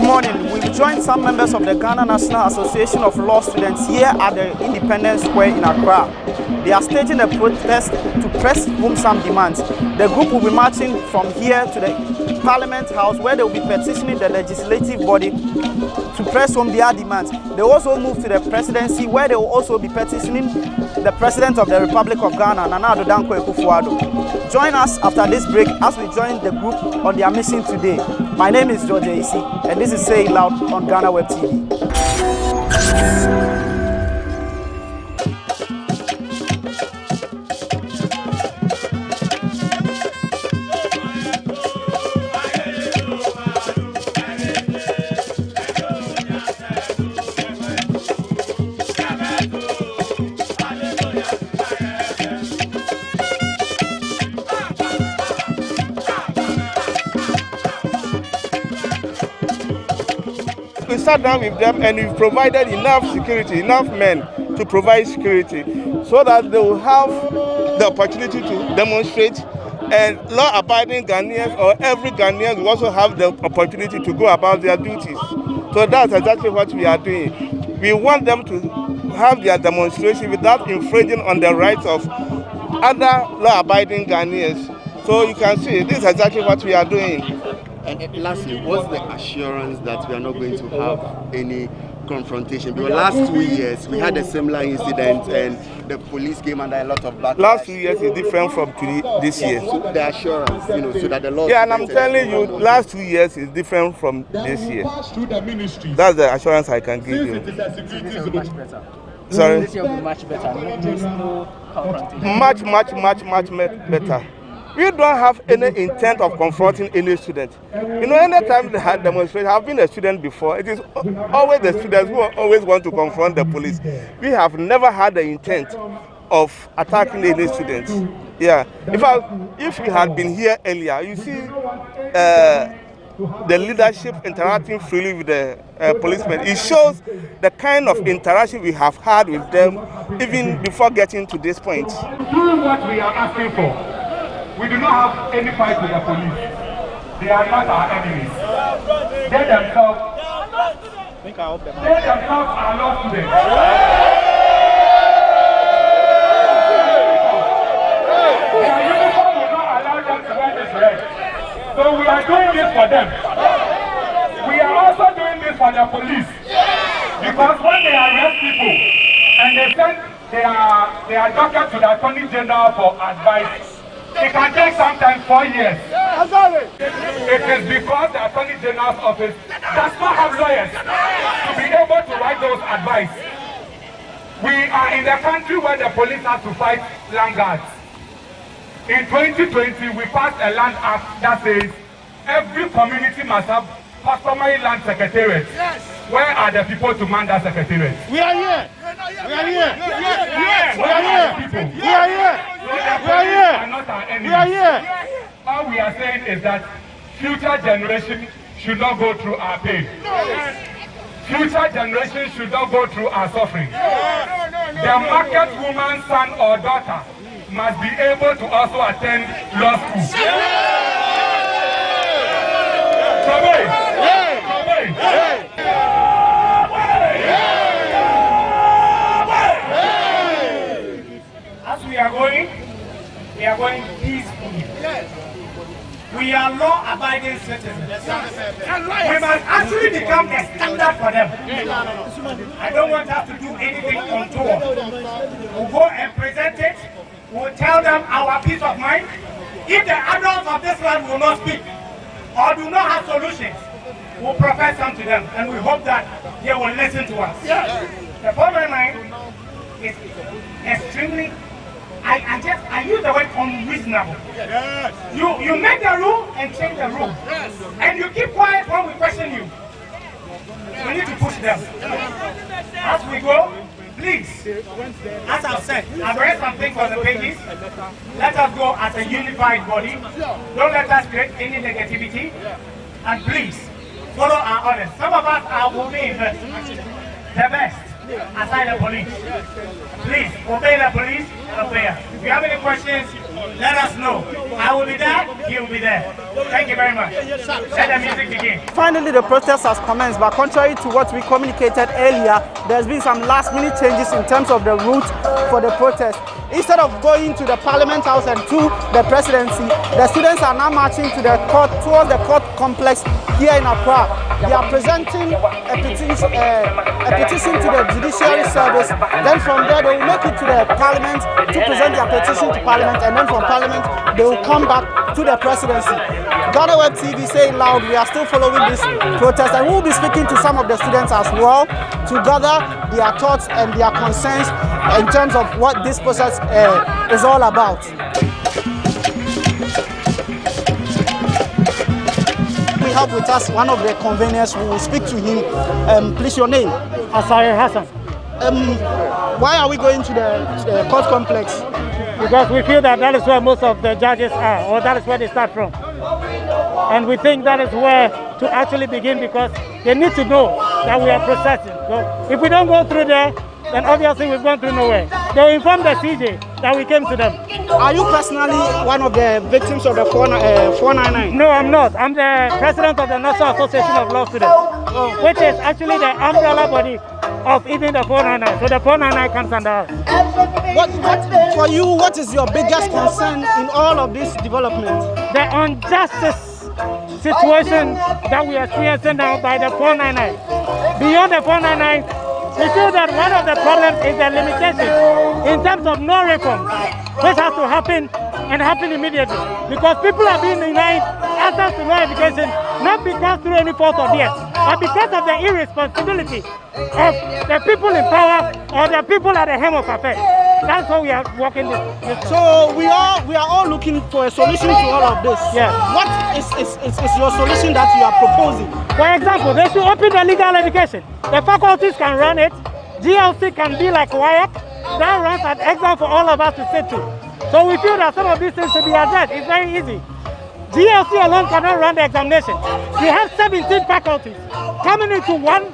morning, we've joined some members of the Ghana National Association of Law Students here at the Independence Square in Accra. They are staging a protest to press home some demands. The group will be marching from here to the Parliament House, where they will be petitioning the legislative body to press home their demands. They also move to the presidency, where they will also be petitioning the President of the Republic of Ghana, Nana Addo Dankwa Akufo-Addo. Join us after this break as we join the group on their mission today. My name is George Isi, and this is Say It Loud on GhanaWeb TV. We sat down with them and we provided enough security, enough men to provide security so that they will have the opportunity to demonstrate, and law-abiding Ghanaians or every Ghanaian will also have the opportunity to go about their duties. So that's exactly what we are doing. We want them to have their demonstration without infringing on the rights of other law-abiding Ghanaians. So you can see this is exactly what we are doing. And lastly, what's the assurance that we are not going to have any confrontation? Because last 2 years we had a similar incident and the police came under a lot of backlash. Last 2 years is different from this year. So the assurance, so that the law. Yeah, and I'm telling you, last 2 years is different from this year. That's the assurance I can give you. Much better. Sorry? This year will be much better. No confrontation. Much better. We don't have any intent of confronting any student. Anytime they had demonstration, I've been a student before, it is always the students who always want to confront the police. We have never had the intent of attacking any students. Yeah. If we had been here earlier, you see the leadership interacting freely with the policemen. It shows the kind of interaction we have had with them even before getting to this point. Doing what we are asking for. We do not have any fight with the police. They are not our enemies. They themselves are law students. Their uniform will not allow them to wear this red. So we are doing this for them. We are also doing this for the police. Because when they arrest people and they send their docket to the Attorney General for advice, it can take sometimes 4 years. It is because the Attorney General's office does not have lawyers to be able to write those advice. We are in the country where the police have to fight land guards. In 2020, we passed a land act that says every community must have customary land secretariat. Where are the people to man that secretariat? We are here. We are here. We are here. We are here. We are here. Not our enemies. We are here. All we are saying is that future generations should not go through our pain. Future generations should not go through our suffering. The market woman's son or daughter must be able to also attend law school. As we are going peacefully. We are law-abiding citizens. We must actually become a standard for them. I don't want us to do anything on tour. We'll go and present it. We'll tell them our peace of mind. If the adults of this land will not speak or do not have solutions, we'll profess them to them, and we hope that they will listen to us. The bottom line is extremely, I use the word unreasonable. You make the rule and change the rule. And you keep quiet when we question you. We need to push them. As we go, please, as I've said, I've read something from the pages. Let us go as a unified body. Don't let us create any negativity. And please, follow our orders. Some of us are obeying the best. Aside the police. Please obey the police and obey us. If you have any questions, let us know. I will be there, he will be there. Thank you very much. Let the music begin. Finally, the protest has commenced, but contrary to what we communicated earlier, there's been some last-minute changes in terms of the route for the protest. Instead of going to the Parliament House and to the presidency, the students are now marching to the court, towards the court complex here in Accra. They are presenting a petition to the Judiciary Service. Then from there, they will make it to the Parliament to present their petition to Parliament, and then from Parliament, they will come back to the presidency. GhanaWeb TV saying loud, we are still following this protest, and we will be speaking to some of the students as well to gather their thoughts and their concerns in terms of what this process is all about. We have with us one of the conveners who will speak to him. Please, your name? Asari Hassan. Why are we going to the court complex? Because we feel that is where most of the judges are, or that is where they start from. And we think that is where to actually begin, because they need to know that we are processing. So if we don't go through there, then obviously we've gone through nowhere. They will inform the CJ that we came to them. Are you personally one of the victims of the 499? No, I'm not. I'm the president of the National Association of Law Students, which is actually the umbrella body of even the 499. So the 499 comes under us. For you, what is your biggest concern in all of this development? The injustice situation that we are experiencing now by the 499. Beyond the 499, we feel that one of the problems is the limitation in terms of no reform, which has to happen and happen immediately, because people are being denied access to law education, not because through any fault of theirs, but because of the irresponsibility of the people in power or the people at the helm of affairs. That's how we are working this. So we are all looking for a solution to all of this. Yeah. What is your solution that you are proposing? For example, they should open the legal education. The faculties can run it. GLC can be like WIAC. That runs an exam for all of us to sit to. So we feel that some of these things should be addressed. It's very easy. GLC alone cannot run the examination. We have 17 faculties coming into one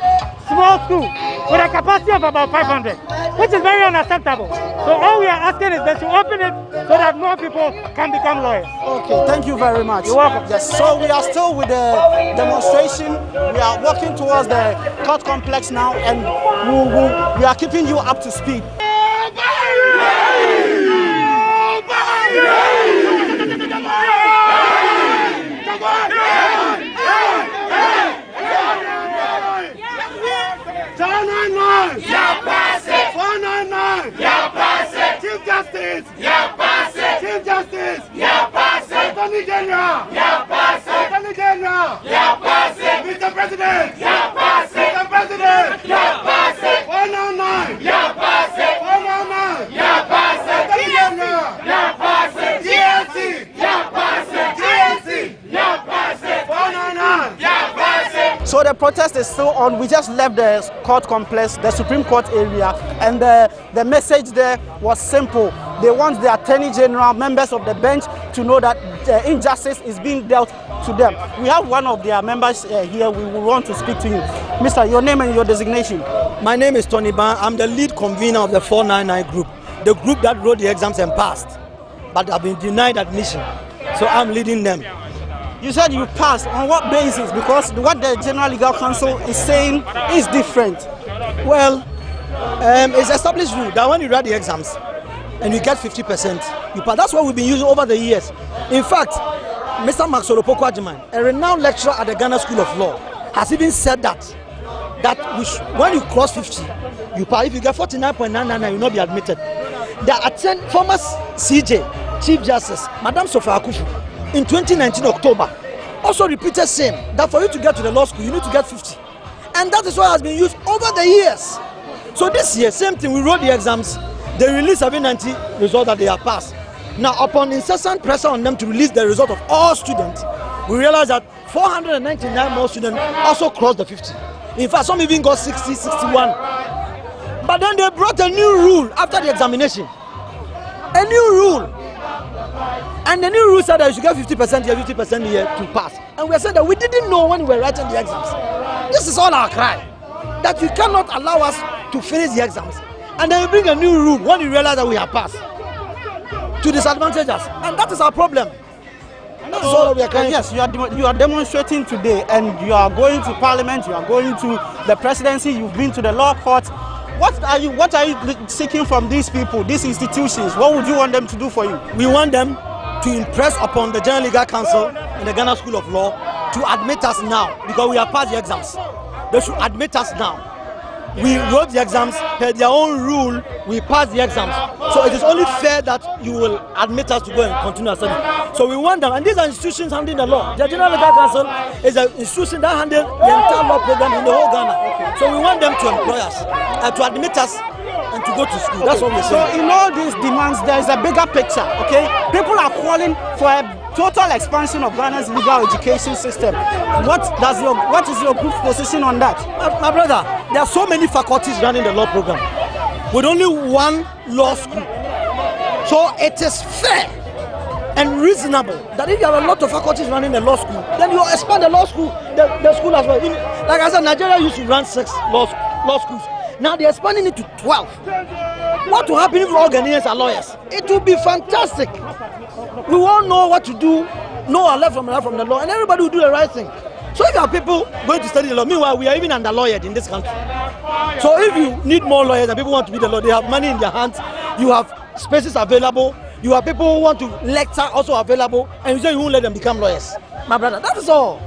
small school with a capacity of about 500, which is very unacceptable. So all we are asking is that you open it so that more people can become lawyers. Okay, thank you very much. You're welcome. Yes, so we are still with the demonstration. We are walking towards the court complex now, and we are keeping you up to speed. Chief Justice, Chief Justice, Attorney General, Attorney General, Mr. President, Mr. President, 109, 109, Attorney General, GLC, 109. So the protest is still on. We just left the court complex, the Supreme Court area, and the message there was simple. They want the Attorney General, members of the bench, to know that injustice is being dealt to them. We have one of their members here. We will want to speak to him. Mister, your name and your designation? My name is Tony Ban. I'm the lead convener of the 499 group, the group that wrote the exams and passed, but have been denied admission. So I'm leading them. You said you passed. On what basis? Because what the General Legal Counsel is saying is different. Well, it's established rule that when you write the exams and you get 50%, you pass. That's what we've been using over the years. In fact, Mr. Maxwell Opoku-Agyemang, a renowned lecturer at the Ghana School of Law, has even said that when you cross 50, you pass. If you get 49.99, you will not be admitted. The former CJ, Chief Justice, Madam Sophia Akufu, in 2019 October, also repeated saying that for you to get to the law school, you need to get 50. And that is what has been used over the years. So this year, same thing, we wrote the exams, they released 790 result that they have passed. Now, upon incessant pressure on them to release the result of all students, we realized that 499 more students also crossed the 50. In fact, some even got 60, 61. But then they brought a new rule after the examination. A new rule. And the new rule said that you should get 50% here, 50% here to pass. And we said that we didn't know when we were writing the exams. This is all our cry. That you cannot allow us to finish the exams. And then you bring a new rule when you realize that we have passed. To disadvantage us. And that is our problem. That's all we are carrying. Yes, you are demonstrating today, and you are going to Parliament. You are going to the presidency. You've been to the law court. What are you seeking from these people, these institutions? What would you want them to do for you? We want them to impress upon the General Legal Council and the Ghana School of Law to admit us now, because we have passed the exams. They should admit us now. We wrote the exams, per their own rule, we passed the exams. So it is only fair that you will admit us to go and continue our study. So we want them, and these are institutions handling the law. The General Legal Council is an institution that handles the entire law program in the whole Ghana. So we want them to employ us, to admit us, and to go to school. That's what we're saying. So in all these demands, there is a bigger picture, okay? People are calling for a total expansion of Ghana's legal education system. What is your group's position on that? My brother, there are so many faculties running the law program with only one law school. So it is fair and reasonable that if you have a lot of faculties running the law school, then you expand the law school, the school as well. Like I said, Nigeria used to run 6 law schools. Now they're expanding it to 12. What will happen if all Ghanaians are lawyers? It will be fantastic. We won't know what to do, know our left from the law, and everybody will do the right thing. So if you have people going to study the law, meanwhile we are even under-lawyered in this country. So if you need more lawyers and people want to be the law, they have money in their hands, you have spaces available, you have people who want to lecture also available, and you say you won't let them become lawyers. My brother, that is all.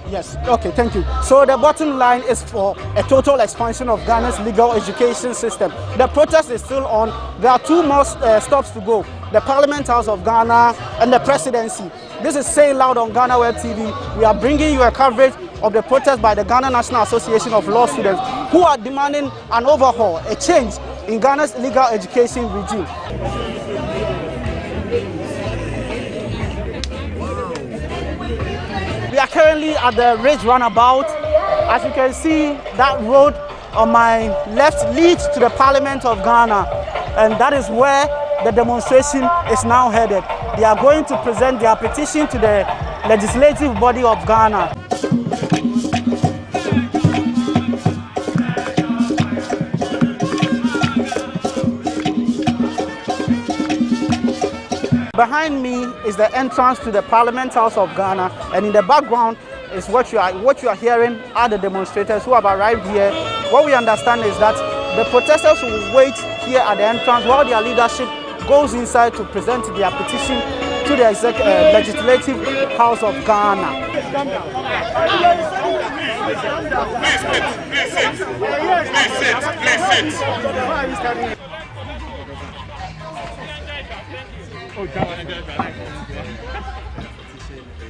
Yes, okay, thank you. So the bottom line is for a total expansion of Ghana's legal education system. The protest is still on. There are 2 more stops to go. The Parliament House of Ghana and the presidency. This is Say Loud on GhanaWeb TV. We are bringing you a coverage of the protest by the Ghana National Association of Law Students, who are demanding an overhaul, a change in Ghana's legal education regime. We are currently at the Ridge Runabout. As you can see, that road on my left leads to the Parliament of Ghana, and that is where the demonstration is now headed. They are going to present their petition to the legislative body of Ghana. Behind me is the entrance to the Parliament House of Ghana, and in the background is what you are hearing are the demonstrators who have arrived here. What we understand is that the protesters will wait here at the entrance while their leadership goes inside to present their petition to the Legislative House of Ghana.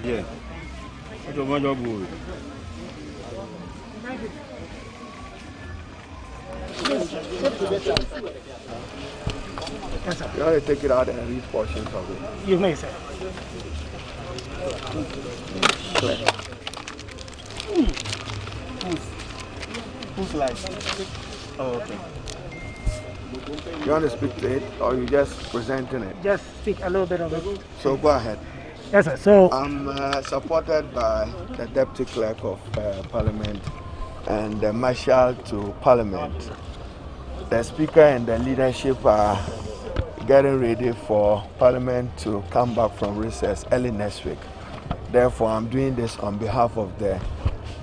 Yeah. Yes, sir. You want to take it out and read portions of it. You may, sir. Whose life? Oh, okay. You want to speak to it, or you just presenting it? Just speak a little bit of it. So go ahead. Yes, sir. So I'm supported by the Deputy Clerk of Parliament and the Marshal to Parliament. The Speaker and the leadership are getting ready for Parliament to come back from recess early next week. Therefore, I'm doing this on behalf of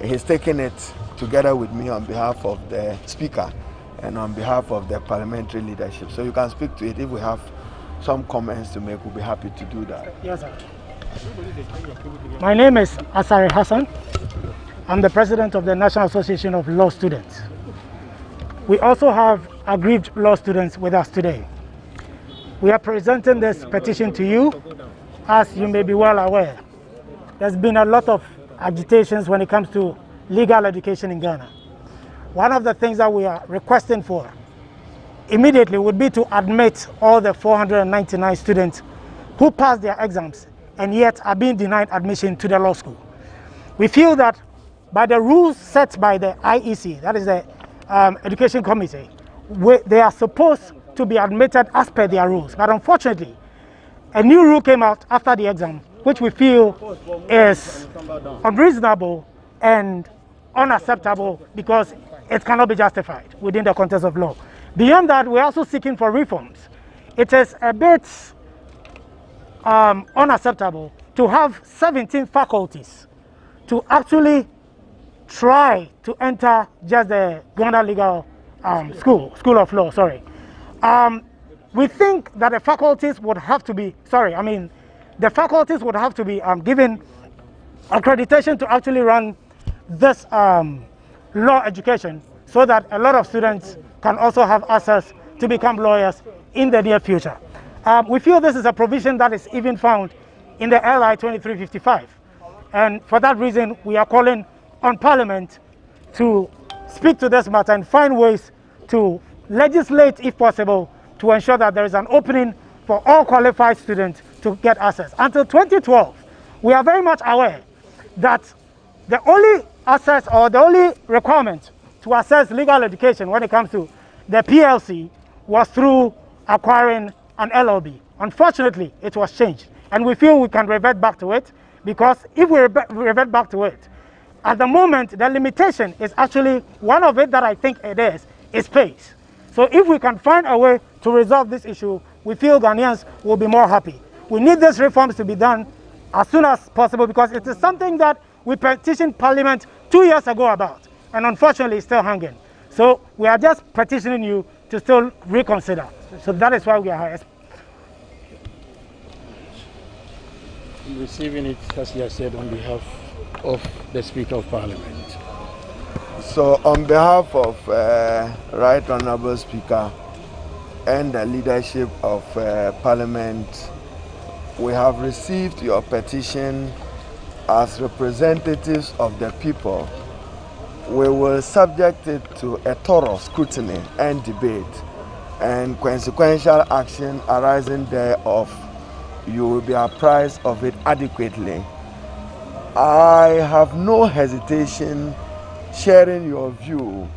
he's taking it together with me on behalf of the Speaker and on behalf of the parliamentary leadership. So you can speak to it. If we have some comments to make, we'll be happy to do that. yes, sir. My name is Asari Hassan. I'm the president of the National Association of Law Students. We also have aggrieved law students with us today. We are presenting this petition to you. As you may be well aware, there's been a lot of agitations when it comes to legal education in Ghana. One of the things that we are requesting for immediately would be to admit all the 499 students who passed their exams and yet are being denied admission to the law school. We feel that by the rules set by the IEC, that is the Education Committee, they are supposed to be admitted as per their rules. But unfortunately, a new rule came out after the exam, which we feel is unreasonable and unacceptable because it cannot be justified within the context of law. Beyond that, we're also seeking for reforms. It is a bit unacceptable to have 17 faculties to actually try to enter just the Ghana Legal School of Law, sorry. We think that the faculties would have to be, the faculties would have to be given accreditation to actually run this law education so that a lot of students can also have access to become lawyers in the near future. We feel this is a provision that is even found in the LI 2355. And for that reason, we are calling on Parliament to speak to this matter and find ways to legislate, if possible, to ensure that there is an opening for all qualified students to get access. Until 2012, we are very much aware that the only access or the only requirement to access legal education when it comes to the PLC was through acquiring an LLB. Unfortunately, it was changed, and we feel we can revert back to it, because if we revert back to it, at the moment, the limitation is actually one of it that I think it is space. So if we can find a way to resolve this issue, we feel Ghanaians will be more happy. We need these reforms to be done as soon as possible, because it is something that we petitioned Parliament 2 years ago about, and unfortunately it's still hanging. So we are just petitioning you to still reconsider. So that is why we are here. I'm receiving it, as he has said, on behalf of the Speaker of Parliament. So on behalf of Right Honourable Speaker and the leadership of Parliament, we have received your petition as representatives of the people. We will subject it to a thorough scrutiny and debate, and consequential action arising thereof. You will be apprised of it adequately. I have no hesitation sharing your view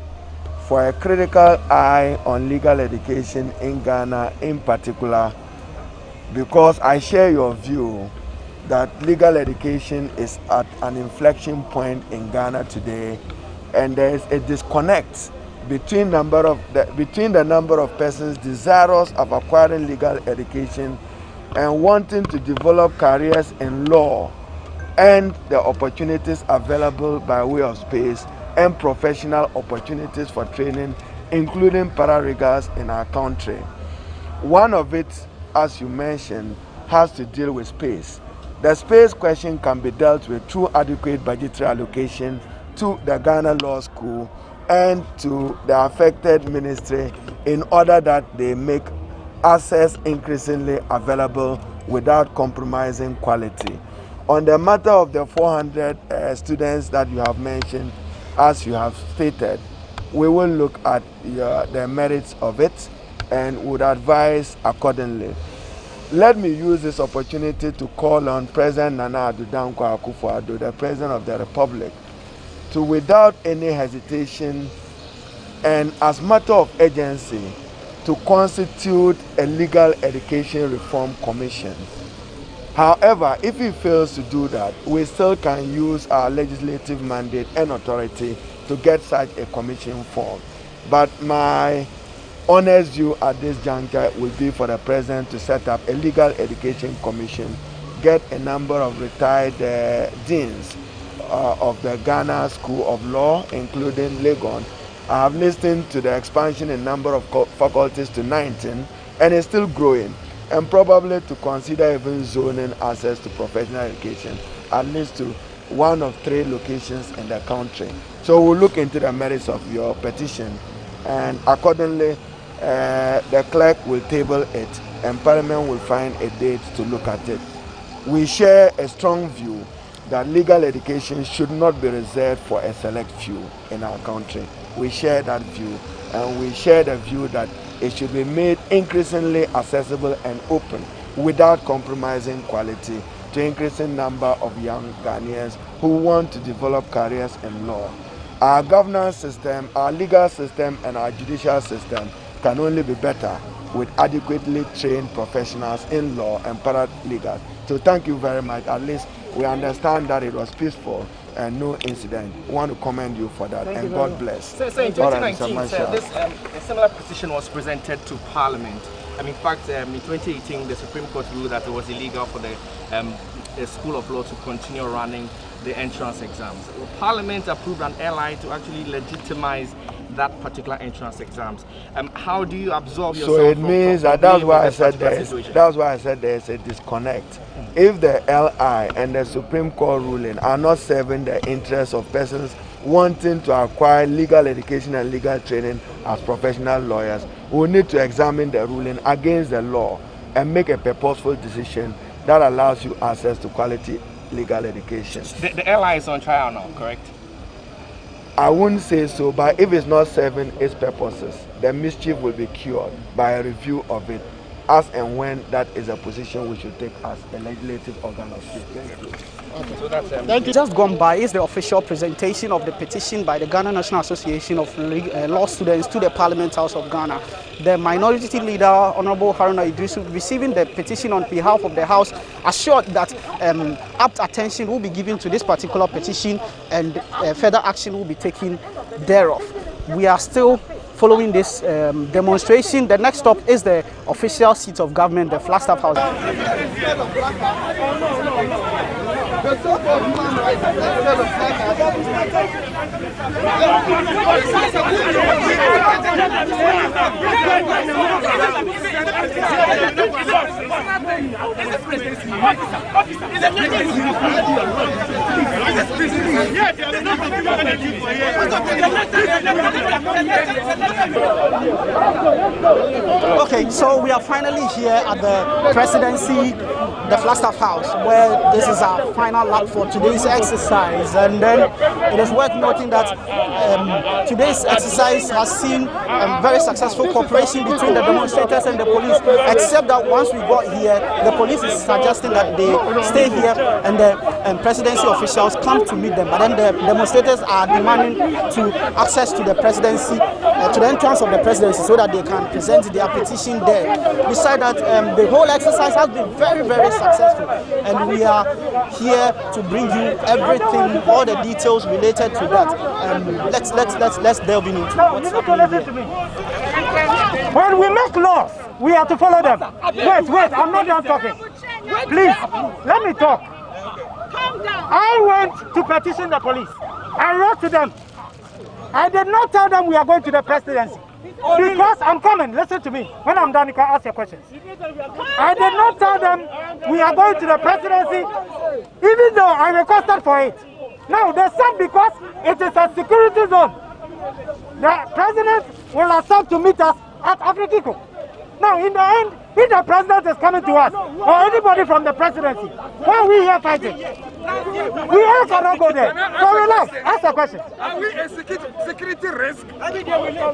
for a critical eye on legal education in Ghana in particular, because I share your view that legal education is at an inflection point in Ghana today, and there is a disconnect between the number of persons desirous of acquiring legal education and wanting to develop careers in law, and the opportunities available by way of space and professional opportunities for training, including paralegals in our country. One of it, as you mentioned, has to deal with space. The space question can be dealt with through adequate budgetary allocation to the Ghana Law School and to the affected ministry, in order that they make access increasingly available without compromising quality. On the matter of the 400 students that you have mentioned, as you have stated, we will look at the merits of it and would advise accordingly. Let me use this opportunity to call on President Nana Addo Dankwa Akufo-Addo, the President of the Republic, to, without any hesitation and as matter of urgency, to constitute a legal education reform commission. However, if he fails to do that, we still can use our legislative mandate and authority to get such a commission formed. But my honest view at this juncture will be for the President to set up a legal education commission, get a number of retired deans of the Ghana School of Law, including Legon. I have listened to the expansion in number of faculties to 19, and it's still growing, and probably to consider even zoning access to professional education, at least to 1 of 3 locations in the country. So we'll look into the merits of your petition, and accordingly, the clerk will table it, and Parliament will find a date to look at it. We share a strong view that legal education should not be reserved for a select few in our country. We share that view, and we share the view that it should be made increasingly accessible and open without compromising quality to increasing number of young Ghanaians who want to develop careers in law. Our governance system, our legal system, and our judicial system can only be better with adequately trained professionals in law and paralegal. So thank you very much. At least we understand that it was peaceful and no incident. We want to commend you for that, and God bless. So in 2019, a similar petition was presented to Parliament, in fact, in 2018, the Supreme Court ruled that it was illegal for the School of Law to continue running the entrance exams. Parliament approved an airline to actually legitimize that particular entrance exams. How do you absorb yourself? So it means that's why I said there's a disconnect. If the LI and the Supreme Court ruling are not serving the interests of persons wanting to acquire legal education and legal training as professional lawyers, we need to examine the ruling against the law and make a purposeful decision that allows you access to quality legal education. The LI is on trial now, correct? I wouldn't say so, but if it's not serving its purposes, the mischief will be cured by a review of it, as and when that is a position we should take as a legislative organ of state. Thank you. Okay, so that's Just gone by is the official presentation of the petition by the Ghana National Association of Law Students to the Parliament House of Ghana. The minority leader, Honorable Haruna Idrisu, receiving the petition on behalf of the House, assured that apt attention will be given to this particular petition and further action will be taken thereof. We are still following this demonstration. The next stop is the official seat of government, the Flagstaff House. Okay, so we are finally here at the presidency, the Flagstaff House, where this is our final lap for today's exercise. And then it is worth noting that today's exercise has seen very successful cooperation between the demonstrators and the police, except that once we got here, the police is suggesting that they stay here and the presidency officials come to meet them. But then the demonstrators are demanding to access to the presidency, to the entrance of the presidency, so that they can present their petition there. Besides that, the whole exercise has been very, very successful, and we are here to bring you everything, all the details related to that. Let's delve into what's happening here. When we make laws, we have to follow them. Wait, I'm not done talking. Please, let me talk. I went to petition the police. I wrote to them. I did not tell them we are going to the presidency. Because I'm coming, listen to me. When I'm done, you can ask your questions. I did not tell them we are going to the presidency, even though I requested for it. Now, they said because it is a security zone, the president will accept to meet us at Afrikiko. Now, in the end, if the president is coming to us, or anybody from the presidency, why are we here fighting? We all cannot go there. So relax, ask a question. Are we a security risk?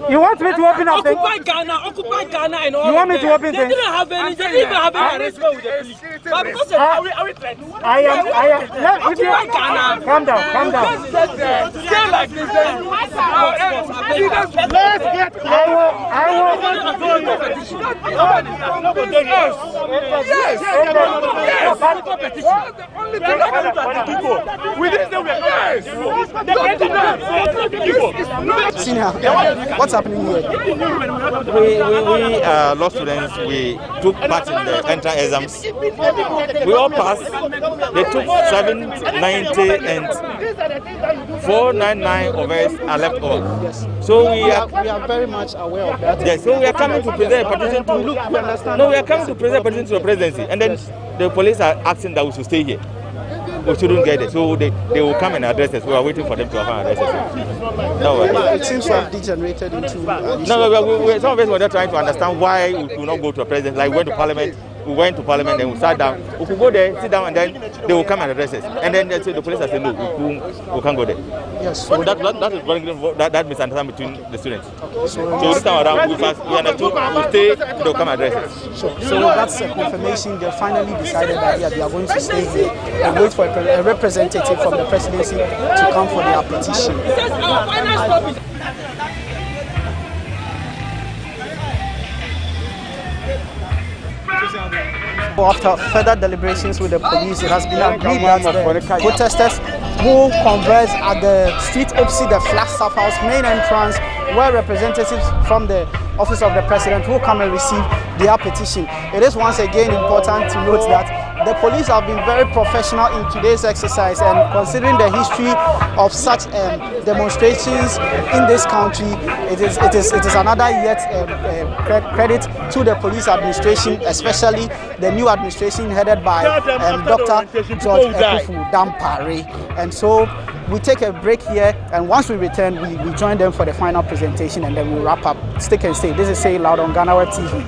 You want me to open up things? Occupy Ghana and all. You want me to open things? They didn't have any, they didn't have any arrangement with the police. But because are we threatened? I am. Occupy Ghana. Calm down. Stay like this. Let's get. Senior, what's happening here? We law students, we took part in the entrance exams. We all passed. They took 790 and 499 of us are left over. Yes. So we are very much aware of that. Yes. So we are coming to present a petition to. Look, we understand. No, we are coming to present a petition to the presidency, and then the police are asking that we should stay here. We shouldn't get it. So they will come and address us. We are waiting for them to come and address us. No, it seems to have degenerated into... some of us were just trying to understand why we will not go to a president. Like we went to parliament, and we sat down. We could go there, sit down, and then they will come and address us. And then the police have said, no, we can't go there. Yes. So that is that misunderstanding between the students. Okay. So this time around, we understood, we stay, they will come and address us. So that's a confirmation. They finally decided that they are going to stay here and wait for a representative from the presidency to come for their petition. After further deliberations with the police, it has been agreed that the protesters who converge at the street opposite the Flagstaff House main entrance, where representatives from the Office of the President will come and receive their petition. It is once again important to note that the police have been very professional in today's exercise, and considering the history of such demonstrations in this country, it is another yet credit to the police administration, especially the new administration headed by Dr. George Ekufu Dampare. And so we take a break here, and once we return, we join them for the final presentation, and then we wrap up. Stick and stay. This is Say It Loud on GhanaWeb TV.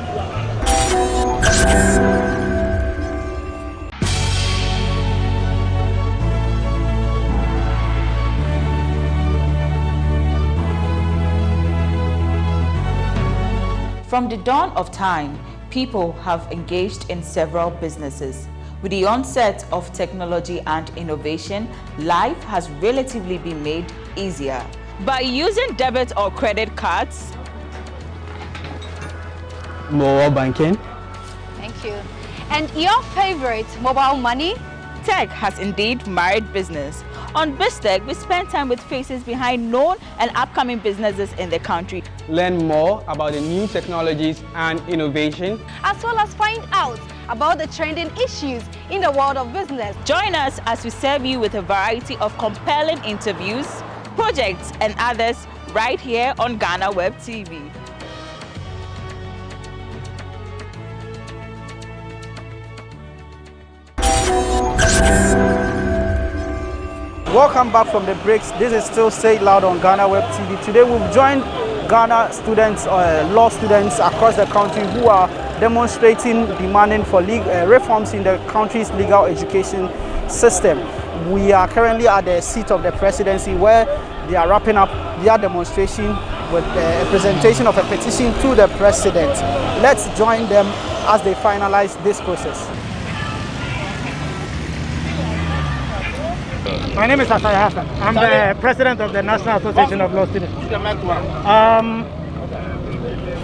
From the dawn of time, people have engaged in several businesses. With the onset of technology and innovation, life has relatively been made easier. By using debit or credit cards, mobile banking. Thank you. And your favorite, mobile money? Tech has indeed married business. On BizTech, we spend time with faces behind known and upcoming businesses in the country. Learn more about the new technologies and innovation, as well as find out about the trending issues in the world of business. Join us as we serve you with a variety of compelling interviews, projects, and others right here on GhanaWeb TV. Welcome back from the breaks. This is still Say It Loud on GhanaWeb TV. Today we've joined Ghana students, law students across the country who are demonstrating, demanding for reforms in the country's legal education system. We are currently at the seat of the presidency, where they are wrapping up their demonstration with a presentation of a petition to the president. Let's join them as they finalize this process. My name is Asari Hassan. I'm the president of the National Association of Law Students.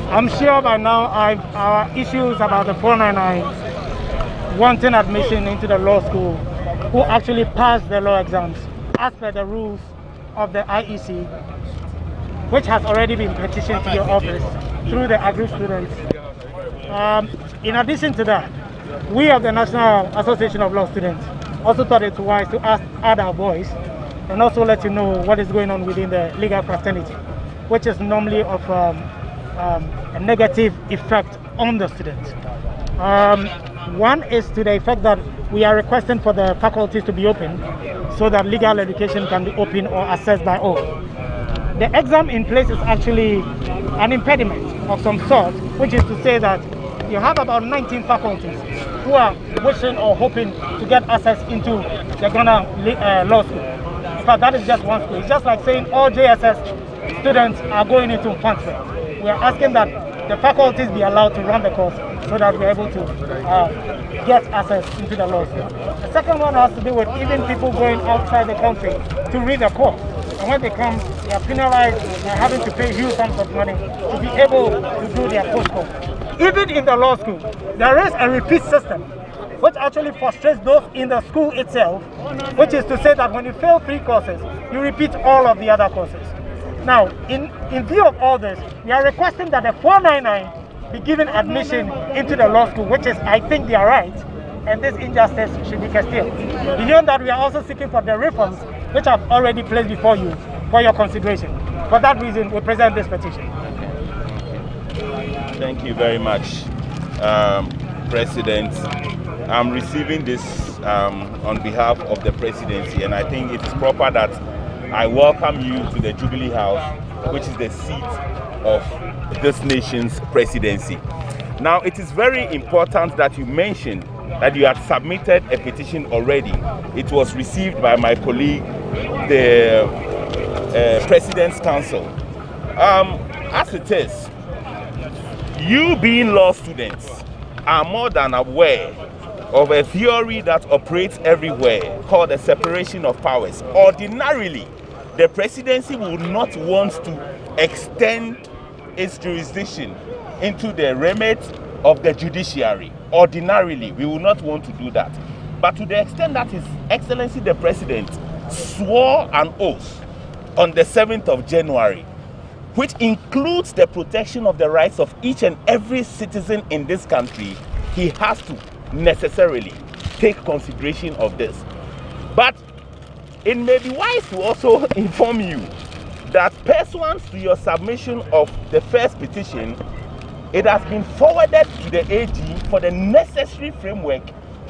I'm sure by now our issues about the 499 wanting admission into the law school, who actually passed the law exams as per the rules of the IEC, which has already been petitioned to your office through the agri students. In addition to that, we of the National Association of Law Students also thought it wise to add our voice and also let you know what is going on within the legal fraternity, which is normally of a negative effect on the students. One is to the effect that we are requesting for the faculties to be open so that legal education can be open or accessed by all. The exam in place is actually an impediment of some sort, which is to say that you have about 19 faculties who are wishing or hoping to get access into the Ghana Law School. In fact, that is just one school. It's just like saying all JSS students are going into transfer. We are asking that the faculties be allowed to run the course so that we're able to get access into the law school. The second one has to do with even people going outside the country to read the course. And when they come, they are penalized by having to pay huge sums of money to be able to do their post-course. Even in the law school, there is a repeat system, which actually frustrates those in the school itself, which is to say that when you fail 3 courses, you repeat all of the other courses. Now, in view of all this, we are requesting that the 499 be given admission into the law school, which is, I think, their right, and this injustice should be curtailed. Beyond that, we are also seeking for the reforms, which I've already placed before you for your consideration. For that reason, we present this petition. Thank you very much, President. I'm receiving this on behalf of the presidency, and I think it is proper that I welcome you to the Jubilee House, which is the seat of this nation's presidency. Now, it is very important that you mentioned that you had submitted a petition already. It was received by my colleague, the President's Council. As it is, you being law students are more than aware of a theory that operates everywhere called the separation of powers. Ordinarily, the presidency would not want to extend its jurisdiction into the remit of the judiciary. Ordinarily, we will not want to do that. But to the extent that His Excellency the President swore an oath on the 7th of January, which includes the protection of the rights of each and every citizen in this country, he has to necessarily take consideration of this. But it may be wise to also inform you that pursuant to your submission of the first petition, it has been forwarded to the AG for the necessary framework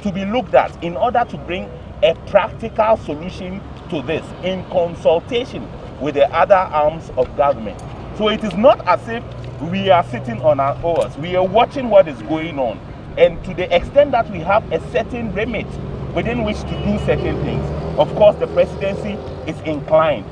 to be looked at in order to bring a practical solution to this in consultation with the other arms of government. So it is not as if we are sitting on our oars. We are watching what is going on. And to the extent that we have a certain remit within which to do certain things, of course the presidency is inclined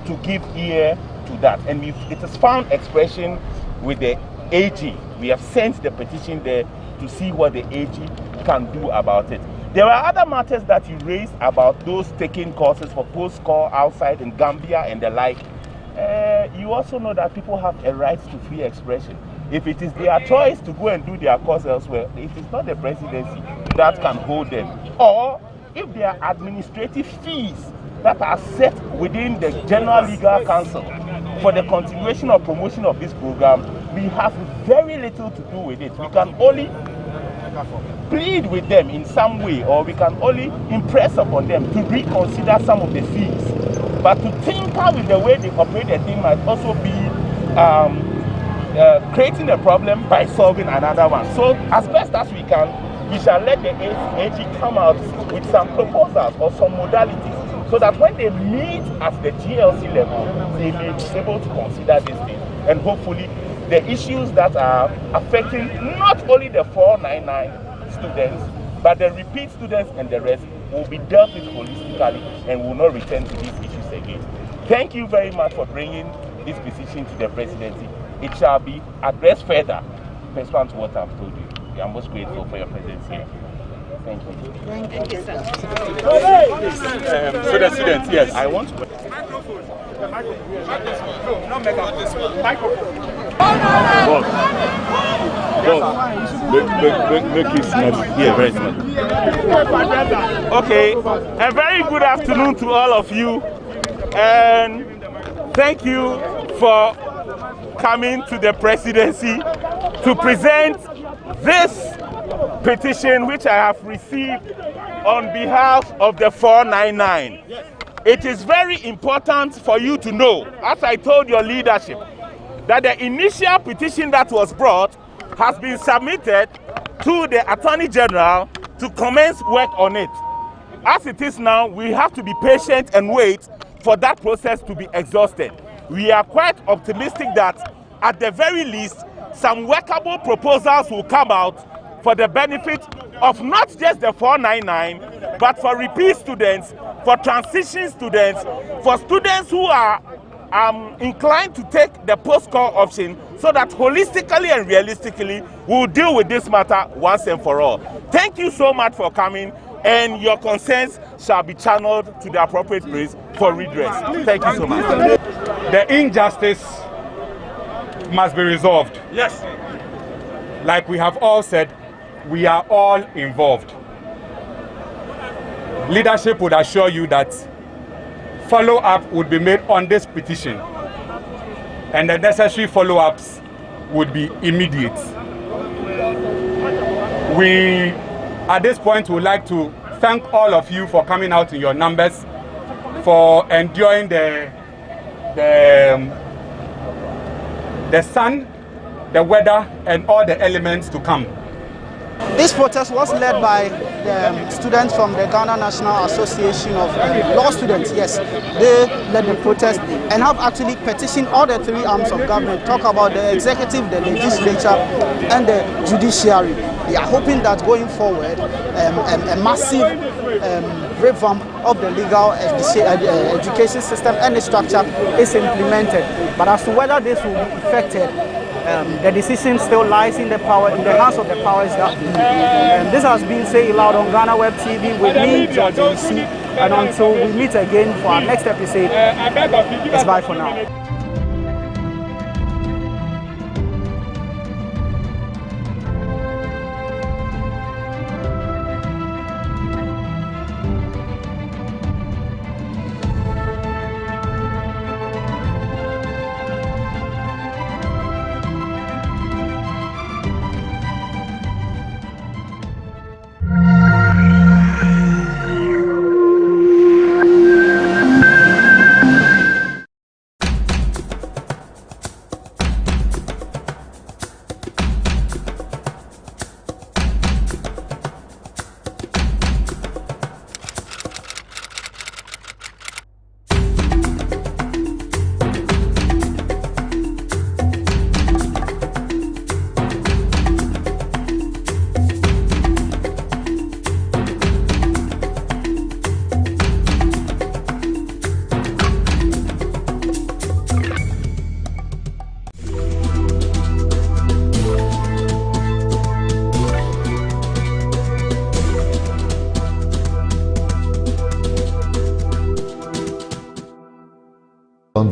to give ear to that. And it has found expression with the AG. We have sent the petition there to see what the AG can do about it. There are other matters that you raised about those taking courses for post-call outside in Gambia and the like. You also know that people have a right to free expression. If it is their choice to go and do their course elsewhere, it is not the presidency that can hold them. Or if there are administrative fees that are set within the General Legal Council for the continuation or promotion of this program, we have very little to do with it. We can only plead with them in some way, or we can only impress upon them to reconsider some of the fees. But to tinker with the way they operate the thing might also be creating a problem by solving another one. So as best as we can, we shall let the AG come out with some proposals or some modalities so that when they meet at the GLC level, they may be able to consider these things. And hopefully the issues that are affecting not only the 499 students, but the repeat students and the rest will be dealt with holistically and will not return to these issues again. Thank you very much for bringing this petition to the presidency. It shall be addressed further pursuant to what I've told you. We are most grateful for your presence here. Thank you. Thank you, sir. So the students, yes, I want to... Make it smart. Yeah, very smart. Okay, a very good afternoon to all of you, and thank you for coming to the presidency to present this petition which I have received on behalf of the 499. It is very important for you to know, as I told your leadership, that the initial petition that was brought has been submitted to the Attorney General to commence work on it. As it is now, we have to be patient and wait for that process to be exhausted. We are quite optimistic that at the very least, some workable proposals will come out for the benefit of not just the 499, but for repeat students, for transition students, for students who are inclined to take the post-call option, so that holistically and realistically we'll deal with this matter once and for all. Thank you so much for coming, and your concerns shall be channeled to the appropriate place for redress. Thank you so much. The injustice must be resolved. Yes. Like we have all said, we are all involved. Leadership would assure you that follow-up would be made on this petition, and the necessary follow-ups would be immediate. We, at this point, would like to thank all of you for coming out in your numbers, for enduring the sun, the weather, and all the elements to come. This protest was led by the students from the Ghana National Association of Law Students. Yes, they led the protest and have actually petitioned all the three arms of government, talk about the executive, the legislature, and the judiciary. They are hoping that going forward, a massive revamp of the legal education system and the structure is implemented. But as to whether this will be effected, the decision still lies in the hands of the powers that be. This has been Say Loud on GhanaWeb TV with me, George AC, and until we meet again for our next episode, it's bye for now.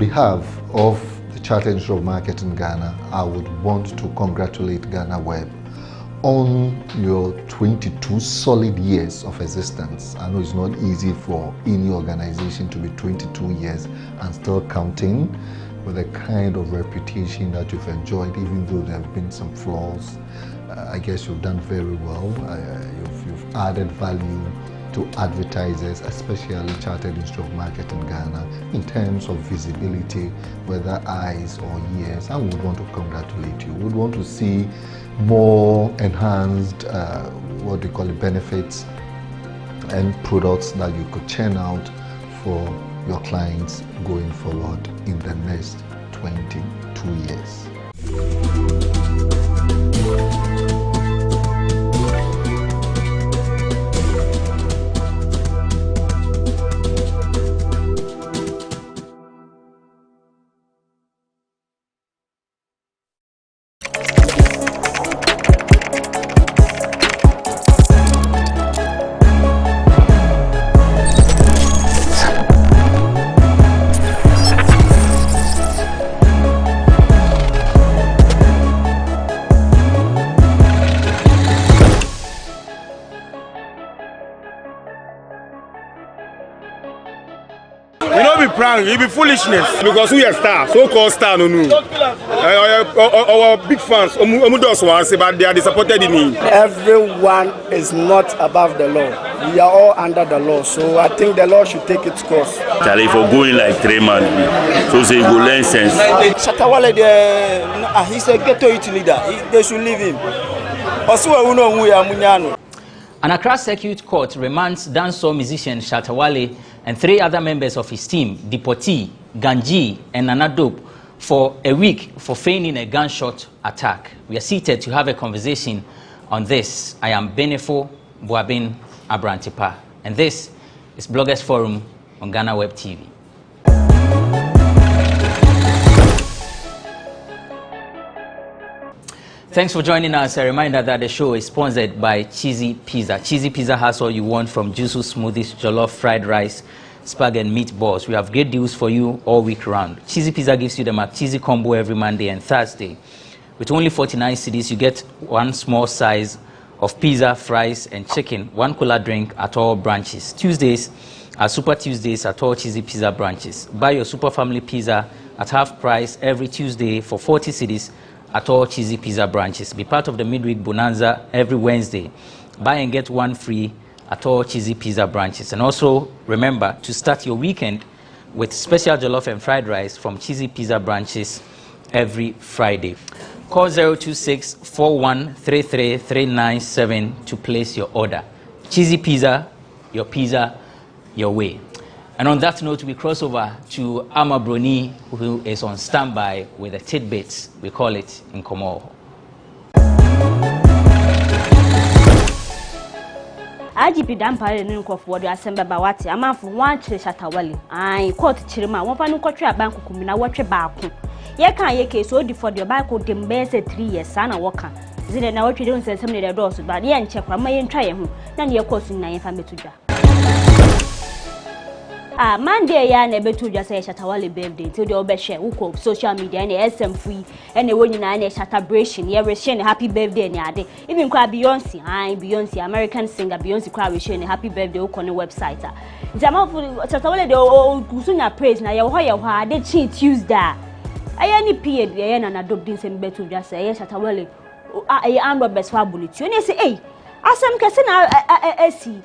behalf of the Chartered Institute of Marketing Ghana, I would want to congratulate GhanaWeb on your 22 solid years of existence. I know it's not easy for any organization to be 22 years and still counting, with the kind of reputation that you've enjoyed, even though there have been some flaws. I guess you've done very well. You've added value to advertisers, especially Chartered Institute of Marketing Ghana, in terms of visibility, whether eyes or ears. And we would want to congratulate you. We would want to see more enhanced, what do you call it, benefits and products that you could churn out for your clients going forward in the next 22 years. It be foolishness because we are stars, so-called stars. Our big fans, but they are disappointed in me. Everyone is not above the law. We are all under the law, so I think the law should take its course. Charlie, for going like 3 months, so say you go learn sense. Shatawale, he's a ghetto youth leader. They should leave him. An Accra Circuit Court remands dancehall musician Shatawale and 3 other members of his team, Dipoti, Ganji, and Nana Dope, for a week for feigning a gunshot attack. We are seated to have a conversation on this. I am Benefo Boabin Abrantipa, and this is Bloggers Forum on GhanaWeb TV. Thanks for joining us. A reminder that the show is sponsored by Cheesy Pizza. Cheesy Pizza has all you want, from juicy smoothies, jollof, fried rice, spag and meatballs. We have great deals for you all week round. Cheesy Pizza gives you the McCheesy combo every Monday and Thursday. With only 49 cedis, you get 1 small size of pizza, fries and chicken, 1 cola drink at all branches. Tuesdays are Super Tuesdays at all Cheesy Pizza branches. Buy your Super Family Pizza at half price every Tuesday for 40 cedis at all Cheesy Pizza branches. Be part of the midweek bonanza every Wednesday. Buy and get 1 free at all Cheesy Pizza branches. And also remember to start your weekend with special jollof and fried rice from Cheesy Pizza branches every Friday. Call 026-4133-397 to place your order. Cheesy Pizza, your way. And on that note, we cross over to Ama Broni, who is on standby with the tidbits. We call it Nkomo. IGP dampare ne nkofo de asembe ba wate amanfo wan kire Shatawale ai court kire ma won fa no kotwe abanko kumina wotwe baako ye kan ye case odi for the baako dem be say 3 years sana woka zile na wotwe de nsensem ne de doso ba ye nche kwa ma ye ntwa ye ho na ne ye course na ye fa metudwa Monday ya na betudwa say Shatawale birthday till the obehwe uko social media na SM free ene woni na na celebration ye wish ne happy birthday ne ade even kwa Beyonce American singer Beyonce kwa wish ne happy birthday uko ne website jama Shatawale de kusunya praise na ye ho ade chi Tuesday aya ni period ye na na dobdin se betudwa say ye Shatawale and best for abulity ne say asem kese na esi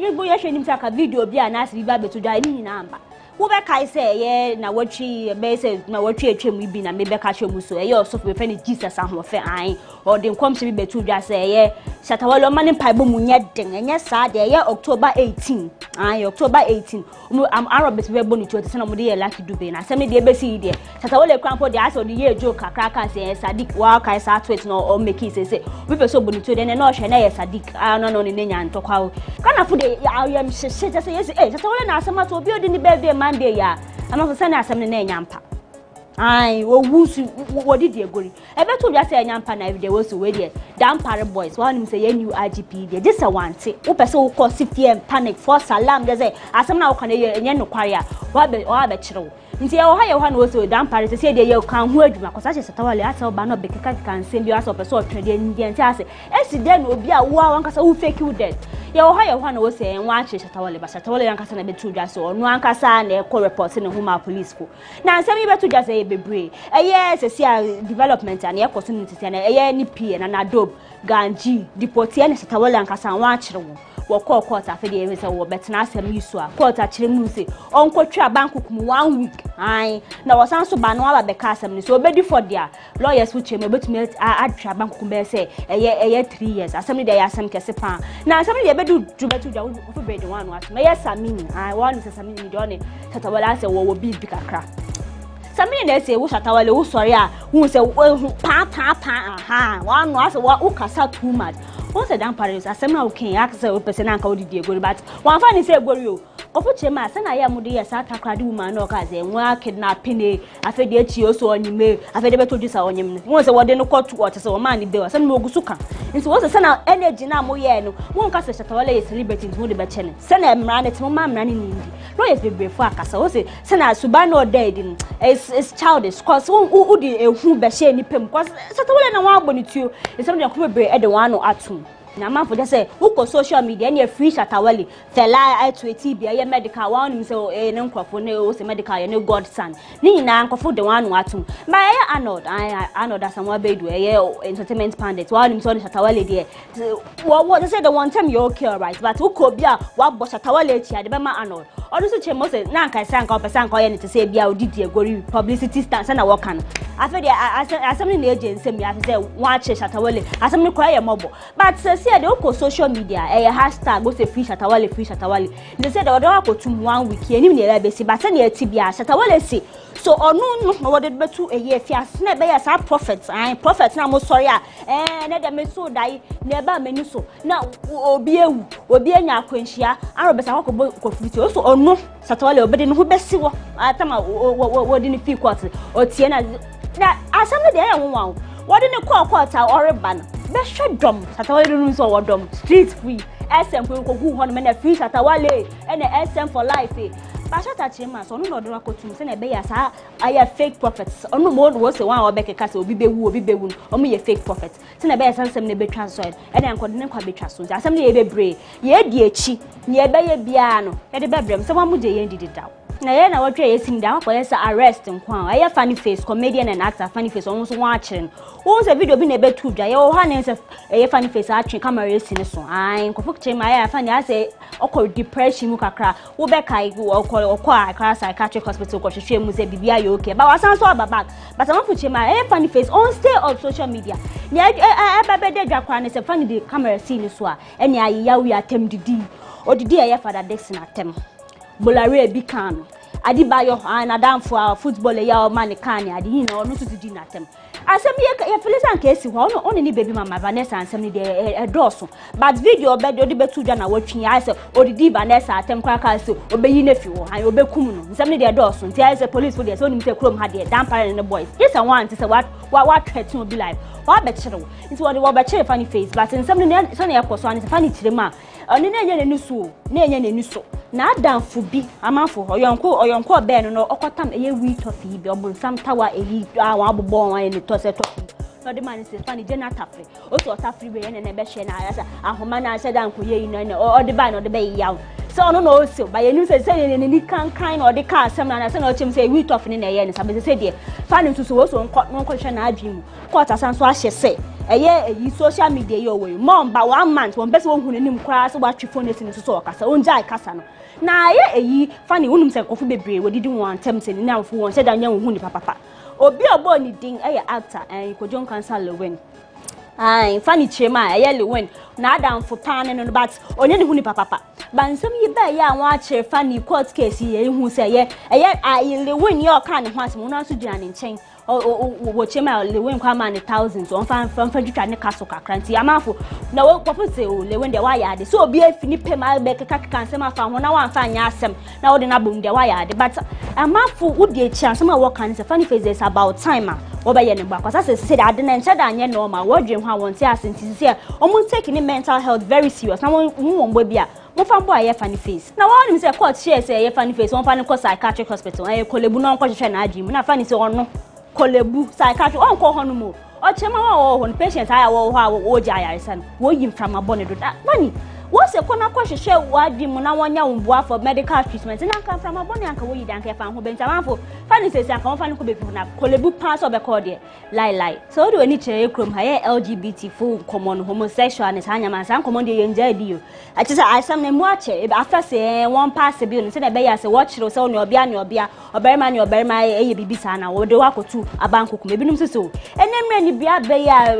you go ya hwenim saka video bia na ase biba betudwa ni nyina amba wo be kai say ye na watwi be say na watwi atwam ibi na me be ka hwemu so ye osofu be fe ni Jesus ahofe an or den kom se bi betudwa say ye Shatawale mani paibo munye den enye sa de ye October 18 October 18 am Arabs be boni to say na mo de ye lucky dube na asem de be si de Shatawale krampo de ase de ye joke kakra say Sadik wa kai sa tweet no o make it say we be so boni to de na hwe na ye Sadik no ne nya ntokwa kana fu de I am say yes Shatawale na asema to obi odi ni birthday Monday ya ama for say na asem ne na nyampa wo wusu wo di egori ebe to bia say nyampa na everyday wo so we de dampare boys one him say ye new IGP de this one say wo pese wo cause fear and panic for salam de say asem na wo kan ye nye nokware a wa be kirewo nti ya oha ye ho na wo se dan pare se de ye kan ho adwuma kosa che Shatawale asa ba na bekeka kan sem bi asa person twede ndi nti ase esi de na obi a wo ankasa wo fake you dead ya oha ye ho na wo se enwa che Shatawale ba Shatawale ankasa na betu dwa so onu ankasa na e ko report ne huma police ko na nsem yi betu dwa se ye bebre eye se sia development and ye koso nti na eye ni pie na dob ganji deportie ne Shatawale ankasa wa akire wo court afede e say wo betena asem yi so a court akire mu say onkotwa bank kum 1 week ai na wo san so ba no aba beka asem ni so obedi for dia lawyers fu cheme betumi atwa bank kum be say eye 3 years asem ni dia asem kese pa na asem ni bedu dwubetu dwa wo fu be de one what me yes samini ai one is samini de one Shatawale say wo bi kakra samini na say wo Shatawale wo sori a hu say pa aha one no say wo kasa too much. Once a damn Paris, as some okay, access or person and called the good, but one funny say, Gorio, or put your mass, and I am with the Sata Craduma, or cousin, one kidnapping, I fed the Chio so on you may, I fed the producer on you. Once a word in a court to water, so man, there was some more Gusuka. And so, what's the son of energy now, Moyano, one cast Shatawale is celebrating to the Bachelor. Send a man, it's no man running in the lawyers be before Casa, was it? Send a Subano dead in it's childish, cause who did a who Bashe ni Pim, cause Shatawale and one bonnet you is something that could be at the one or at two. Na man for just say who go social media any free Shatawale fella I to TB aye medical one him say no nkofo ne o say medical ye no godson ni na nkofo de one watum ma aye Arnold that someone be do aye entertainment pandit one him so Shatawale there what say the one time you okay right but who ko bia wa bo Shatawale tia de be ma Arnold odu so chemo say na nkai san ka person ka ye ne te say bia odidi egori publicity stand na work kan afa de asem ni agency mi afa say one che Shatawale asem ni kwa ye mobo but see the oko social media hashtag go say free Shatawale they say the other go to 1 week enim na be see but say na tibia Shatawale say so onu no what did betu eye fias na be ya prophets na mo sorry na dem so dai na ba mani so na obi anya akwanhia arobesa ko fiti so onu Shatawale obedi no ho besi wo atama wo di ni fi court o tie na asam de ya won what in the court or ban be shedom Shatawale no so wodom street free SM ko gu ho na free Shatawale and the SM for life ba shata chima so no do akotum se na be ya sa aya fake prophets onu mo wo se wan obekeka se obi bewu omu ye fake prophets se na be ya sansem na be twa so e na nkode ne kwa be twa so asem na ye bebre ye di echi ne be ye bia no ye de bebrem se wa mu je ye ndidi daw na ye na wotwe ye sim da kwa say arrest nkwa aya funny face comedian and actor funny face on so wan akire won se video bi na be tu dwa ye wo ha na se ye funny face atwe camera esi ne so ai nkofo chima aya funny ase okọ depression mu kakra wo be kai okọ akra psychiatric hospital ko hwehwe mu se bibia ye okay ba wasan so back but am fuche ma funny face on stay on social media ni be de dwa kwa ne se funny the camera see ni so a eni ayeya wi atem didi odidi ye father Dixon atem bolare bi kan Adibayo and Adam for football ya man kan adi hin no to di natem asem ye felisan ka esi ho no ni baby mama Vanessa ansem ni de doso but video be de betu dwa na watwi ya se odidi Vanessa atem kwa ka se obeyi na fi ho an obekum no nsem ni de doso nti ya se police for de so ni mte krom ha de dan pare ne boys yes I want to say what threaten be life wa be kire nti wo be kire funny face but nsem ni so na yakoso an funny kire ma oni na enye ne nuso na adamfo bi amanfo oyonko be no okotam eye wi tofi bi obunsam tawa eyi wa abobon wan ni to se tofi no de man se fani jena tafre o so tafre be ne be hye na asa ahoma na ase dan koye yi no o de ba no de be yaw so no o se ba ye nu se ni kan no de ka asem na se na o chim se wi tofi ne ye ne sabe se de fani ntuso wo so nko hye na adwim ko tasan so ahye se eyi social media yo we mom ba 1 month won bese won hu nanim kra se wa twi phone esi so okasa onja ikasa no na eyi fani unum se kofu bebre wodidi won antem se ni amfo won se da nya hu ni papa obi obo ni din actor Kojon Cancer Lewen fani chema Lewen na adamfo pan no but onye ni hu ni papa bansam yi ba ya won akire fani court case ye hu se Lewen ye oka ne ho asem won aso gina ne nchen wo chema Lewen kwa man thousands on fan jutwa ne kaso kakranti amafo na wo kofu se Lewen de wa ya de so obi afini pema be kaka nsem afa ho na wan fa anya asem na wo de na bom de wa ya de but amafo wo de chi asem a wo kan se funny face is about time wo be ye ne ba kwasa se se de ade na nche da anye normal wo dwen ho a won ti asenti se o mun take ni mental health very serious na won bo bia Mofambo aye funny face. Now one him say court share say aye funny face, one funny call psychiatric hospital. Aye kolebu no nko hwehwe na adwim. Na funny say ono kolebu psychiatric on ko hono mo. O chema wa wo patient aya wo ho a wo gya ayaresa no. Wo yim from abone do da. Funny. What's a corner question share what the Munawania Umbua for medical treatment? And I come from a bonny uncle, we don't care from Benjamin. Fanny says, I come from Kolebu pass of a cordial. Lie. So do any chair crum higher LGBT full common homosexual and Hanyaman, some common the enjoy. I just I some name watch it. After saying one pass a bill and said a bay as a watch or so your beer, or Berman, your Berma, a baby sana, or the walk or two, a bank, maybe so. And then many be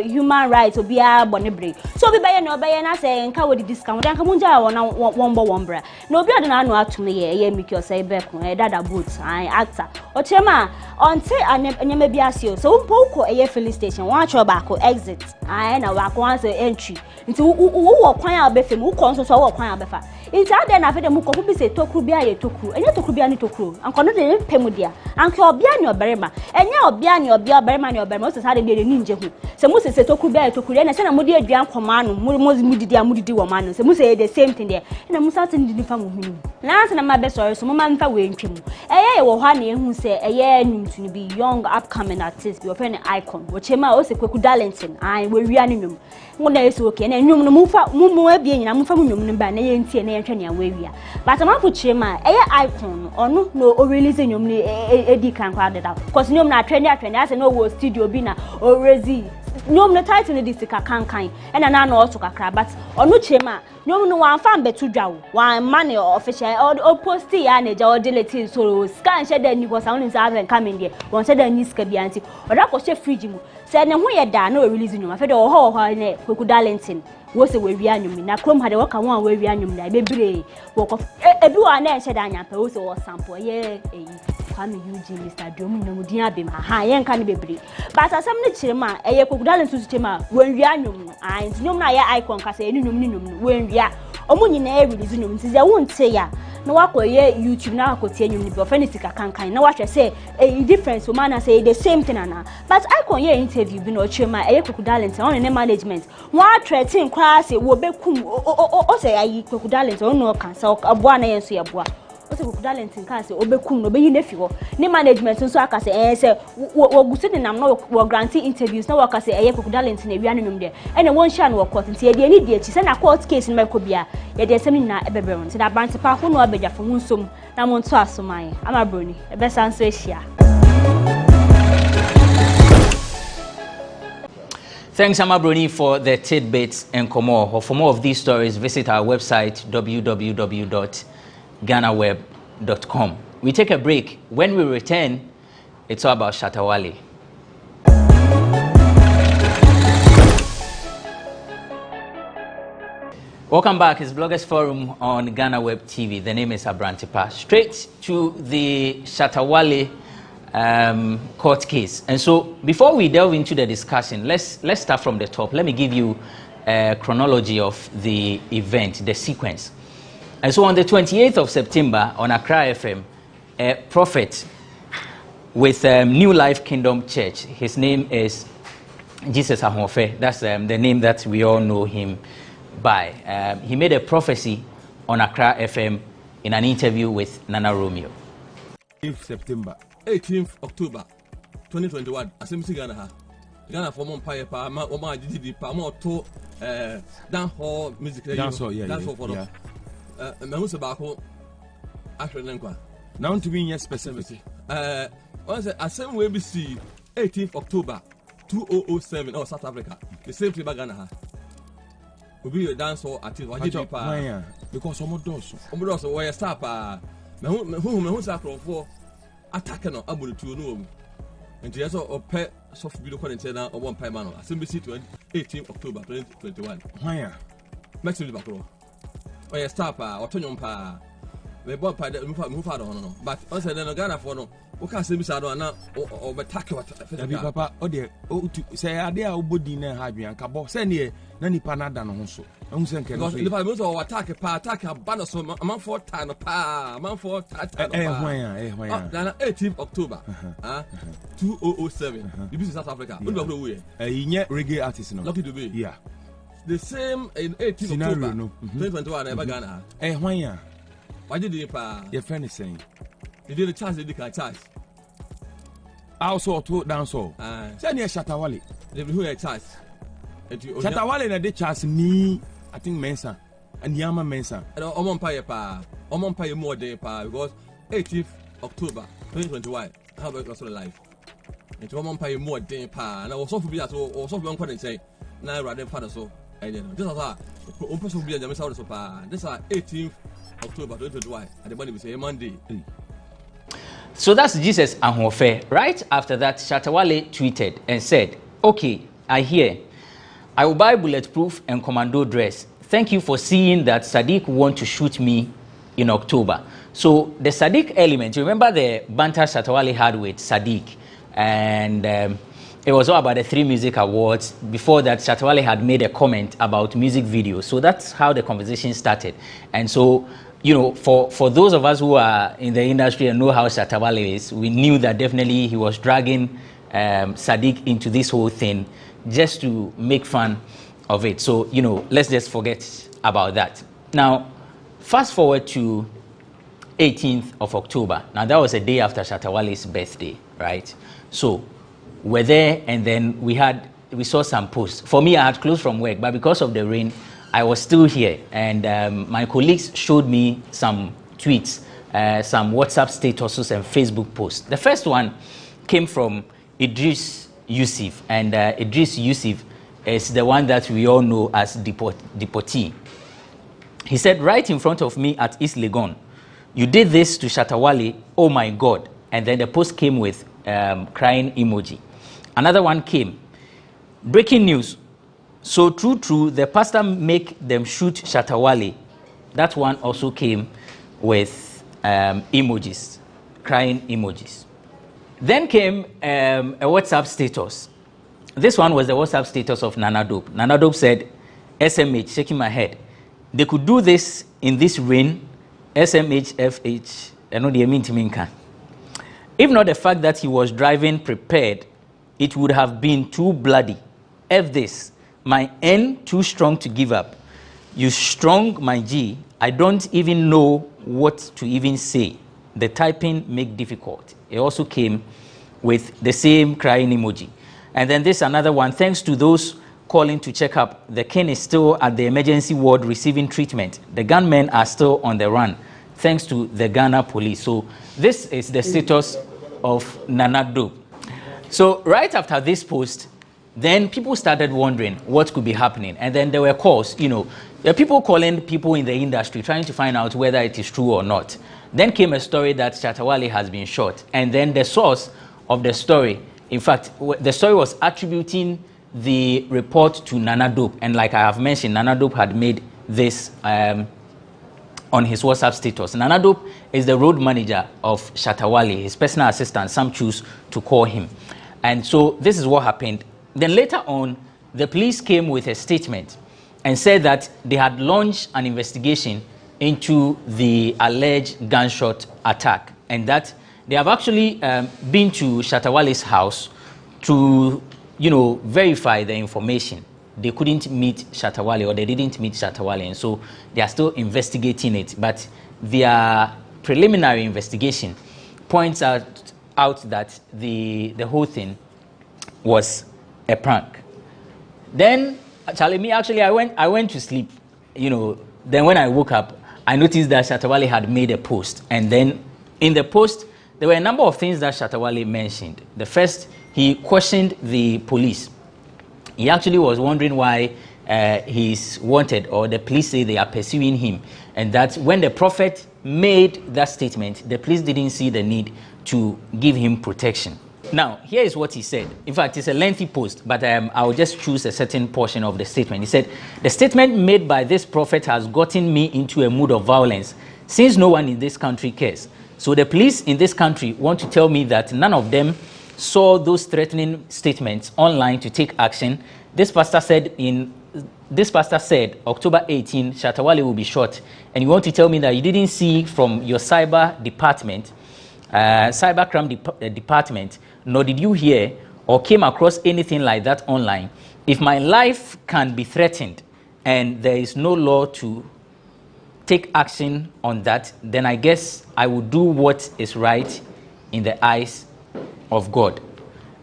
human rights or be a bonny break. So we buy no bay and I say, and cover the discount. Kamunja wana wombra no bi ade na anu atome ye make your say back dada boots actor ochema onte anyama bi asio so mpoko eye filling station one cho back exit na wa kwan say entry nti wo kwan a obefem wo kon so wo kwan a befa nti ade na afede muko bi say tokru bi aye tokru enye tokru bi ani tokru ankono de pemudia anke obia ni oberema enye obia ni obia oberema ni oberema so sade de ni nje hu se mu se tokru bi aye tokru na se na mudi aduan komano mudidi amudidi wo manu se mu say the same thing there na mu sat ndi fa mu hunu na na ma be sorry so mu ma mfa we ntwemu eye wo ha na ehu se eye nwumtu ni be young upcoming artist be open icon wo chema o se Kweku Darlington we wia ni nwum ngo na esi okay na nwum no mu abie nyina mu fa mu nwum no ba na ye ntie na ye hwe ne we wia but ma fu chema eye icon ono no o release nwum ni edi kan kwa deda cause nwum na trend ase no wo studio bi na o rezi nyom no title ni disika kankan ena na na oto kakra but onu chema nyom no wan fan betu dwa wo wan man official o post ya na ja o delete so scan share ni ko sound is have coming there won share da ni ska bi anti oda ko share fridge mu se ne ho ye da na o release nyom afede o ho ne Kweku Darlington wo se we wia nyom na krom hade wo ka won we wia nyom na bebre wo ko ebi wa na share da nyampa wo se wo sample ye Kwame Eugene Mr. Domu no mudin abem ha yen kan bebre but asem ne chirema eye Kweku Darlington su chirema wen wia nyom nti nyom na ye icon ka se eni nyom ni nyom wen wia omu nyina e release nyom nti ze wonte ya na wakoye YouTube na akotie nyom ni be ofenity ka kankan na wahwe se e difference o man say the same thing na but icon ye interview bi no chirema eye Kweku Darlington on ne management wa threaten kwa se wo bekum o se ayi Kweku Darlington no kan se aboa na yen so ye boa o se Kweku Darlington kan se obekum no be yi nefi ho ni management nso aka se se wo gusi de nam no wo granting interviews na wo aka se Kweku Darlington e wi anum de ene won sha no court nti e de ni de chi se na court case no meko bia ye de sem na ebebere nti da branch pa ho no abegyafo nsom na mo nto asoman amabroni e be san so ehia. Thanks, Amabroni, for the tidbits and Komo. For more of these stories, visit our website, www.GhanaWeb.com. We take a break. When we return, it's all about Shatta Wale. Welcome back. It's Bloggers Forum on GhanaWeb TV. The name is Abrantipa. Straight to the Shatta Wale court case. And so before we delve into the discussion, let's start from the top. Let me give you a chronology of the event, the sequence. And so on the 28th of September on Accra FM, a prophet with New Life Kingdom Church, his name is Jesus Ahofe. That's the name that we all know him by. He made a prophecy on Accra FM in an interview with Nana Romeo. 18th September, 18th October 2021, Assembly Ghana. Ghana for Empire, Oma Didi, Pamo to Dan Hall music. Dance hall, yeah. Dance hall for them. Mamusa Bako, Ashrenenqua. Now to be in your specificity. Once Assembly ABC, 18th October 2007, or South Africa. The same thing Ghana. Will be a dance hall at it. Because some of those were a stop. Who's after for attacking Abu to know. And there's a pet soft video content of 1 pie man. Assembly 18th October 2021. Why? Maximum Bacro. Or a stop or Tony Pa. We bought by the move out on. But also then a Ghana for no. What can say Mr. or attack what Papa, oh dear, oh, to say, I dare Obodi and Habian Cabo, send ye, Nanny Panada also. Because if I was or attack a banner, so a month for time, a month for 18th October 2007. You visit South Africa. In yet reggae artist, lucky to be, yeah. the same in 18th October 2021 ever Ghana. When ya? Why did you pa? Your friend is saying. You did a charge, you can charge. I also told down so. Send you Shatawale. They will hear a charge. Shatawale na de charge ni I think Mensa and Yama Mensa. And Omon Paya pa. Omon Paya more day pa because 18th October 2021. How about also life? And Omon Paya more day pa. And I was so for be at all or something couldn't say. Now rather father so I don't know. Just as a person be a Jamaica so pa. This is 18th October 2021. And the money we say Monday. So that's Jesus Ahofe. Right after that, Shatawale tweeted and said, "Okay, I hear. I will buy bulletproof and commando dress. Thank you for seeing that Sadiq want to shoot me in October." So the Sadiq element, you remember the banter Shatawale had with Sadiq, and it was all about the 3 music awards. Before that, Shatawale had made a comment about music videos. So that's how the conversation started. And so, you know, for those of us who are in the industry and know how Shatawale is, we knew that definitely he was dragging Sadiq into this whole thing just to make fun of it. So, you know, let's just forget about that. Now, fast forward to 18th of October. Now, that was a day after Shatawale's birthday, right? So, we're there, and then we saw some posts. For me, I had closed from work, but because of the rain, I was still here, and my colleagues showed me some tweets, some WhatsApp statuses and Facebook posts. The first one came from Idris Yusuf, and Idris Yusuf is the one that we all know as deportee. He said, "Right in front of me at East Legon, you did this to Shatawale, oh my God." And then the post came with crying emoji. Another one came, "Breaking news. So true, the pastor make them shoot Shatawale." That one also came with emojis, crying emojis. Then came a WhatsApp status. This one was the WhatsApp status of Nana Dope. Nana Dope said, "SMH, shaking my head. They could do this in this rain. SMH, FH, I know the mean to minka. If not the fact that he was driving prepared, it would have been too bloody. F this. My N too strong to give up. You strong, my G. I don't even know what to even say. The typing make difficult." It also came with the same crying emoji. And then this another one. "Thanks to those calling to check up. The king is still at the emergency ward receiving treatment. The gunmen are still on the run. Thanks to the Ghana police." So this is the status of Nana Dope. So right after this post, then people started wondering what could be happening. And then there were calls, you know, there were people calling people in the industry trying to find out whether it is true or not. Then came a story that Shatawale has been shot. And then the source of the story, in fact, the story was attributing the report to Nana Dope. And like I have mentioned, Nana Dope had made this on his WhatsApp status. Nana Dope is the road manager of Shatawale. His personal assistant, some choose to call him. And so this is what happened. Then later on, the police came with a statement and said that they had launched an investigation into the alleged gunshot attack, and that they have actually been to Shatawale's house to, you know, verify the information. They couldn't meet Shatawale, or they didn't meet Shatawale, and so they are still investigating it. But their preliminary investigation points out that the whole thing was a prank. Then, Charlie, I went to sleep, you know. Then when I woke up, I noticed that Shatawale had made a post. And then in the post, there were a number of things that Shatawale mentioned. The first, he questioned the police. He actually was wondering why he's wanted, or the police say they are pursuing him. And that when the prophet made that statement, the police didn't see the need to give him protection. Now, here is what he said. In fact, it's a lengthy post, but I'll just choose a certain portion of the statement. He said, "The statement made by this prophet has gotten me into a mood of violence, since no one in this country cares. So the police in this country want to tell me that none of them saw those threatening statements online to take action. This pastor said October 18, Shatawale will be shot, and you want to tell me that you didn't see from your cyber department, cybercrime department, nor did you hear or came across anything like that online. If my life can be threatened, and there is no law to take action on that, then I guess I will do what is right in the eyes of God.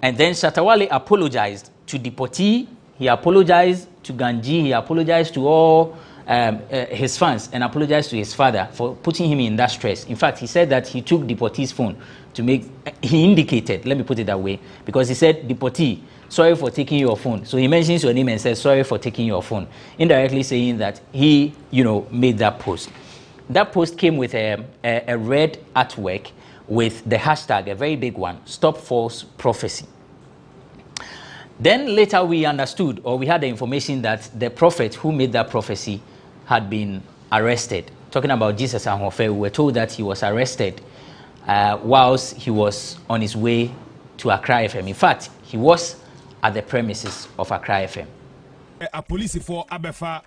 And then Shatawale apologized to deportee, he apologized to Ganji, he apologized to all his fans, and apologized to his father for putting him in that stress. In fact, he said that he took deportee's phone to make, he indicated, let me put it that way, because he said, deportee, sorry for taking your phone. So he mentions your name and says, sorry for taking your phone, indirectly saying that he, made that post. That post came with a red artwork with the hashtag, a very big one, Stop False Prophecy. Then later we understood, or we had the information that the prophet who made that prophecy had been arrested. Talking about Jesus Ahofe, we were told that he was arrested whilst he was on his way to Accra FM. In fact, he was at the premises of Accra FM. A police for Abefa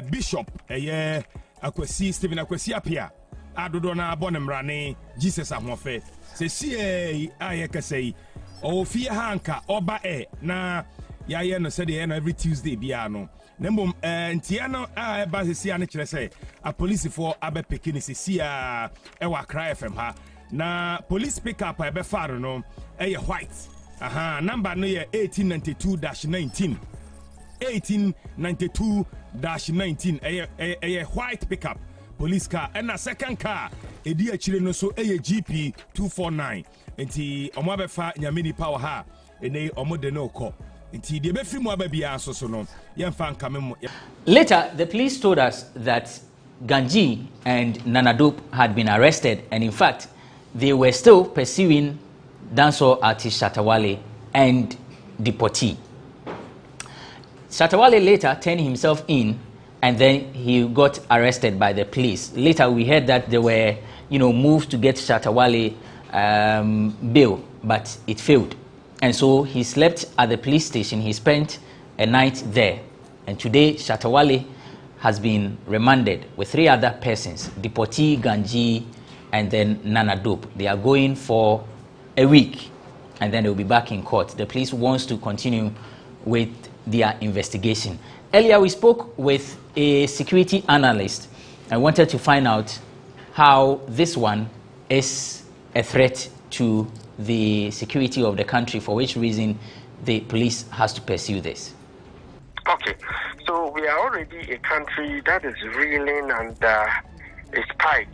Bishop, Akwesi Stephen Akwesi Apia, Adodona Bonemrane, Jesus Ahofe. Se see ayekasei o fie hanka oba na ya no said every Tuesday biano. Nembom ntiano eba se sia ne kire say a police for abe pekini se sia ewa Accra FM ha. Na police pickup ebe faro no white. Number no ye 1892-19. 1892-19 a white pickup police car, and a second car a dear children so a GP 249 enti omobefa nyamini power ha ene omode no ko enti de be film ababi aso so no yemfa nkame. Later the police told us that Ganji and Nanadope had been arrested, and in fact they were still pursuing dancehall artist Shatawale and deportee. Shatawale later turned himself in, and then he got arrested by the police. Later we heard that they were, moved to get Shatawale bail, but it failed. And so he slept at the police station. He spent a night there. And today Shatawale has been remanded with 3 other persons, deportee, Ganji, and then Nanadope. They are going for a week, and then they'll be back in court. The police wants to continue with their investigation. Earlier we spoke with a security analyst and wanted to find out how this one is a threat to the security of the country, for which reason the police has to pursue this. Okay, so we are already a country that is reeling under a spike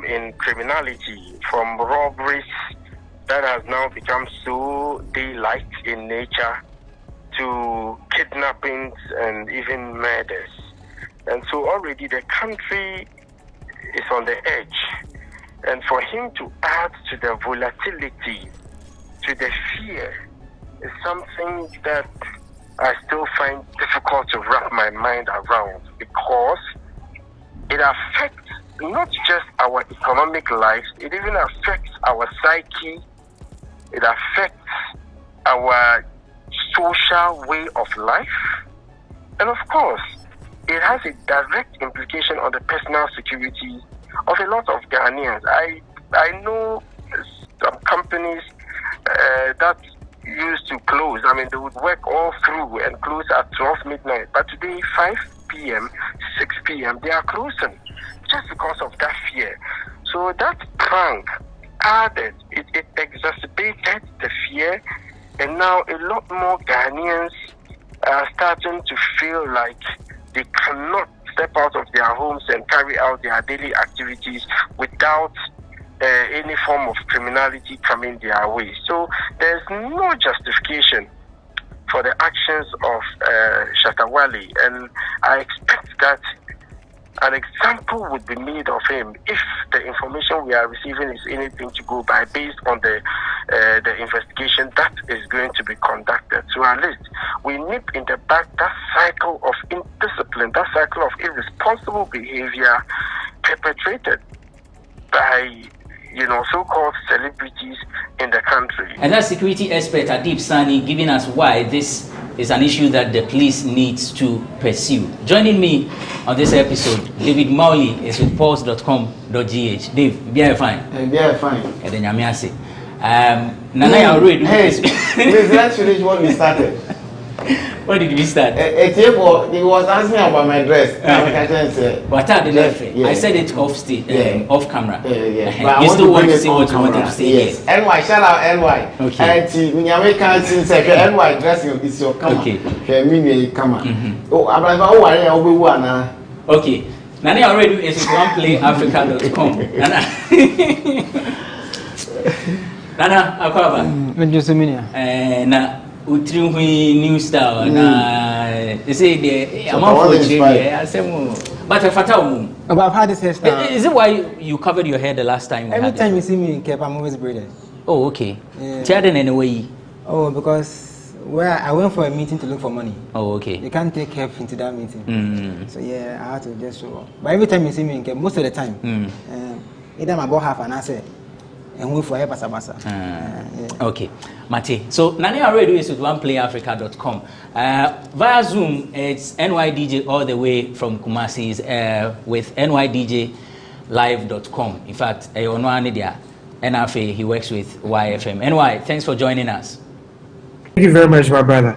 in criminality, from robberies that has now become so daylight in nature to kidnappings and even murders. And so already the country is on the edge. And for him to add to the volatility, to the fear, is something that I still find difficult to wrap my mind around, because it affects not just our economic lives, it even affects our psyche, it affects our social way of life, and of course it has a direct implication on the personal security of a lot of Ghanaians. I know some companies that used to close. I mean, they would work all through and close at 12 midnight, but today 5 p.m., 6 p.m. they are closing just because of that fear. So that prank added, it exacerbated the fear. And now a lot more Ghanaians are starting to feel like they cannot step out of their homes and carry out their daily activities without any form of criminality coming their way. So there's no justification for the actions of Shatawale, and I expect that an example would be made of him if the information we are receiving is anything to go by, based on the investigation that is going to be conducted. So at least we nip in the back that cycle of indiscipline, that cycle of irresponsible behavior perpetrated by so-called celebrities in the country. And that security expert Adib Sani giving us why this is an issue that the police needs to pursue. Joining me on this episode, David Mowley is with pulse.com.gh. Dave, be fine. Be fine. And then Yamiase. Nana, hey, please let's finish what we started. Where did we start? He was asking about my dress. What are the left? I said it off stage, off camera. Yeah. You still want to see what you wanted to say? Yes. NY, shout out NY. Okay. When you make NY dressing is your camera. Okay. Camera. Oh, I'm okay. Nani already is one play Africa.com. Nana akwaba. Na utri new style na they say the amount for but I've had this hairstyle. Is it why you covered your hair the last time? Every time you see me in Cape, I'm always braided. Oh, okay. Tell them anyway. Oh, because I went for a meeting to look for money. Oh, okay. You can't take Cape into that meeting. So yeah, I had to just show up. But every time you see me in Cape, most of the time, either I bought half and I say, and wait for basa. Okay, Mate. So Nani already is with oneplayafrica.com. Via Zoom, it's NYDJ all the way from Kumasi with nydjlive.com. In fact, NFA, he works with YFM. NY, thanks for joining us. Thank you very much, my brother.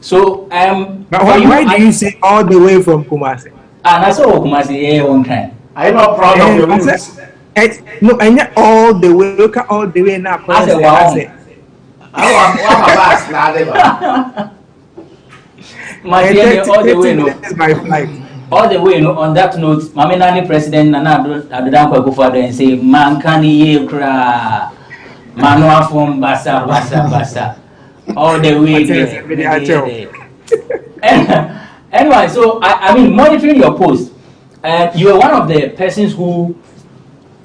So, why do you say all the way from Kumasi? And I saw Kumasi one time. I'm not proud of your roots. No, I know all the way. Look at all the way now. I said, all the way, no. This is my flight. All the way, no. On that note, Maminani President Nana Adudankwa go further and say, "Man can ye cry, Manua from Basa." All the way there. Anyway, so I mean, monitoring your post, you are one of the persons who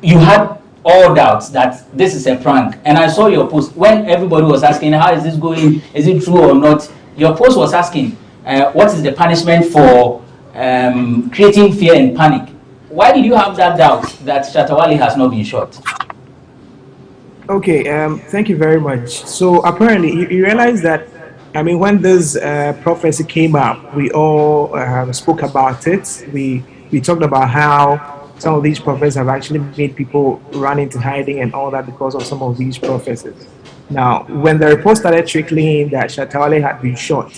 you had all doubts that this is a prank. And I saw your post when everybody was asking, how is this going? Is it true or not? Your post was asking, what is the punishment for creating fear and panic? Why did you have that doubt that Shatta Wale has not been shot? Okay, thank you very much. So apparently you realize that, I mean, when this prophecy came up, we all spoke about it. We talked about how some of these prophets have actually made people run into hiding and all that because of some of these prophecies. Now, when the report started trickling that Shatta Wale had been shot,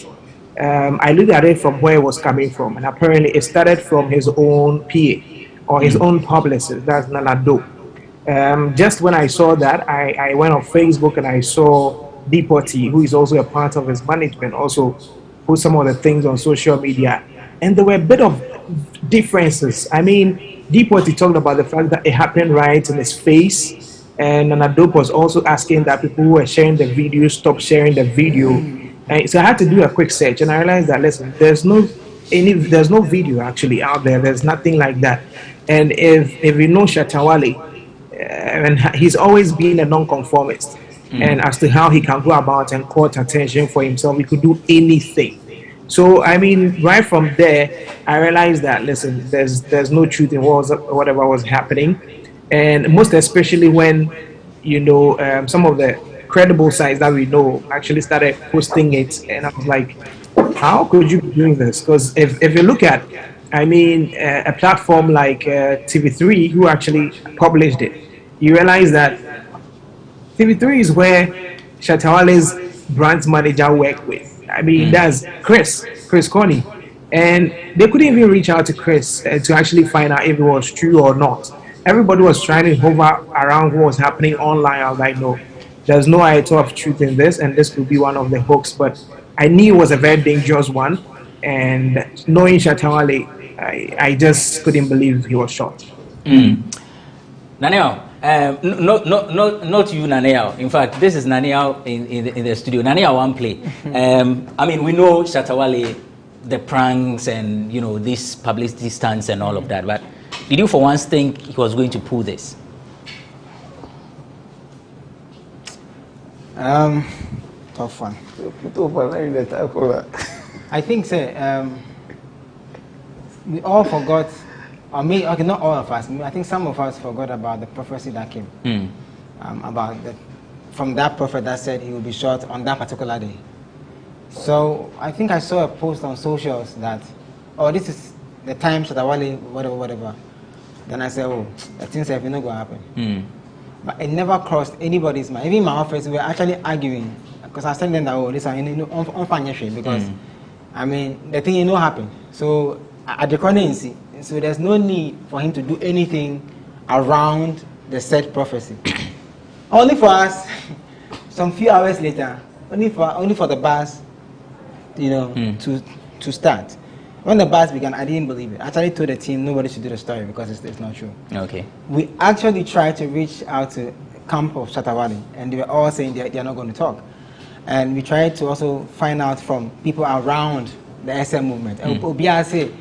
I looked at it from where it was coming from, and apparently it started from his own PA or his own publicist, that's Nana Do. Just when I saw that, I went on Facebook and I saw Deportee, who is also a part of his management, also put some of the things on social media, and there were a bit of differences. I mean, Deportee talked about the fact that it happened right in his face, and Nana Dope was also asking that people who were sharing the video stop sharing the video. And so I had to do a quick search, and I realized that listen, there's no video actually out there. There's nothing like that. And if you know Shatta Wale, and he's always been a non-conformist, and as to how he can go about and court attention for himself, he could do anything. So I mean, right from there, I realized that listen, there's no truth in whatever was happening, and most especially when some of the credible sites that we know actually started posting it, and I was like, how could you be doing this? Because if you look at, I mean, a platform like TV3, who actually published it, you realize that TV3 is where Shatta Wale's brand manager worked with. I mean, that's Chris Coney. And they couldn't even reach out to Chris to actually find out if it was true or not. Everybody was trying to hover around what was happening online. I was like, no, there's no iota of truth in this, and this could be one of the hoax. But I knew it was a very dangerous one. And knowing Shatta Wale, I just couldn't believe he was shot. Naniel, not you, Naniel. In fact, this is Naniel in the studio. Naniel one play. I mean, we know Shatta Wale, the pranks and this publicity stunts and all of that. But did you for once think he was going to pull this? Tough one. I think we all forgot. Or me, okay, not all of us. I think some of us forgot about the prophecy that came from that prophet that said he will be shot on that particular day. So I think I saw a post on socials that, oh, this is the time Shatta Wale, whatever. Then I said, oh, that things have not going to happen. But it never crossed anybody's mind. Even in my office, we were actually arguing because I was telling them that, oh, listen, unfinancial because I mean, the thing you know happened. So at the corner, so there's no need for him to do anything around the said prophecy. Only for us, some few hours later, only for the bus, to start. When the bus began, I didn't believe it. I actually told the team nobody should do the story because it's not true. Okay. We actually tried to reach out to camp of Shatawale, and they were all saying they are not going to talk. And we tried to also find out from people around the SM movement. And Obia said,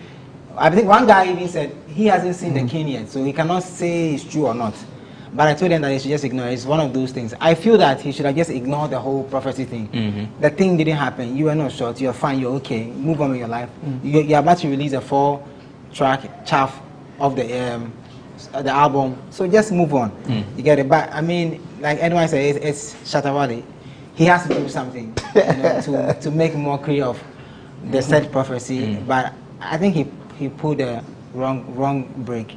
I think one guy even said he hasn't seen the king yet, so he cannot say it's true or not. But I told him that he should just ignore it. It's one of those things. I feel that he should have just ignored the whole prophecy thing. The thing didn't happen. You are not short. You're fine. You're okay. Move on with your life. You're about to release a 4-track chaff of the album. So just move on. You get it. But I mean, like anyone said, it's Shatawale. He has to do something to make mockery of the said prophecy. But I think he pulled the wrong break.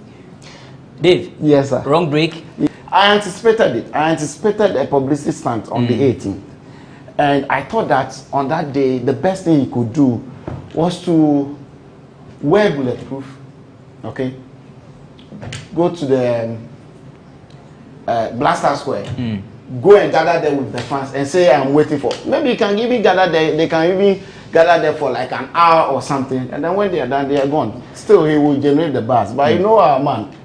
Dave? Yes, sir. Wrong break? I anticipated it. I anticipated a publicity stunt on the 18th. And I thought that on that day, the best thing he could do was to wear bulletproof, okay? Go to the Blaster Square. Go and gather there with the fans and say, I'm waiting for. Maybe you can even gather there. They can even gather there for like an hour or something. And then when they are done, they are gone. Still, he will generate the buzz. But you know our man,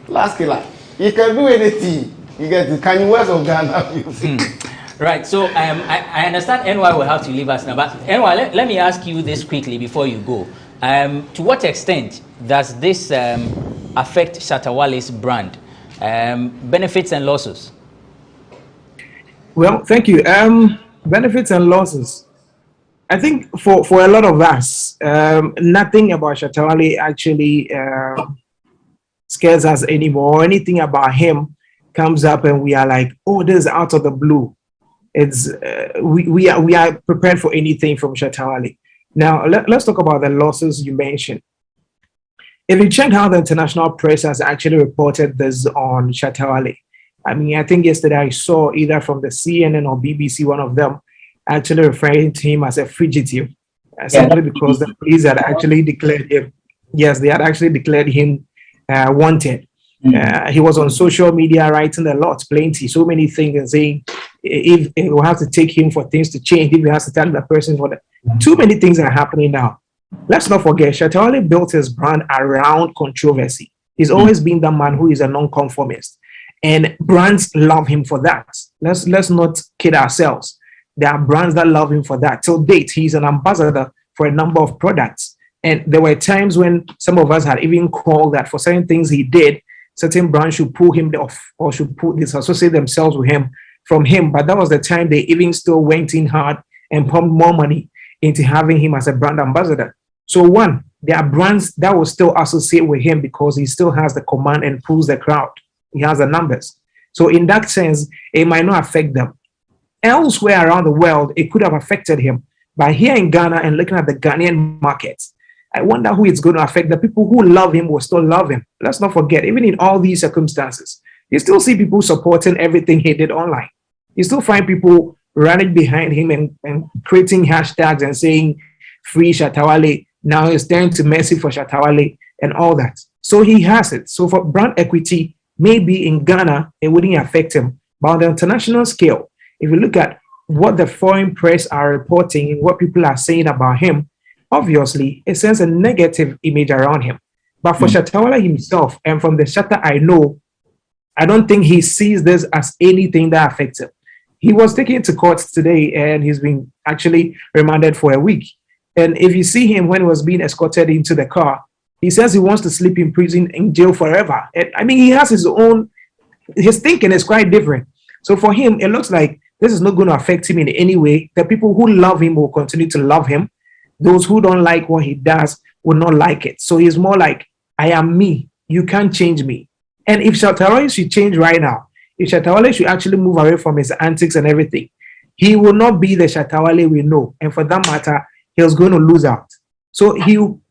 last killer, he can do anything. You get the Kanye West of Ghana. Right, so I understand NY will have to leave us now. But NY, let me ask you this quickly before you go. To what extent does this affect Shatawale's brand? Benefits and losses? Well, thank you. Benefits and losses. I think for a lot of us, nothing about Shatawale actually scares us anymore. Anything about him comes up and we are like, oh, this is out of the blue. It's we are prepared for anything from Shatawale. Now let's talk about the losses you mentioned. If you check how the international press has actually reported this on Shatawale, I mean, I think yesterday I saw either from the CNN or BBC, one of them actually referring to him as a fugitive, simply because the police had actually declared him. Yes, they had actually declared him wanted. He was on social media writing a lot, plenty, so many things, and saying if it will have to take him for things to change, if he has to tell the person for that. Too many things are happening now. Let's not forget, Shatawale built his brand around controversy. He's always been the man who is a non-conformist, and brands love him for that. Let's not kid ourselves. There are brands that love him for that. Till date, he's an ambassador for a number of products. And there were times when some of us had even called that for certain things he did, certain brands should pull him off or should disassociate themselves with him from him. But that was the time they even still went in hard and pumped more money into having him as a brand ambassador. So one, there are brands that will still associate with him because he still has the command and pulls the crowd. He has the numbers. So in that sense, it might not affect them. Elsewhere around the world, it could have affected him. But here in Ghana and looking at the Ghanaian market, I wonder who it's going to affect. The people who love him will still love him. Let's not forget, even in all these circumstances, you still see people supporting everything he did online. You still find people running behind him and creating hashtags and saying, free Shatawale, now it's time to mercy for Shatawale and all that. So he has it. So for brand equity, maybe in Ghana, it wouldn't affect him. But on the international scale, if you look at what the foreign press are reporting and what people are saying about him, obviously, it sends a negative image around him. But for Shatawale himself, and from the Shatta I know, I don't think he sees this as anything that affects him. He was taken to court today, and he's been actually remanded for a week. And if you see him when he was being escorted into the car, he says he wants to sleep in prison, in jail forever. And, I mean, he has his thinking is quite different. So for him, it looks like this is not going to affect him in any way. The people who love him will continue to love him. Those who don't like what he does will not like it. So he's more like, I am me. You can't change me. And if Shatawale should change right now, if Shatawale should actually move away from his antics and everything, he will not be the Shatawale we know. And for that matter, he's going to lose out. So he will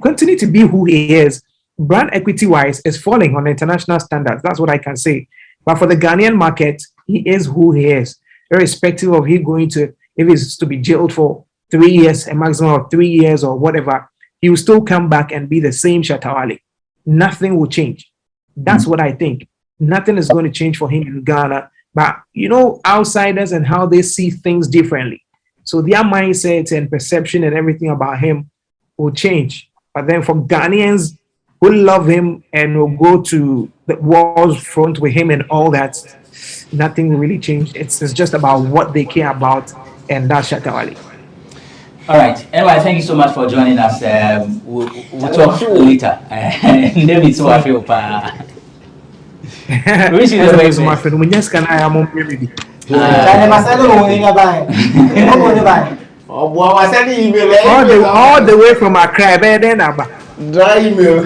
continue to be who he is. Brand equity-wise is falling on international standards. That's what I can say. But for the Ghanaian market, he is who he is, irrespective of if he's to be jailed for 3 years, a maximum of 3 years or whatever, he will still come back and be the same Shatta Wale. Nothing will change. That's what I think. Nothing is going to change for him in Ghana. But, you know, outsiders and how they see things differently. So their mindset and perception and everything about him will change. But then from Ghanaians who love him and will go to the war's front with him and all that, nothing will really change. It's just about what they care about, and that's Shatta Wale. All right. Anyway, thank you so much for joining us. We'll talk later. David, so I feel wish you the best. My friend, we just can I am on ready. All the way from Accra, then dry email.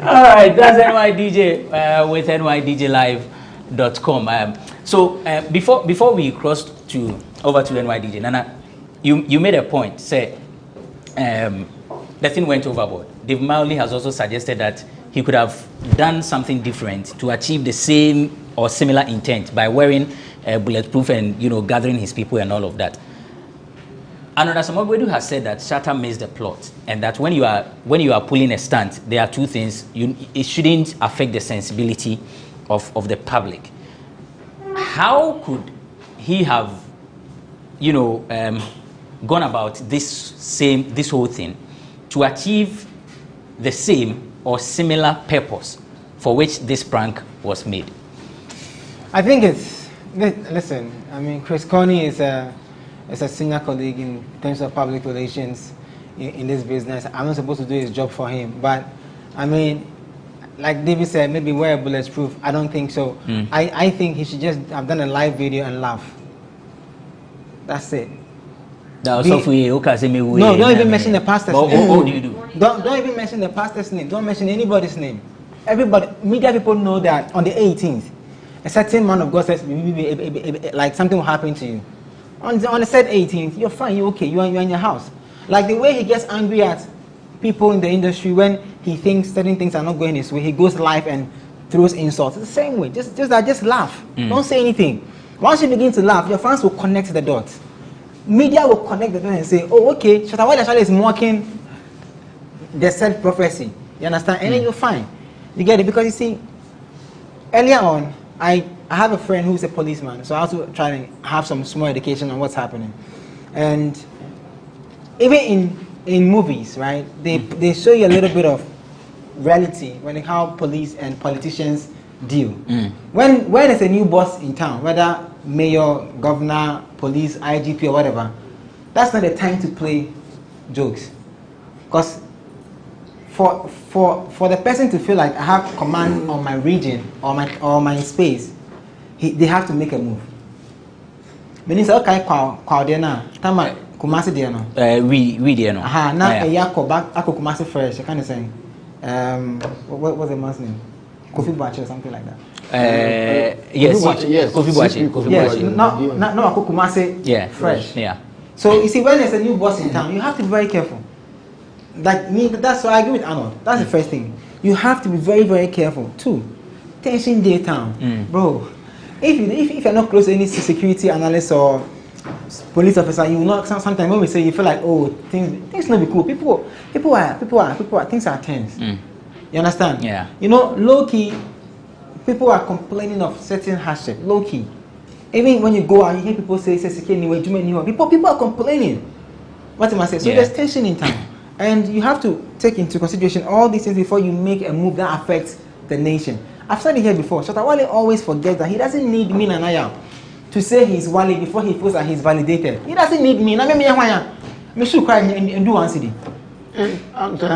All right, that's NYDJ with nydjlive.com. So before we cross over to NYDJ, Nana, you made a point. Say the thing went overboard. Dave Mowley has also suggested that he could have done something different to achieve the same or similar intent by wearing bulletproof and gathering his people and all of that. Another Samogwedu has said that Shatta missed the plot, and that when you are pulling a stunt, there are two things. It shouldn't affect the sensibility of the public. How could he have, gone about this whole thing to achieve the same or similar purpose for which this prank was made? I think listen, I mean, Chris Coney is a senior colleague in terms of public relations in this business. I'm not supposed to do his job for him, but I mean, like David said, maybe wear bulletproof. I don't think so. I think he should just have done a live video and laugh. That's it. No, don't even mention the pastor's name. What do you do? Don't even mention the pastor's name. Don't mention anybody's name. Everybody, media people know that on the 18th, a certain man of God says, like something will happen to you. On the said 18th, you're fine, you're okay, you're in your house. Like the way he gets angry at people in the industry when he thinks certain things are not going his way, he goes live and throws insults. It's the same way. Just laugh. Don't say anything. Once you begin to laugh, your fans will connect the dots. Media will connect the dots and say, oh, okay, Shatta Wale actually is mocking the said prophecy. You understand? And then you're fine. You get it? Because you see, earlier on, I have a friend who's a policeman, so I also try to have some small education on what's happening. And even in movies, right, they show you a little bit of reality when how police and politicians deal. When there's a new boss in town, whether mayor, governor, police, IGP or whatever, that's not the time to play jokes. Because for the person to feel like I have command on my region or my space, they have to make a move. Meaning say okay, kwa there na tama Kumasi there no. We there no. Aha, na yako back ako Kumasi fresh. I kind of saying, what was the man's name? Kofi Boache or something like that. Yes, Kofi Boache. Yes, no ako Kumasi fresh. Yeah. So you see, when there's a new boss in town, you have to be very careful. Like me, that's why I agree with Arnold. That's the first thing. You have to be very, very careful. 2, tension day town, bro. If you're not close to any security analyst or police officer, you will not. Sometimes when we say you feel like, oh, things not be cool. People are things are tense. You understand? Yeah. Low key, people are complaining of certain hardship. Low key, even when you go out, you hear people say anyway, too many people are complaining. What am I saying? So there's tension in town, and you have to take into consideration all these things before you make a move that affects the nation. I've said it here before. Shatta Wale always forgets that he doesn't need me and I to say he's Wale before he feels that he's validated. He doesn't need me. I should cry and do one city. I'm not the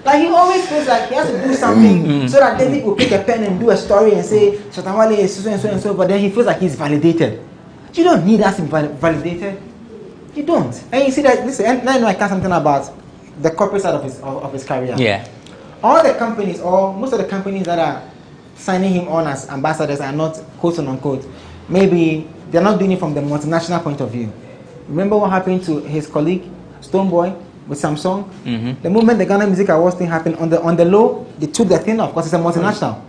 Like he always feels like he has to do something so that David will pick a pen and do a story and say Shatta Wale is so and so and so, but then he feels like he's validated. You don't need us to be validated. You don't. And you see that, listen, now I can't something about the corporate side of his career. Yeah. All the companies, or most of the companies that are signing him on as ambassadors are not quote unquote. Maybe they're not doing it from the multinational point of view. Remember what happened to his colleague, Stoneboy, with Samsung? The moment the Ghana Music Awards thing happened, on the low, they took the thing off because it's a multinational.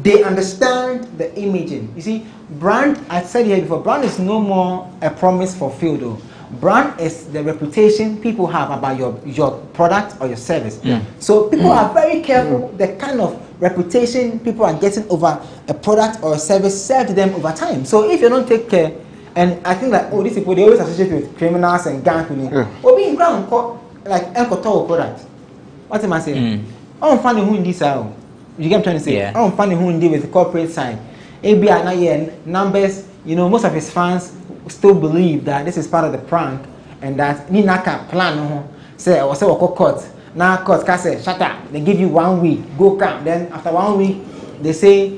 they understand the imaging. You see, brand, I said here before, brand is no more a promise fulfilled though. Brand is the reputation people have about your product or your service. Yeah. So people are very careful the kind of reputation people are getting over a product or a service served to them over time. So if you don't take care, and I think that these people, they always associate with criminals and gang. Or being ground like Enkoto product. What am I saying? I don't find who in this out. You get what I'm trying to say? Yeah. I don't find who in there with the corporate side. ABI numbers, you know, most of his fans still believe that this is part of the prank and that ni naka plan say or say court. Now court can say shut up. They give you 1 week, go camp. Then after 1 week, they say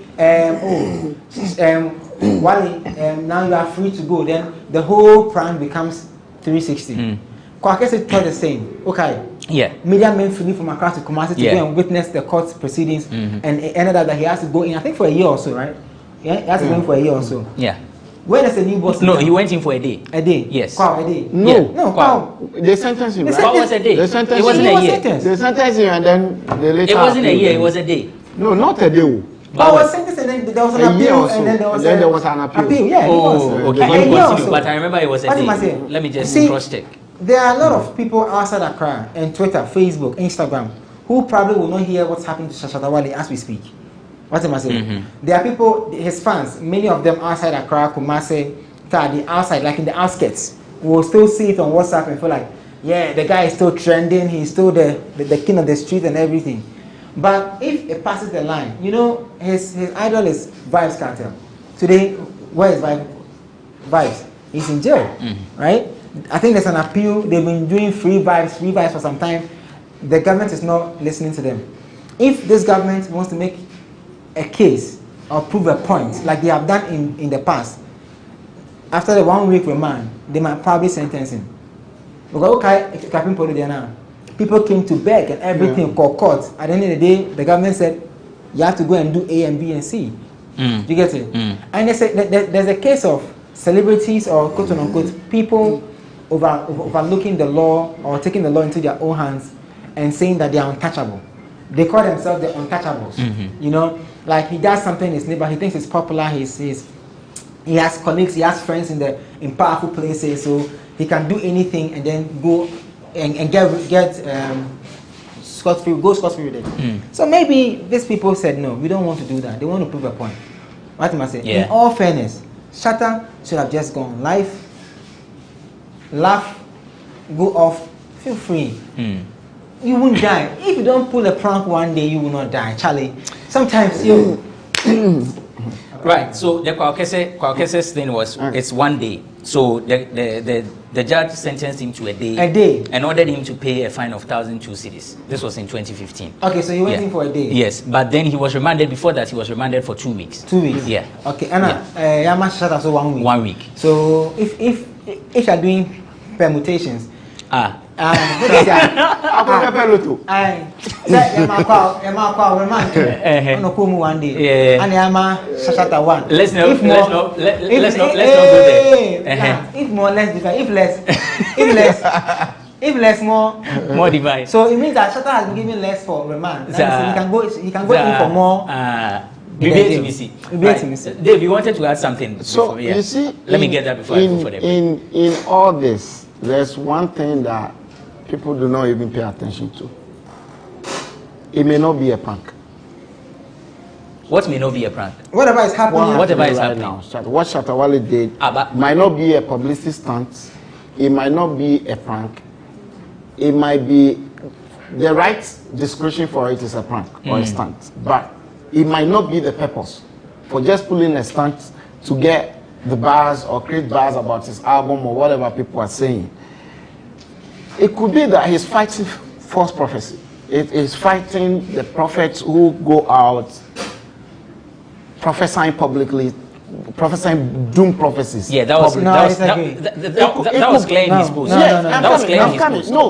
Wally, now you are free to go. Then the whole prank becomes 360. Kwakese tell the same. Okay. Yeah. Media men flew from across to Kumasi to go and witness the court proceedings, and it ended up that he has to go in. I think for a year or so, right? Yeah, he has to go in for a year or so. Yeah. When is the new boss? No, he went in for a day. A day? Yes. Wow, a day? No. Yeah. No, wow. They sentenced him, right? What was a day? They sentenced it wasn't him. a year. They sentenced him and then they later... It wasn't a year, it was a day. No, not a day. But was sentenced and then there was an appeal and then there was an appeal. Yeah, okay. But I remember it was a day. Let me just cross-check. There are a lot of people outside Accra and Twitter, Facebook, Instagram who probably will not hear what's happening to Shatta as we speak. What am I saying? There are people, his fans, many of them outside Accra, Kumasi, the outside, like in the outskirts, will still see it on WhatsApp and feel like, yeah, the guy is still trending, he's still the king of the street and everything. But if it passes the line, you know, his idol is Vibes Cartel. Today, where is Vibes? He's in jail, right? I think there's an appeal. They've been doing free vibes for some time. The government is not listening to them. If this government wants to make a case or prove a point, like they have done in the past, after the 1 week remand, they might probably sentence him. Because okay, people came to beg and everything called court. At the end of the day, the government said you have to go and do A and B and C. Do you get it? And there's a case of celebrities or quote unquote people overlooking the law or taking the law into their own hands and saying that they are untouchable. They call themselves the untouchables. You know, like he does something in his neighborhood, he thinks it's popular, he has colleagues, he has friends in powerful places, so he can do anything and then go and get scot-free with it. So maybe these people said no, we don't want to do that. They want to prove a point. What am I saying? In all fairness, Shatta should have just gone live, laugh, go off, feel free. You won't die. If you don't pull a prank one day, you will not die. Charlie, sometimes you... Right, so the Kwaukese's thing was, it's 1 day. So the judge sentenced him to a day. And ordered him to pay a fine of 1,002 cedis. This was in 2015. Okay, so he went in for a day? Yes, but then he was remanded, before that he was remanded for 2 weeks. 2 weeks? Yeah. Okay, Anna, Yama Shatta, so 1 week? 1 week. So if you are doing permutations, one day, and Yama Shatta one. Let's not go there. If more, less different. If less, more divide. So it means that Shatta has been given less for remand. He can go in for more. Dave, you wanted to add something. So you see, let me get that before I go for the break. In all this, there's one thing that people do not even pay attention to. It may not be a prank. What may not be a prank? Whatever is happening. Whatever is happening. Now, what Shatta did might not be a publicity stunt. It might not be a prank. It might be the right description for it is a prank or a stunt, but it might not be the purpose for just pulling a stunt to get the buzz or create buzz about his album or whatever people are saying. It could be that he's fighting false prophecy. It is fighting the prophets who go out prophesying publicly prophesying doom prophecies. Yeah, that was that was clear in his post. That was clear in his post. No,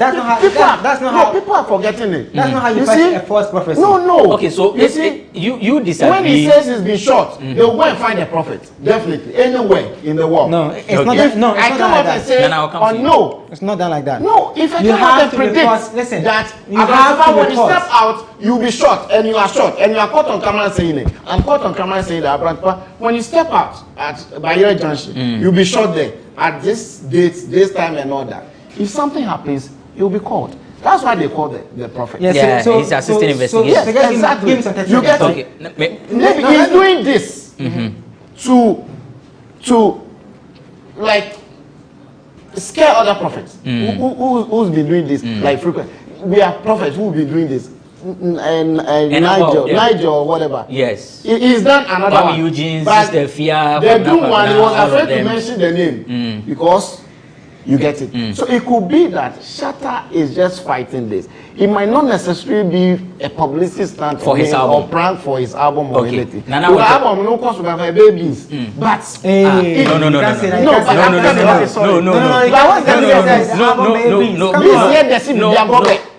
people are forgetting it. That's not how you fight a false prophecy. No. Okay, so you disagree. When he says he's been shot, they'll go and find a prophet. Definitely, anywhere in the world. No, it's not that. No, it's I not come like out and that. say, no, it's not done like that. No, if I you come out and to predict report, listen, that you have to when you report. step out, you'll be shot, and you are shot, and you are caught on camera saying it. I'm caught on camera saying that, but when you step out at Bayero Junction, you'll be shot there at this date, this time, and all that. If something happens, you'll be called. That's why they call the prophet. Yes, yeah, so he's assisting investigation. Yes, exactly. You get it. Maybe he's doing this to like scare other prophets who's been doing this like frequent. We have prophets who've been doing this. And Nigel or whatever. Yes. He's done another one. Eugene, but Sister Fia, the doom one, he was afraid to mention the name because you get it. So it could be that Shatta is just fighting this. It might not necessarily be a publicity stunt for his album or prank for his album or anything. The album no cost of babies, but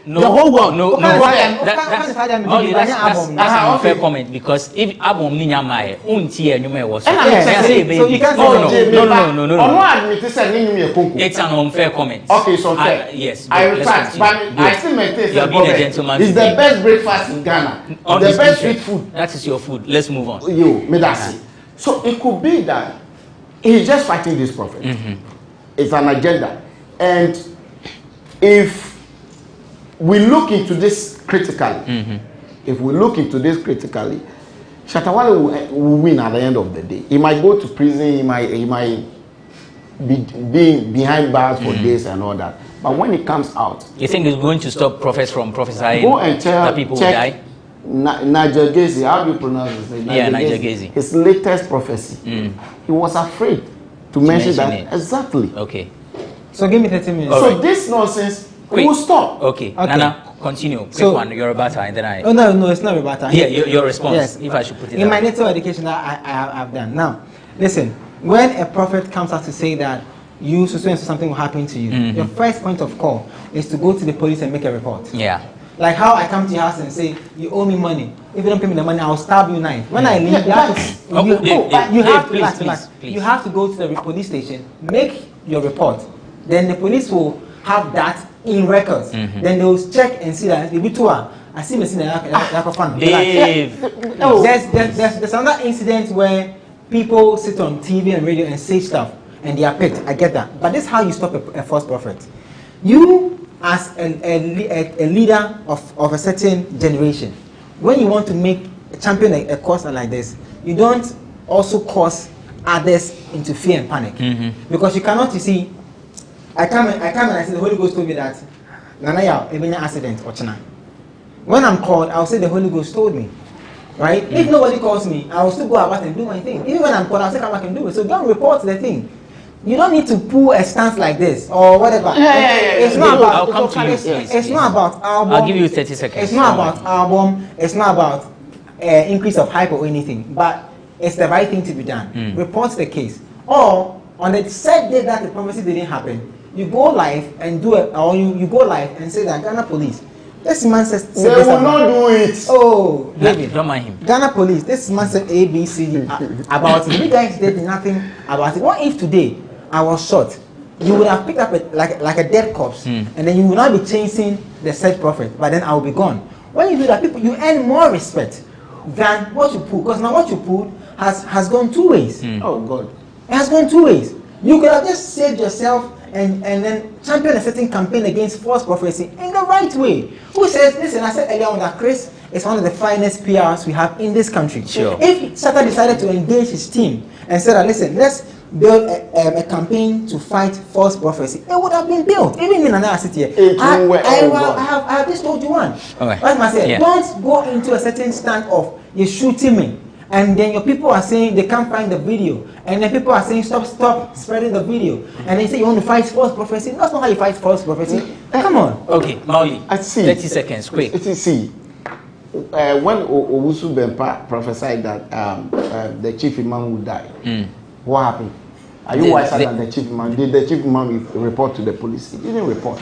the whole world. That's an unfair comment because if album ni nyama unti enyume was so you can't no. It's an unfair comment. Okay, so fair. Yes, I retract, but I still maintain it's the best breakfast in Ghana. The best street food. That is your food. Let's move on. So it could be that he's just fighting this prophet. It's an agenda, and if we look into this critically, Shatta Wale will win at the end of the day. He might go to prison, he might be behind bars for days and all that. But when it comes out, you think it's going to stop prophets from prophesying go and that people will die? Nigel Gacy, how do you pronounce his name? Nigel Gacy. His latest prophecy. He was afraid to mention that. It. Exactly. Okay. So give me 30 minutes. So this nonsense will stop. Okay. Nana, continue. Quick one. You're about and then I. Oh no, it's not about that. Yeah, your response. Yes. If I should put it in my little education that I've done. Now, listen. When a prophet comes out to say that you something will happen to you, your first point of call is to go to the police and make a report. Yeah. Like how I come to your house and say you owe me money. If you don't pay me the money, I'll stab you knife. When I leave, you have to go to the police station, make your report. Then the police will have that in records. Then they will check and see that I see there's another incident where people sit on TV and radio and say stuff and they are picked. I get that. But this is how you stop a false prophet. You as a leader of a certain generation, when you want to champion a cause like this, you don't also cause others into fear and panic. Because you cannot, you see, I come and I say the Holy Ghost told me that Nanaya even an accident or China. When I'm called, I'll say the Holy Ghost told me. Right? If nobody calls me, I will still go about and do my thing. Even when I'm called, I'll say come back and do it. So don't report the thing. You don't need to pull a stance like this or whatever. It's not about. I'll come to you. It's not about album. I'll give you 30 seconds. It's not about album. It's not about increase of hype or anything. But it's the right thing to be done. Report the case. Or on the said day that the prophecy didn't happen, you go live and do it, or you go live and say that Ghana police. This man says they will not do it. Oh, David, don't mind him. Ghana police. This man said A, B, C, D about it. You guys did nothing about it. What if today I was shot? You would have picked up like a dead corpse, and then you will not be chasing the said prophet. But then I will be gone. When you do that, people you earn more respect than what you pull. Because now what you pulled has gone two ways. Oh God, it has gone two ways. You could have just saved yourself and then champion a certain campaign against false prophecy in the right way. Who says, listen, I said earlier on that Chris is one of the finest PRs we have in this country. Sure. If Shatta decided to engage his team and said, listen, let's build a campaign to fight false prophecy, it would have been built. Even in another city here. I have just told you one. Okay. Like I said, don't go into a certain stand of you're shooting me. And then your people are saying they can't find the video. And then people are saying stop spreading the video. And they say you want to fight false prophecy. That's not how you fight false prophecy. Come on. Okay, Maui. I see. 30 seconds, quick. See, when Owusu Bempa prophesied that the chief imam would die, what happened? Are you wiser than the chief imam? Did the chief imam report to the police? He didn't report.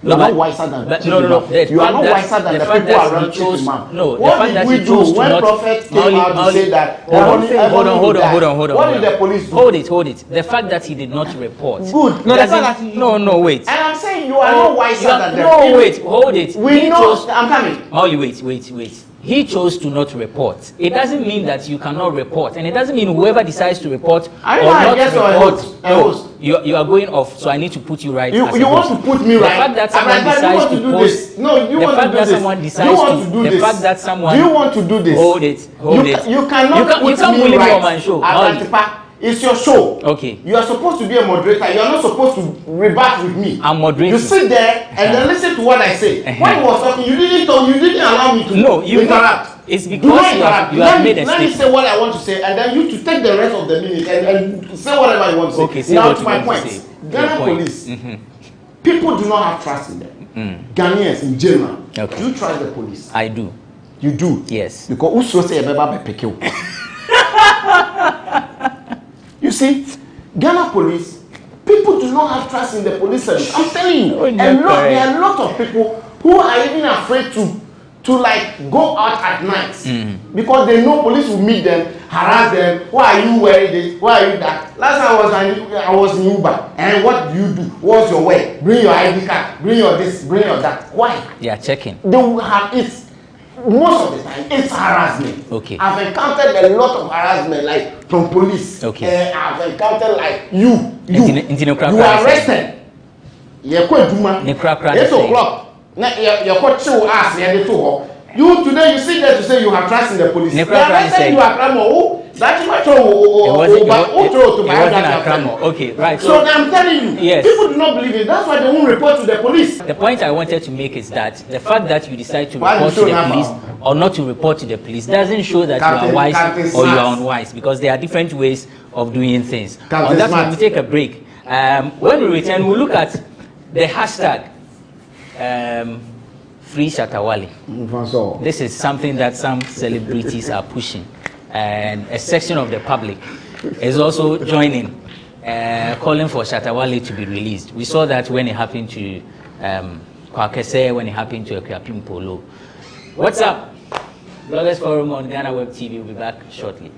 You are not wiser than the chief imam. You are not wiser than the people around chief imam. No, what did we do when prophet came out to say that? Hold on. What did the police do? Hold it. The fact that he did not report. Good. No, wait. And I'm saying you are not wiser than them. No, wait, hold it. We know. I'm coming. Wait. He chose to not report. It doesn't mean that you cannot report, and it doesn't mean whoever decides to report or not report. You are going off, so I need to put you right. You want to put me right? The fact that someone decides to post. No, you want to do this. Someone decides to do this. The fact that someone. Do you want to do this? Hold it. You cannot put me right. It's your show. Okay. You are supposed to be a moderator. You are not supposed to rebut with me. I'm moderating. You sit there and then listen to what I say. When he was talking, you didn't allow me to interrupt. It's because you have made a statement. Let me say what I want to say, and then you to take the rest of the minute and say whatever you want to say. Okay, say now what to you my want point. to say. Ghana police. People do not have trust in them. Ghanaians in general. Okay. Do you trust the police? I do. You do? Yes. Because who so say you see, Ghana police, people do not have trust in the police service. I'm telling you, there are a lot of people who are even afraid to like go out at night because they know police will meet them, harass them. Why are you wearing this? Why are you that? Last time I was in Uber, and what do you do? What's your way? Bring your ID card. Bring your this. Bring your that. Why? They are checking. They will have it. Most of the time, it's harassment. Okay. I've encountered a lot of harassment, like from police. Okay. I've encountered like you are arrested. You're quite duma. 8 o'clock. You're quite chill ass. You today you sit there to say you have trust in the police. They arrested you at Kramo. That's what it wasn't a crime. Okay, right. So I'm telling you, yes. People do not believe it. That's why they won't report to the police. The point I wanted to make is that the fact that you decide to report to the police or not to report to the police doesn't show that you are wise or you are unwise, because there are different ways of doing things. On that one, we take a break. When we return, we'll look at the hashtag Free Shatawale. This is something that some celebrities are pushing, and a section of the public is also joining, calling for Shatawale to be released. We saw that when it happened to Kwakese, when it happened to Akuapim Polo. What's up? Bloggers Forum on GhanaWeb TV. We'll be back shortly.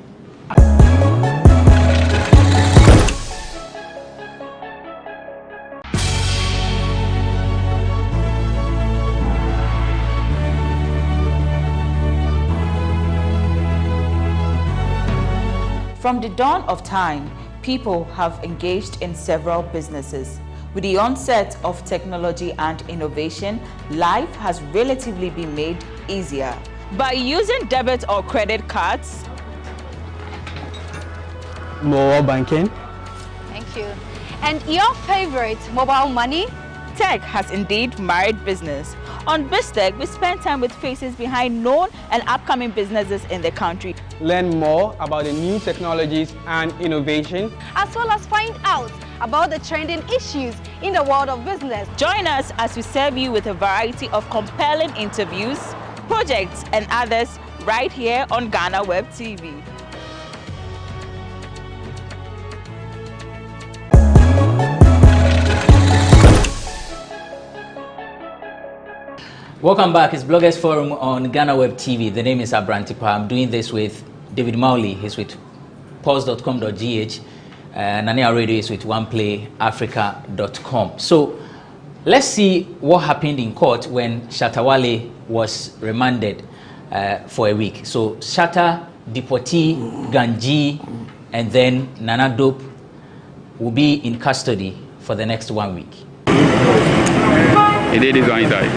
From the dawn of time, people have engaged in several businesses. With the onset of technology and innovation, life has relatively been made easier. By using debit or credit cards, mobile banking. Thank you. And your favorite mobile money? Tech has indeed married business. On BizTech, we spend time with faces behind known and upcoming businesses in the country. Learn more about the new technologies and innovation, as well as find out about the trending issues in the world of business. Join us as we serve you with a variety of compelling interviews, projects, and others right here on GhanaWeb TV. Welcome back. It's Bloggers Forum on GhanaWeb TV. The name is Abrantipa. I'm doing this with David Mowley. He's with pulse.com.gh. Nania Radio is with oneplayafrica.com. So let's see what happened in court when Shatawale was remanded for a week. So Shatta, Dipoti, Ganji, and then Nana Dope will be in custody for the next 1 week. It is going to die.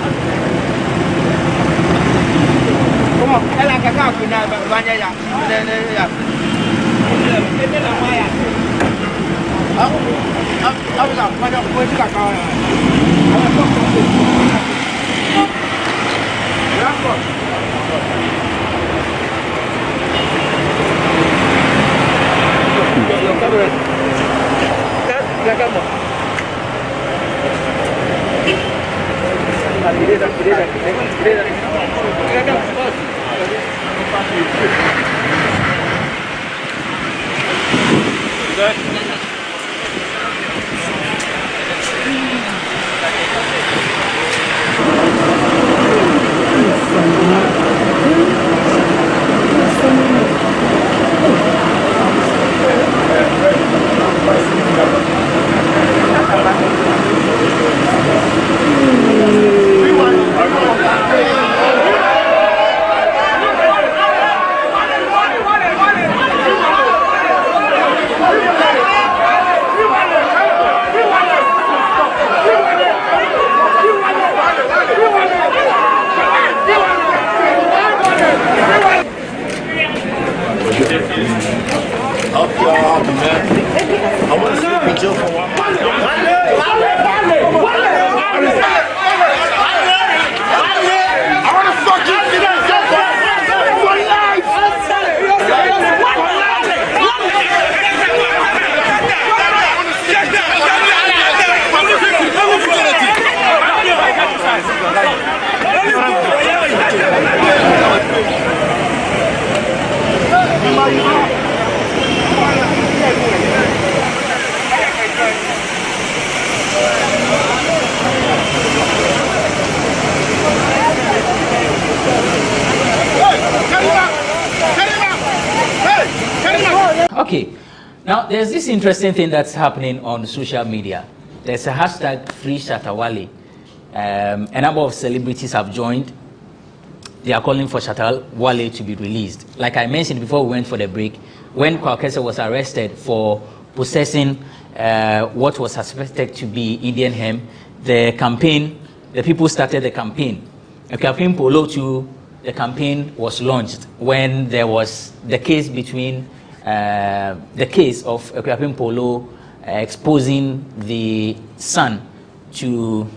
Okay. Now, there's this interesting thing that's happening on social media. There's a hashtag Free Shatta Wale. A number of celebrities have joined. They are calling for Shatta Wale to be released. Like I mentioned before we went for the break, when Kwakese was arrested for possessing what was suspected to be Indian hemp, the people started the campaign. A campaign polo to the campaign was launched when there was the case between the case of Ekuapin Polo exposing the son to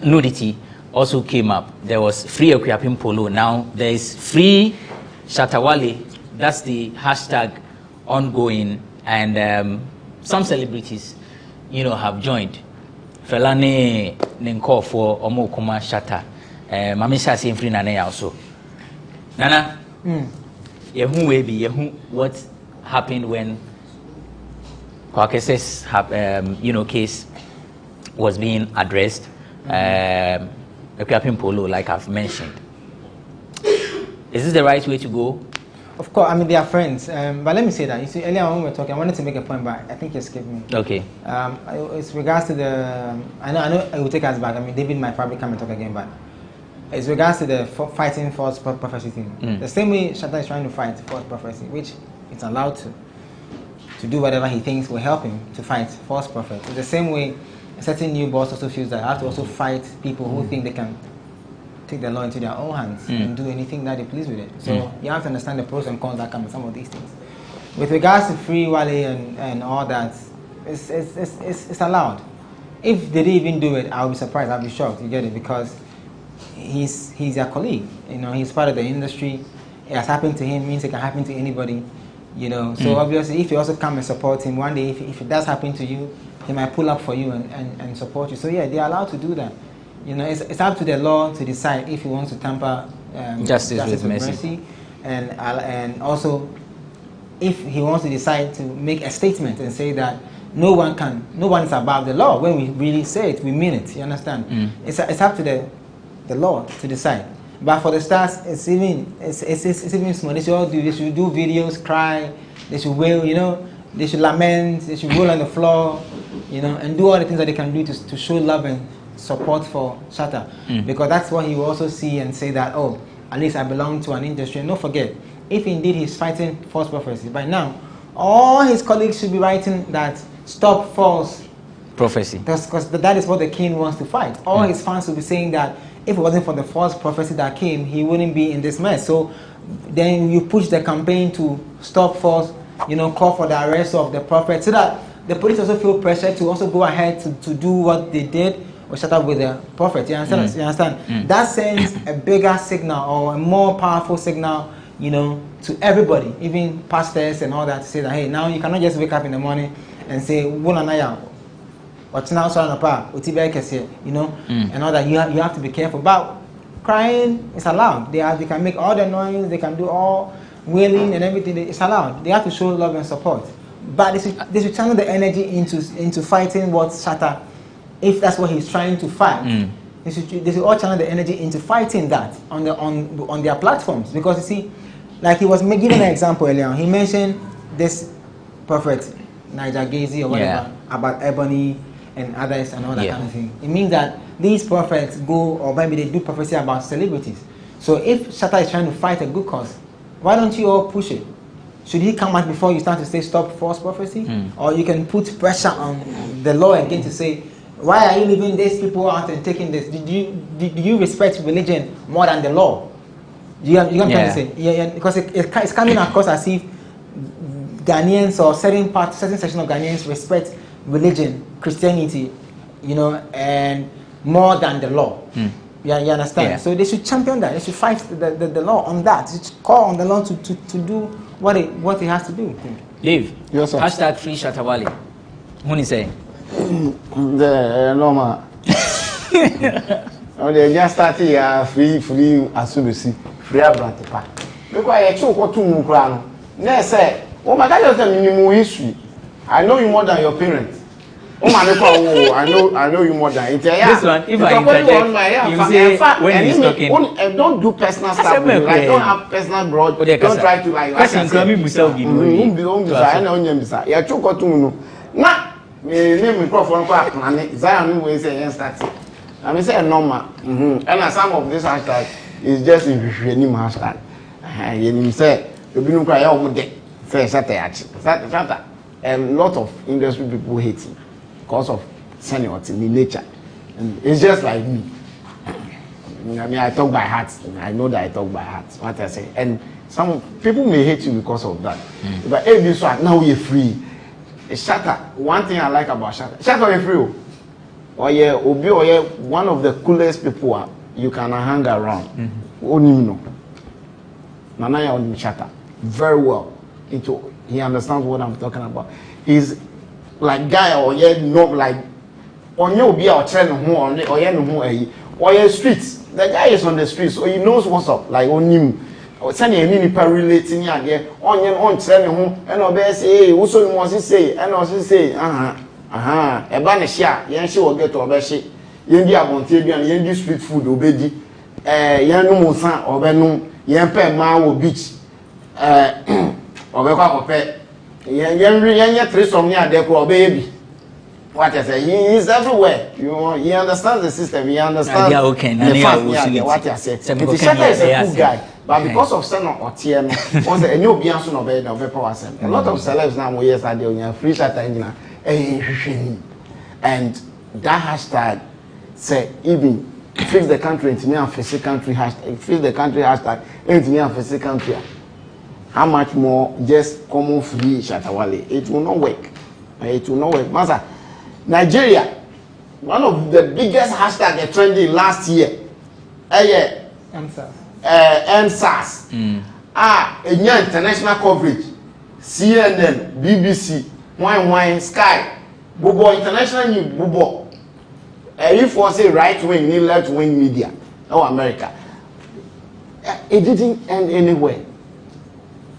nudity also came up. There was Free Ekuapin Polo. Now there is Free Shatta Wale. That's the hashtag ongoing, and some celebrities, have joined. Felane Nenko for Omo Kuma Shatta. Mamisha same free Nana also. Nana, what happened when Kwakese's case was being addressed? Ekuapin Polo, like I've mentioned. Is this the right way to go? Of course, I mean they are friends. But let me say that. You see, earlier when we were talking, I wanted to make a point, but I think you skipped me. Okay. It's regards to the. I know it will take us back. I mean, David might probably come and talk again, but it's regards to the fighting false prophecy thing. The same way Shatta is trying to fight false prophecy, which it's allowed to do whatever he thinks will help him to fight false prophets. It's the same way a certain new boss also feels that I have to also fight people who think they can take the law into their own hands and do anything that they please with it. So you have to understand the pros and cons that come with some of these things. With regards to Free Wale and all that, it's allowed. If they didn't even do it, I'll be surprised. I'll be shocked. You get it? Because he's your colleague. He's part of the industry. It has happened to him, means it can happen to anybody. So obviously, if you also come and support him, one day if it does happen to you, he might pull up for you and support you. So yeah, they're allowed to do that. It's up to the law to decide if he wants to tamper justice with mercy, and also if he wants to decide to make a statement and say that no one is above the law. When we really say it, we mean it. You understand? It's up to the law to decide. But for the stars, it's even small. They should do videos, cry, they should wail, they should lament, they should roll on the floor, and do all the things that they can do to show love and support for Shatta. Because that's what he will also see and say that, oh, at least I belong to an industry. And don't forget, if indeed he's fighting false prophecy, by now, all his colleagues should be writing that stop false prophecy. Because that is what the king wants to fight. All his fans will be saying that if it wasn't for the false prophecy that came, he wouldn't be in this mess. So then you push the campaign to stop false, call for the arrest of the prophet, so that the police also feel pressure to also go ahead to do what they did or shut up with the prophet. You understand? You understand? That sends a bigger signal or a more powerful signal, to everybody, even pastors and all that, to say that, hey, now you cannot just wake up in the morning and say, what's now and all that. You have to be careful. But crying is allowed. They can make all the noise, they can do all wailing and everything. It's allowed. They have to show love and support. But they should channel the energy into fighting what Shatta, if that's what he's trying to fight. They should all channel the energy into fighting that on their platforms. Because you see, like he was giving an example earlier on. He mentioned this prophet Niger Gazi or whatever about Ebony and others and all that kind of thing. It means that these prophets go, or maybe they do prophecy about celebrities. So if Shatta is trying to fight a good cause, why don't you all push it? Should he come out before you start to say stop false prophecy? Or you can put pressure on the law again to say, why are you leaving these people out and taking this? Do you respect religion more than the law? You know what I'm trying to say? Yeah, because it's coming across as if Ghanaians or certain section of Ghanaians respect religion, Christianity, and more than the law. You understand? Yeah. So they should champion that. They should fight the law on that. They should call on the law to do what it has to do. Dave, yes, sir. Hashtag Free Shatta Wale. What is saying? The normal. They just started free asubisi, free abrantepa. Because I took what to Mukrano. They say, oh my God, you're telling me more history. I know you more than your parents. Oh I know you more than it. Yeah. This one, if I interject, you say when he's talking, don't do personal stuff. Like don't have personal grudge. Don't try to like. Person coming himself be no. I know you yeah, choke to no. Na me name microphone for plan. Zion we say start. I mean say normal. And some of this hashtag is just in any hashtag. You say you be no cry over there. Say Shatta. A lot of industry people hate him because of seniority in nature. And it's just like me. I mean, I talk by heart. I know that I talk by heart. What I say. And some people may hate you because of that. But if you start now, you're free. Shatta. One thing I like about Shatta is free. Or yeah, Obi or yeah, one of the coolest people you can hang around. Only know. Nanaya on Shatta very well. He understands what I'm talking about. He's like guy or yeah, not like on your be or train or yeah, streets. The guy is on the streets, so he knows what's up. Like on him, or send any relating here on train and obey say, also wants to say, and also say, a banishia, yen she will get to obey she. Yen be abontabian, yen do street food, obedi, yen no musan, obenum, yen pe ma beach, obekwa kope. Yen three some near there for baby. What I say, he is everywhere. You know, he understands the system. He understands the fact. What I say, Shatta is a cool guy, but because of Senna or TM, once a new Bianson of a power center. A lot of celebs now, yes, are doing free Shatta engine, and that hashtag say even fix the country into me and fix the country hashtag. Fix the country hashtag into me and fix the country. How much more just common free Shatta? It will not work. It will not work. Master, Nigeria, one of the biggest hashtags trending last year. NSAS. A new international coverage. CNN, BBC, Wine, Sky, Bubo International News, Bubo. If you say right wing, left wing media, or America, it didn't end anywhere.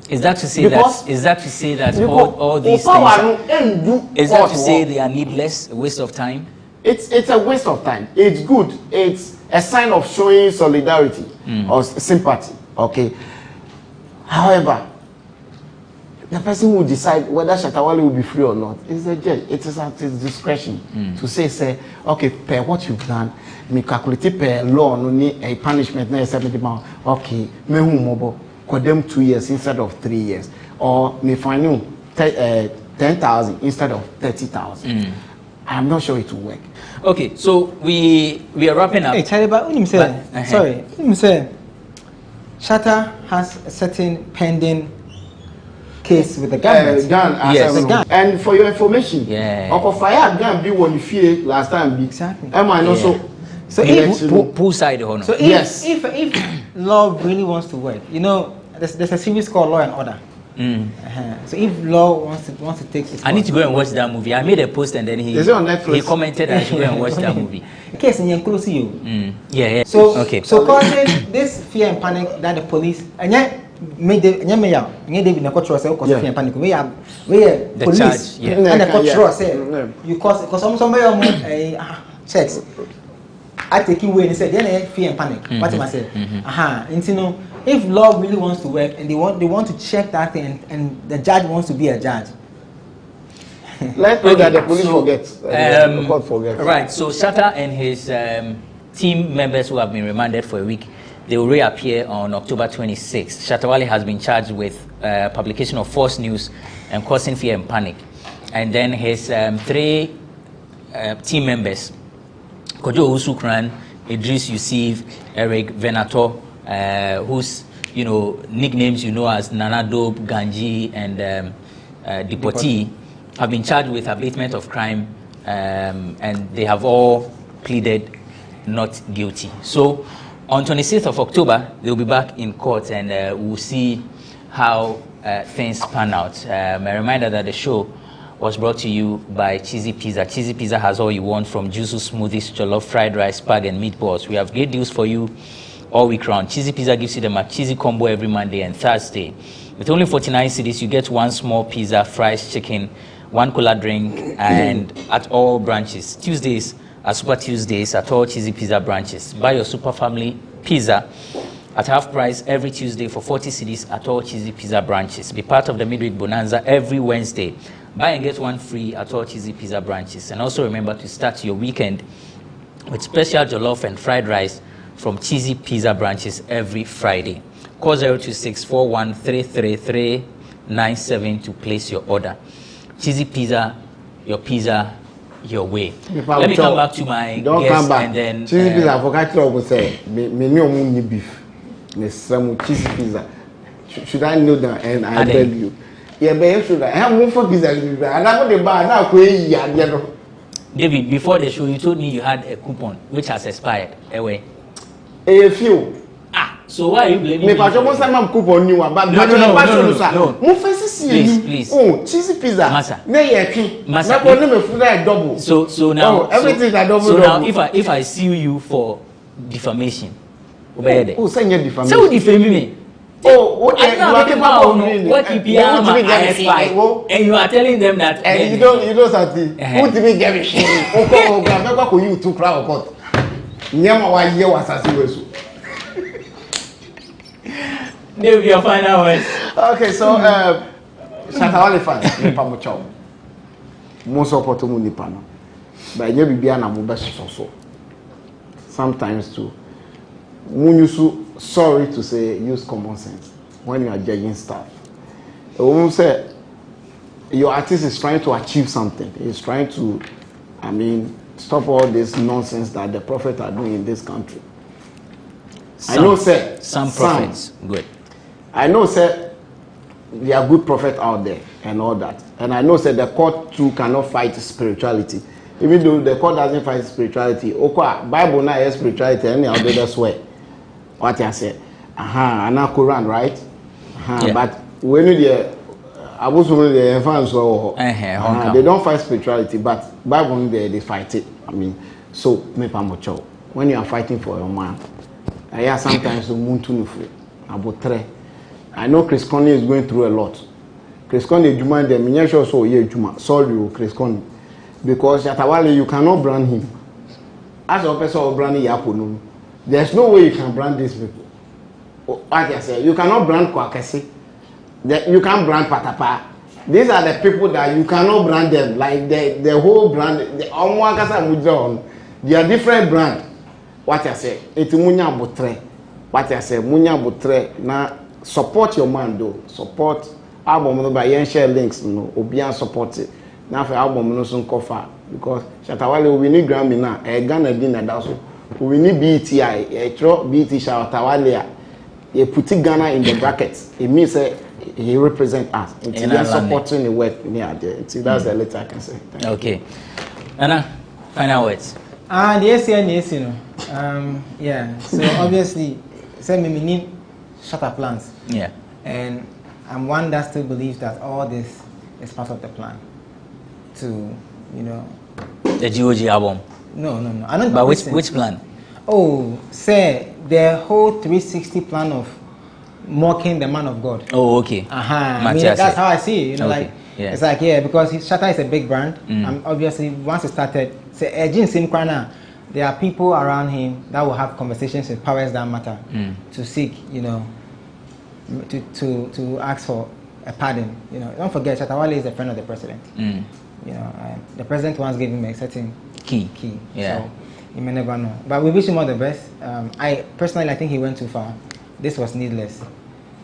Is that to say that all these things? Is that to say they are needless, a waste of time? It's a waste of time. It's good. It's a sign of showing solidarity or sympathy. Okay. However, the person who decide whether Shatta Wale will be free or not is the judge. It is at his discretion to say, okay, per what you've done, me calculate per law no need a punishment na 70 pounds. Okay, me who mobile. Condemn 2 years instead of 3 years, or me find you 10,000 instead of 30,000. I'm not sure it will work. Okay, so we are wrapping up. Hey, Charlie, but when you say, sorry, when you say, Shatta has a certain pending case with the government. Yes. And for your information, Uncle Fire Gun be one fear last time. Exactly. Am I also? So if pool side honor. So if law really wants to work, you know, there's a series called Law and Order. So if law wants to take its I need to go and watch that movie. I made a post and then he commented I should go and watch that movie. Case in close you. Yeah. So causing this fear and panic that the police and yet made the David Nakotra say cause fear and panic. We are police charge, and the control say you cause somebody checks. I take away and say then fear and panic. What am I say? And you know, if law really wants to work and they want to check that thing and the judge wants to be a judge. Let's pray that the police forgets. Right. So Shatta and his team members who have been remanded for a week, they will reappear on October 26th. Shatta Wale has been charged with publication of false news and causing fear and panic. And then his 3 team members, Kojo Usukran, Idris Yusuf, Eric Venator, whose nicknames as Nanadob, Ganji, and Dipoti, have been charged with abatement of crime, and they have all pleaded not guilty. So on 26th of October, they'll be back in court, and we'll see how things pan out. A reminder that the show was brought to you by Cheesy Pizza. Cheesy Pizza has all you want, from juicy smoothies, jollof, fried rice, spag, and meatballs. We have great deals for you all week round. Cheesy Pizza gives you the McCheesy combo every Monday and Thursday. With only 49 cedis, you get 1 small pizza, fries, chicken, 1 cola drink, and at all branches. Tuesdays are Super Tuesdays at all Cheesy Pizza branches. Buy your Super Family Pizza at half price every Tuesday for 40 cedis at all Cheesy Pizza branches. Be part of the midweek bonanza every Wednesday. Buy and get one free at all Cheesy Pizza branches. And also remember to start your weekend with special jollof and fried rice from Cheesy Pizza branches every Friday. Call 02641333397 to place your order. Cheesy Pizza, your way. Let me come back to my guest and then... Cheesy Pizza, I forgot to say, me no need beef. Me some cheesy pizza. Should I know that? And I tell you. Yeah, but you should. I have more for pizza. And I'm not the bar now. David, before the show, you told me you had a coupon which has expired. Away. A few. So why are you blaming me? Because most time I'm coupon new one, but no. Please. Oh, cheesy pizza. Massa. Massa. Double. So now everything is double. So now if I sue you for defamation, oh, say you defamation. So defame me. Oh, okay. You are capable of what and you are telling them that. And you don't something. Who did we get me? Oh, you to crowd court. Nyama wa ye wasasi wesu. Maybe your final words. Okay, so Shatawale fans, nipa mo chow. Mo support mo nipa no. But nye bibia na mo be so. Sometimes too. Sorry to say, use common sense when you are judging stuff. When say your artist is trying to achieve something, he's trying to, stop all this nonsense that the prophets are doing in this country. I know, sir. Some prophets, good. I know, sir. There are good prophets out there and all that, and I know, sir. The court too cannot fight spirituality. Even though the court doesn't fight spirituality, Bible now has spirituality, and I'll do that's way. What I say, and now Quran, right? Yeah. But when you I was one of the fans, so they don't fight spirituality, but Bible they fight it. So me pamocho. When you are fighting for your man, I sometimes the moon to about 3. I know Chris Conley is going through a lot. Chris Conley, you mind them? Me sure so yeah, Juma. Sorry, Chris Conley, because Shatawale you cannot brand him. As a person of branding Yapo. There's no way you can brand these people. Like I said, you cannot brand Kwakesi. You can't brand Patapa. These are the people that you cannot brand them. Like the whole brand, they are different brand. What I say, it's Munya Botre. What I say, Munya Botre. Now support your man though. Support album by share links. Obian support it. Now for album no soon cover because Shatawale we need Grammy now. Ghana dinner that's all. We need BTI, BT Shatawale. You put Ghana in the brackets. It means he represents us. It's supporting the work near there. That's the letter I can say. Okay. Anna, final words. Yes, yeah. So obviously, we need shutter plans. Yeah. And I'm one that still believes that all this is part of the plan. To, the GOG album. No. I don't. But which plan? Oh, say the whole 360 plan of mocking the man of God. Oh, okay. That's how I see it. Okay. It's like because Shatta is a big brand. Obviously, once it started, say there are people around him that will have conversations with powers that matter to seek, to ask for a pardon. Don't forget, Shatawale is a friend of the president. The president once gave him a certain key. Yeah. So you may never know. But we wish him all the best. I think he went too far. This was needless.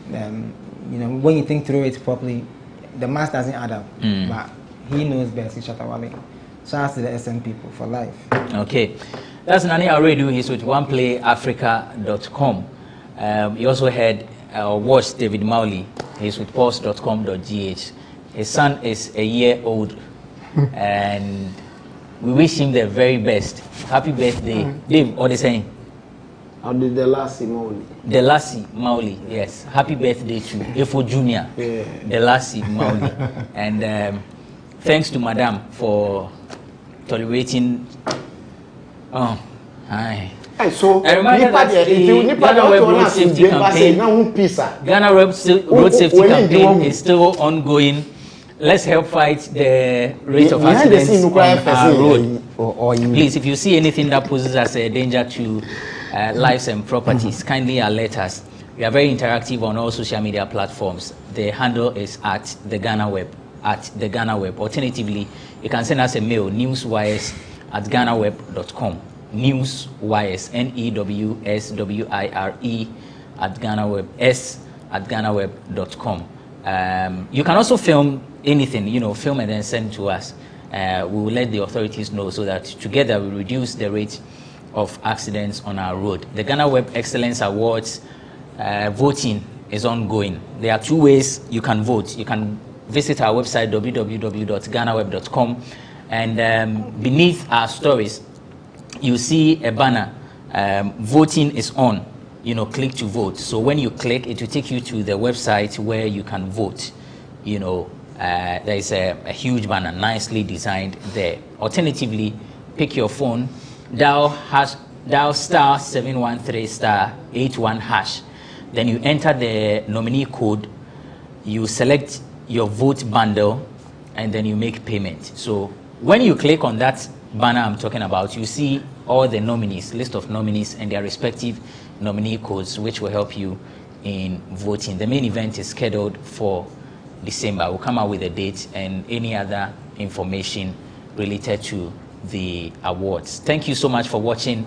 When you think through it properly, the math doesn't add up. But he knows best. He's Shatawale. Shout out to the SM people for life. Okay. That's Nani Aredu. He's with oneplayafrica.com. You also heard watched David Mowley. He's with pulse.com.gh. His son is a year old. And we wish him the very best. Happy birthday. Dave, what are they saying? I'll do the Lassie Mowley. The Lassie Mowley, yes. Happy birthday to Efo Jr. Yeah. The Lassie Mowley. And thanks to Madam for tolerating. Oh, hi. So, GhanaWeb Road Safety Campaign. GhanaWeb Road Safety Campaign is still ongoing. let's help fight the rate of accidents on our road. Please, if you see anything that poses as a danger to lives and properties, kindly alert us. We are very interactive on all social media platforms. The handle is at the GhanaWeb, Alternatively, you can send us a mail, newswires@ghanaweb.com. Newswires, NEWSWIRE @ghanaweb.com. You can also film anything, film and then send to us. We will let the authorities know so that together we reduce the rate of accidents on our road. The GhanaWeb Excellence Awards voting is ongoing. There are 2 ways you can vote. You can visit our website, www.ghanaweb.com, and beneath our stories, you see a banner, voting is on, click to vote. So when you click, it will take you to the website where you can vote. There is a huge banner, nicely designed there. Alternatively, pick your phone, dial *713*81#. Then you enter the nominee code, you select your vote bundle, and then you make payment. So when you click on that banner I'm talking about, you see all the nominees, list of nominees and their respective nominee codes, which will help you in voting. The main event is scheduled for December. We'll come out with a date and any other information related to the awards. Thank you so much for watching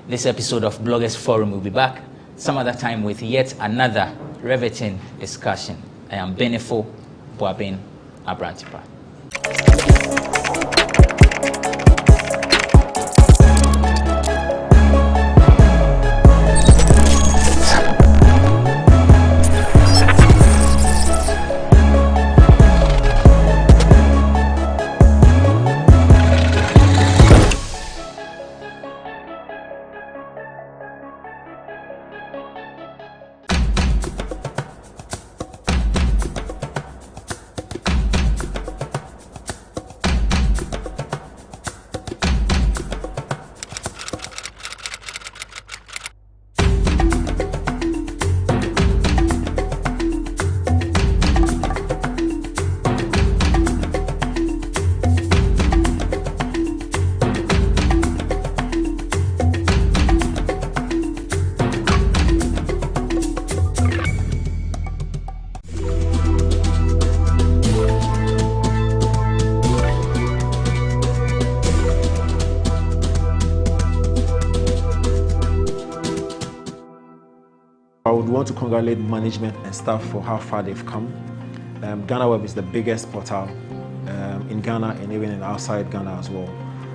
this episode of Bloggers Forum. We'll be back some other time with yet another riveting discussion. I am Benefo Boabin Abrantipa. I would want to congratulate management and staff for how far they've come. GhanaWeb is the biggest portal in Ghana and even in outside Ghana as well.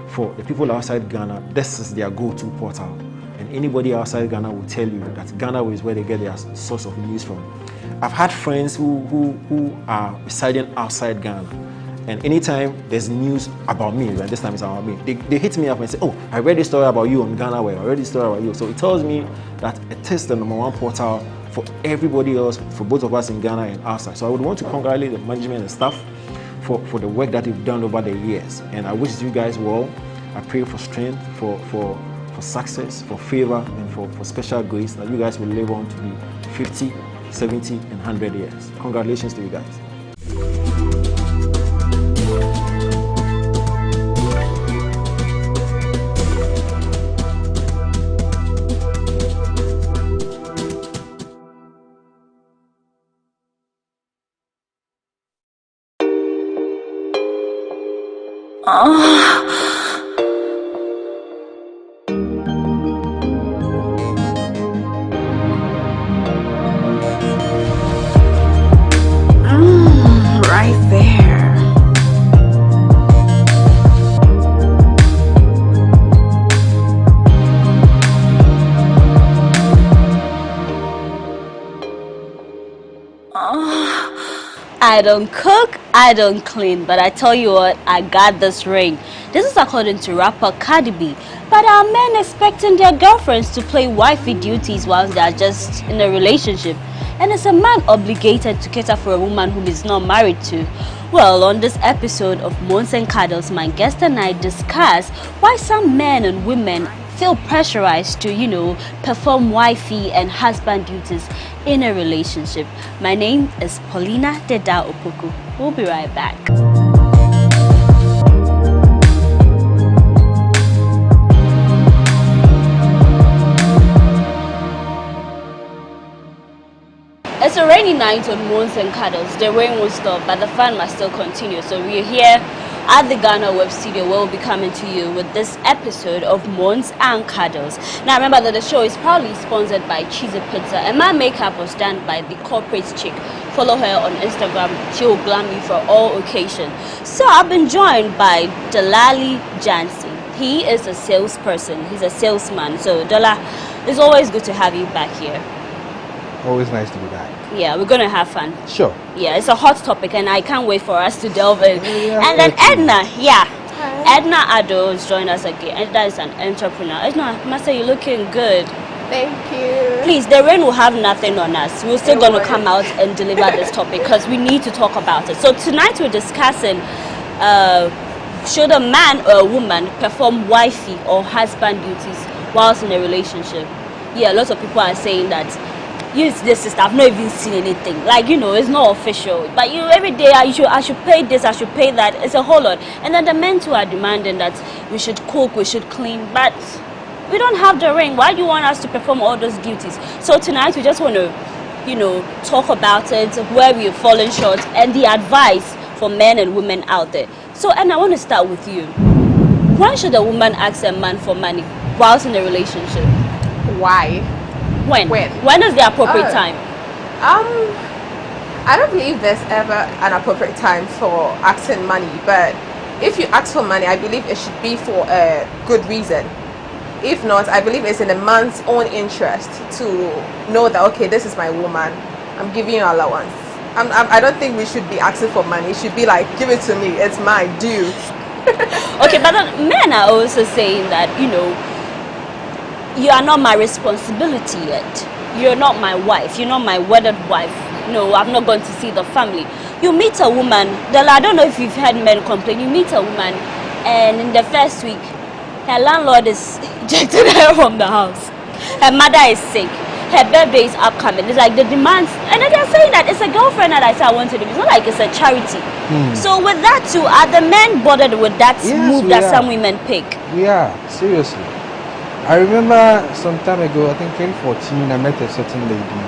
For the people outside Ghana, this is their go-to portal. And anybody outside Ghana will tell you that GhanaWeb is where they get their source of news from. I've had friends who are residing outside Ghana, and anytime there's news about me, and this time it's about me, they hit me up and say, oh, I read this story about you on GhanaWeb, I read this story about you. So it tells me that it is the #1 portal for everybody else, for both of us in Ghana and outside. So I would want to congratulate the management and staff for the work that they've done over the years. And I wish you guys well. I pray for strength, for success, for favor, and for special grace, that you guys will live on to be 50, 70, and 100 years. Congratulations to you guys. Right there. I don't cook, I don't clean, but I tell you what, I got this ring. This is according to rapper Cardi B. But are men expecting their girlfriends to play wifey duties whilst they are just in a relationship? And is a man obligated to cater for a woman whom he's not married to? Well, on this episode of Mons and Cuddles, my guest and I discuss why some men and women feel pressurized to, you know, perform wifey and husband duties in a relationship. My name is Paulina Deda Opoku. We'll be right back. It's a rainy night on Moons and Cuddles. The rain won't stop, but the fun must still continue. So we're here at the GhanaWeb studio where we'll be coming to you with this episode of Moons and Cuddles. Now remember that the show is proudly sponsored by Cheesy Pizza, and my makeup was done by the corporate chick. Follow her on Instagram. She will glam you for all occasions. So I've been joined by Dalali Jansi. He is a salesperson. He's a salesman. So Dala, it's always good to have you back here. Always nice to be back. Yeah, we're gonna have fun. Sure. Yeah, it's a hot topic and I can't wait for us to delve in. And then Edna, Edna Ado is joining us again. Edna is an entrepreneur. Edna, Master, you're looking good. Thank you. Please, the rain will have nothing on us. We're still going to come out and deliver this topic because we need to talk about it. So tonight we're discussing should a man or a woman perform wifey or husband duties whilst in a relationship? Yeah, lots of people are saying that use this sister, I've not even seen anything. Like, you know, it's not official. But you every day I should pay this, I should pay that. It's a whole lot. And then the men too are demanding that we should cook, we should clean. But we don't have the ring. Why do you want us to perform all those duties? So tonight we just want to, you know, talk about it, where we've fallen short, and the advice for men and women out there. So, and I want to start with you. Why should a woman ask a man for money whilst in a relationship? Why? When is the appropriate time? I don't believe there's ever an appropriate time for asking money, but if you ask for money, I believe it should be for a good reason. If not, I believe it's in a man's own interest to know that, okay, this is my woman, I'm giving you allowance. I don't think we should be asking for money. It should be like, give it to me, it's my due. Okay, but men are also saying that, you know, you are not my responsibility yet. You're not my wife. You're not my wedded wife. No, I'm not going to see the family. You meet a woman, I don't know if you've heard men complain. You meet a woman, and in the first week, her landlord is ejected her from the house. Her mother is sick. Her birthday is upcoming. It's like the demands, and then they're saying that it's a girlfriend that I say I want to do. It's not like it's a charity. So with that too, are the men bothered with that move that some women pick? We are, seriously. I remember some time ago, I think 2014, I met a certain lady.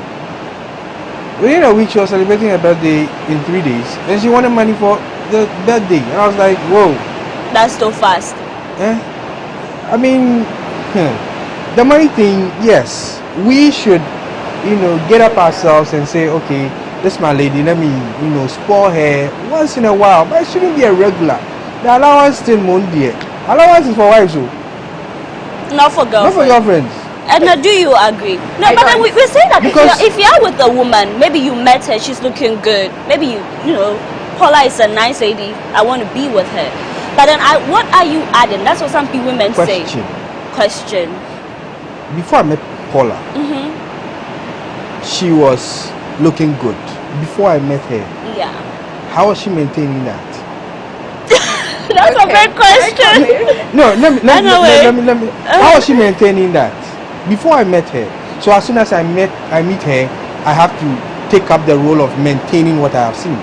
Within a week, she was celebrating her birthday in 3 days, and she wanted money for the birthday. And I was like, whoa. That's so fast. I mean, the money thing, yes. We should, you know, get up ourselves and say, okay, this is my lady, let me, you know, spoil her once in a while. But it shouldn't be a regular. The allowance still won't be. Allowance is for wives, so. Not for girlfriends. Not for girlfriends. And do you agree? No, but then we say that if you're with a woman, maybe you met her, she's looking good. Maybe you know, Paula is a nice lady. I want to be with her. But then, what are you adding? That's what some women say. Question. Before I met Paula, she was looking good. Before I met her, yeah. How was she maintaining that? That's a great question. No, let me. How was she maintaining that? Before I met her. So as soon as I meet her, I have to take up the role of maintaining what I have seen.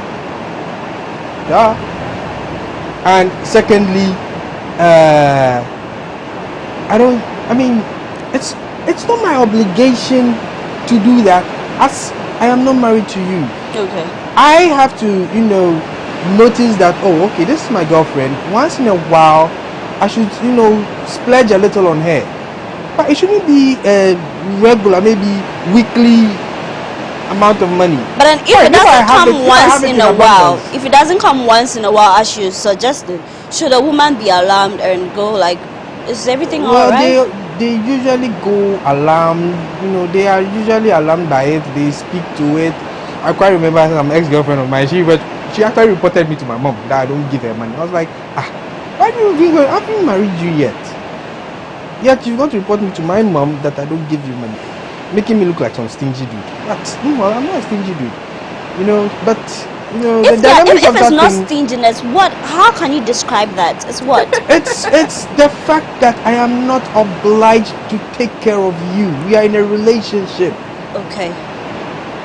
Yeah. And secondly, it's not my obligation to do that, as I am not married to you. Okay. I have to, you know, notice that, oh, okay, this is my girlfriend. Once in a while, I should, you know, splurge a little on her. But it shouldn't be a regular, maybe weekly amount of money. But then if it doesn't come once in a while, if it doesn't come once in a while, as you suggested, should a woman be alarmed and go like, is everything all right? They usually go alarmed. You know, they are usually alarmed by it. They speak to it. I quite remember some ex-girlfriend of mine. She actually reported me to my mom that I don't give her money. I was like, why do you think I haven't married you yet? Yet you've got to report me to my mom that I don't give you money, making me look like some stingy dude. But no, I'm not a stingy dude. You know, but You know, if the dynamics if of it's that not thing, stinginess, what? How can you describe that? It's what? it's the fact that I am not obliged to take care of you. We are in a relationship. Okay.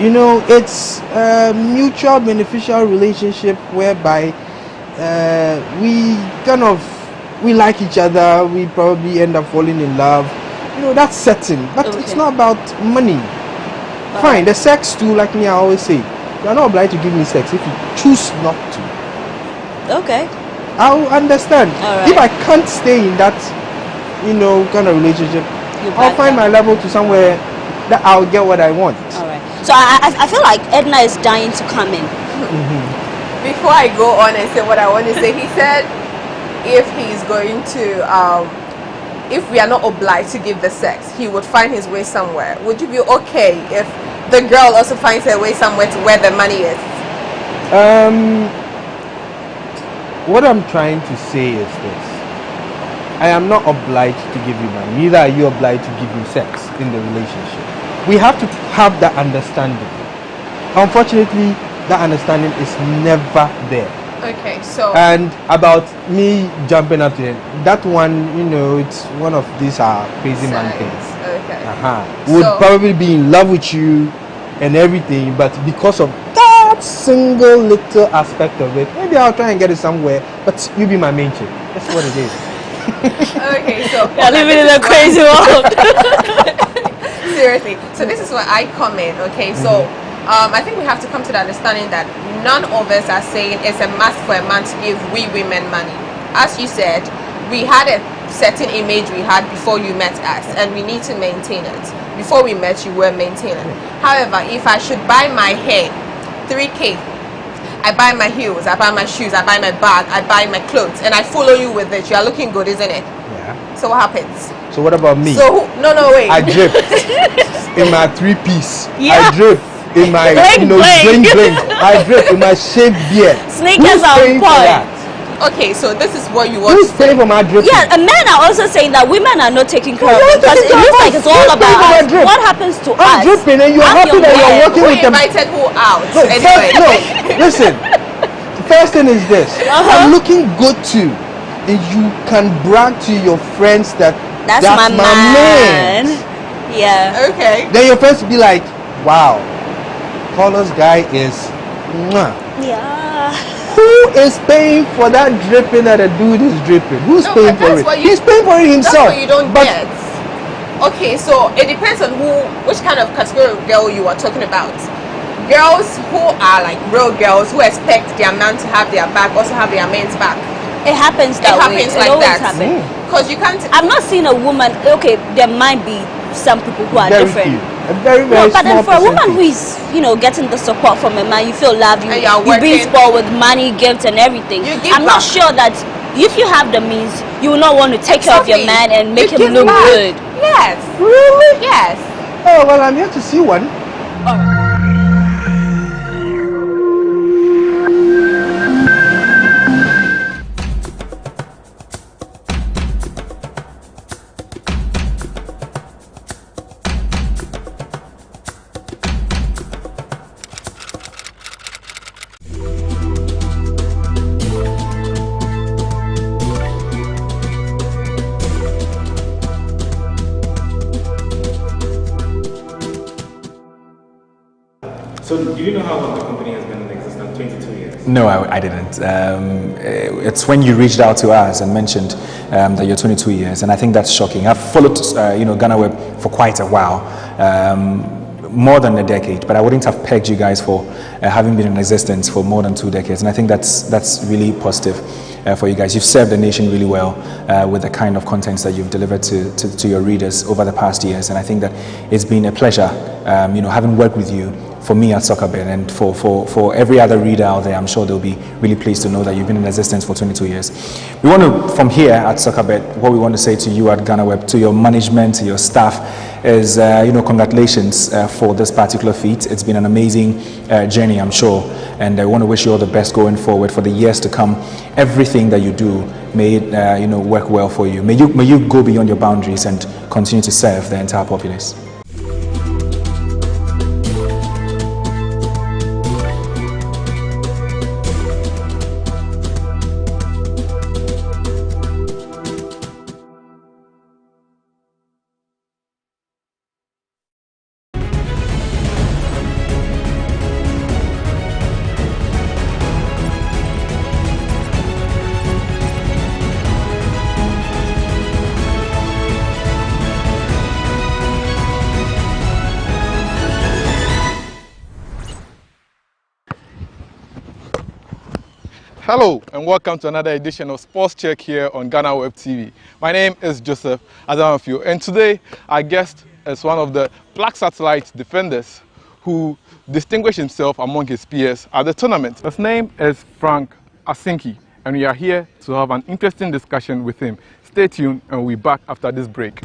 You know, it's a mutual beneficial relationship whereby we like each other. We probably end up falling in love. You know, that's certain. But it's not about money. Fine, the sex too, like me, I always say, you are not obliged to give me sex if you choose not to. Okay. I'll understand. If I can't stay in that, you know, kind of relationship, I'll find my level to somewhere that I'll get what I want. All right. So I feel like Edna is dying to come in. Before I go on and say what I want to say, he said if he's going to, if we are not obliged to give the sex, he would find his way somewhere. Would you be okay if the girl also finds her way somewhere to where the money is? What I'm trying to say is this. I am not obliged to give you money. Neither are you obliged to give me sex in the relationship. We have to have that understanding. Unfortunately, that understanding is never there. Okay, so... And about me jumping up to it, that one, you know, it's one of these crazy man things. Okay. Would probably be in love with you and everything, but because of that single little aspect of it, maybe I'll try and get it somewhere, but you be my main chick. That's what it is. Okay, so... You're living in a crazy world. Seriously. So this is where I come in, okay? So I think we have to come to the understanding that none of us are saying it's a must for a man to give we women money. As you said, we had a certain image we had before you met us, and we need to maintain it. Before we met, you were maintaining. However, if I should buy my hair, 3K, I buy my heels, I buy my shoes, I buy my bag, I buy my clothes, and I follow you with it, you are looking good, isn't it? Yeah. So what happens? So what about me? So no, wait. I drip in my 3-piece. Yeah. I drip in my bling bling. I drip in my shaved beard. Sneakers on point. Okay, so this is what you want Who's to paying for my dripping? Yeah, and men are also saying that women are not taking care of it because it looks like it's all about us. What happens to us? I'm dripping and you're happy that you're working with them. Who invited who out? No, Anyway. Listen. The first thing is this. I'm looking good too. And you can brag to your friends that that's my man. Yeah. Okay. Then your friends will be like, wow, Paula's guy is mwah. Yeah. Who is paying for that dripping that a dude is dripping? Who's paying for it? He's paying for it himself. That's what you don't get. Okay, so it depends on which kind of category of girl you are talking about. Girls who are like real girls who expect their man to have their back, also have their man's back. It happens that way. It happens like that. Because you can't. I've not seen a woman. Okay, there might be some people who are very different. Few. A very, very no, but then for a percentage. woman who is, you know, getting the support from a man, you feel loved, you being spoiled with money, gifts, and everything. I'm not sure that if you have the means, you will not want to take care of your man and make him look good. Yes. Really? Yes. Oh well, I'm here to see one. So do you know how long the company has been in existence? 22 years? No, I didn't. It's when you reached out to us and mentioned that you're 22 years, and I think that's shocking. I've followed, GhanaWeb for quite a while, more than a decade, but I wouldn't have pegged you guys for having been in existence for more than 2 decades, and I think that's really positive for you guys. You've served the nation really well with the kind of contents that you've delivered to your readers over the past years, and I think that it's been a pleasure, having worked with you. For me at Soccerbet and for every other reader out there, I'm sure they'll be really pleased to know that you've been in existence for 22 years. We want to, from here at Soccerbet, what we want to say to you at GhanaWeb, to your management, to your staff, is congratulations for this particular feat. It's been an amazing journey, I'm sure, and I want to wish you all the best going forward for the years to come. Everything that you do, may it work well for you. May you go beyond your boundaries and continue to serve the entire populace. Hello and welcome to another edition of Sports Check here on GhanaWeb TV. My name is Joseph Adamafio, and today our guest is one of the Black Satellite defenders who distinguished himself among his peers at the tournament. His name is Frank Asinki, and we are here to have an interesting discussion with him. Stay tuned and we'll be back after this break.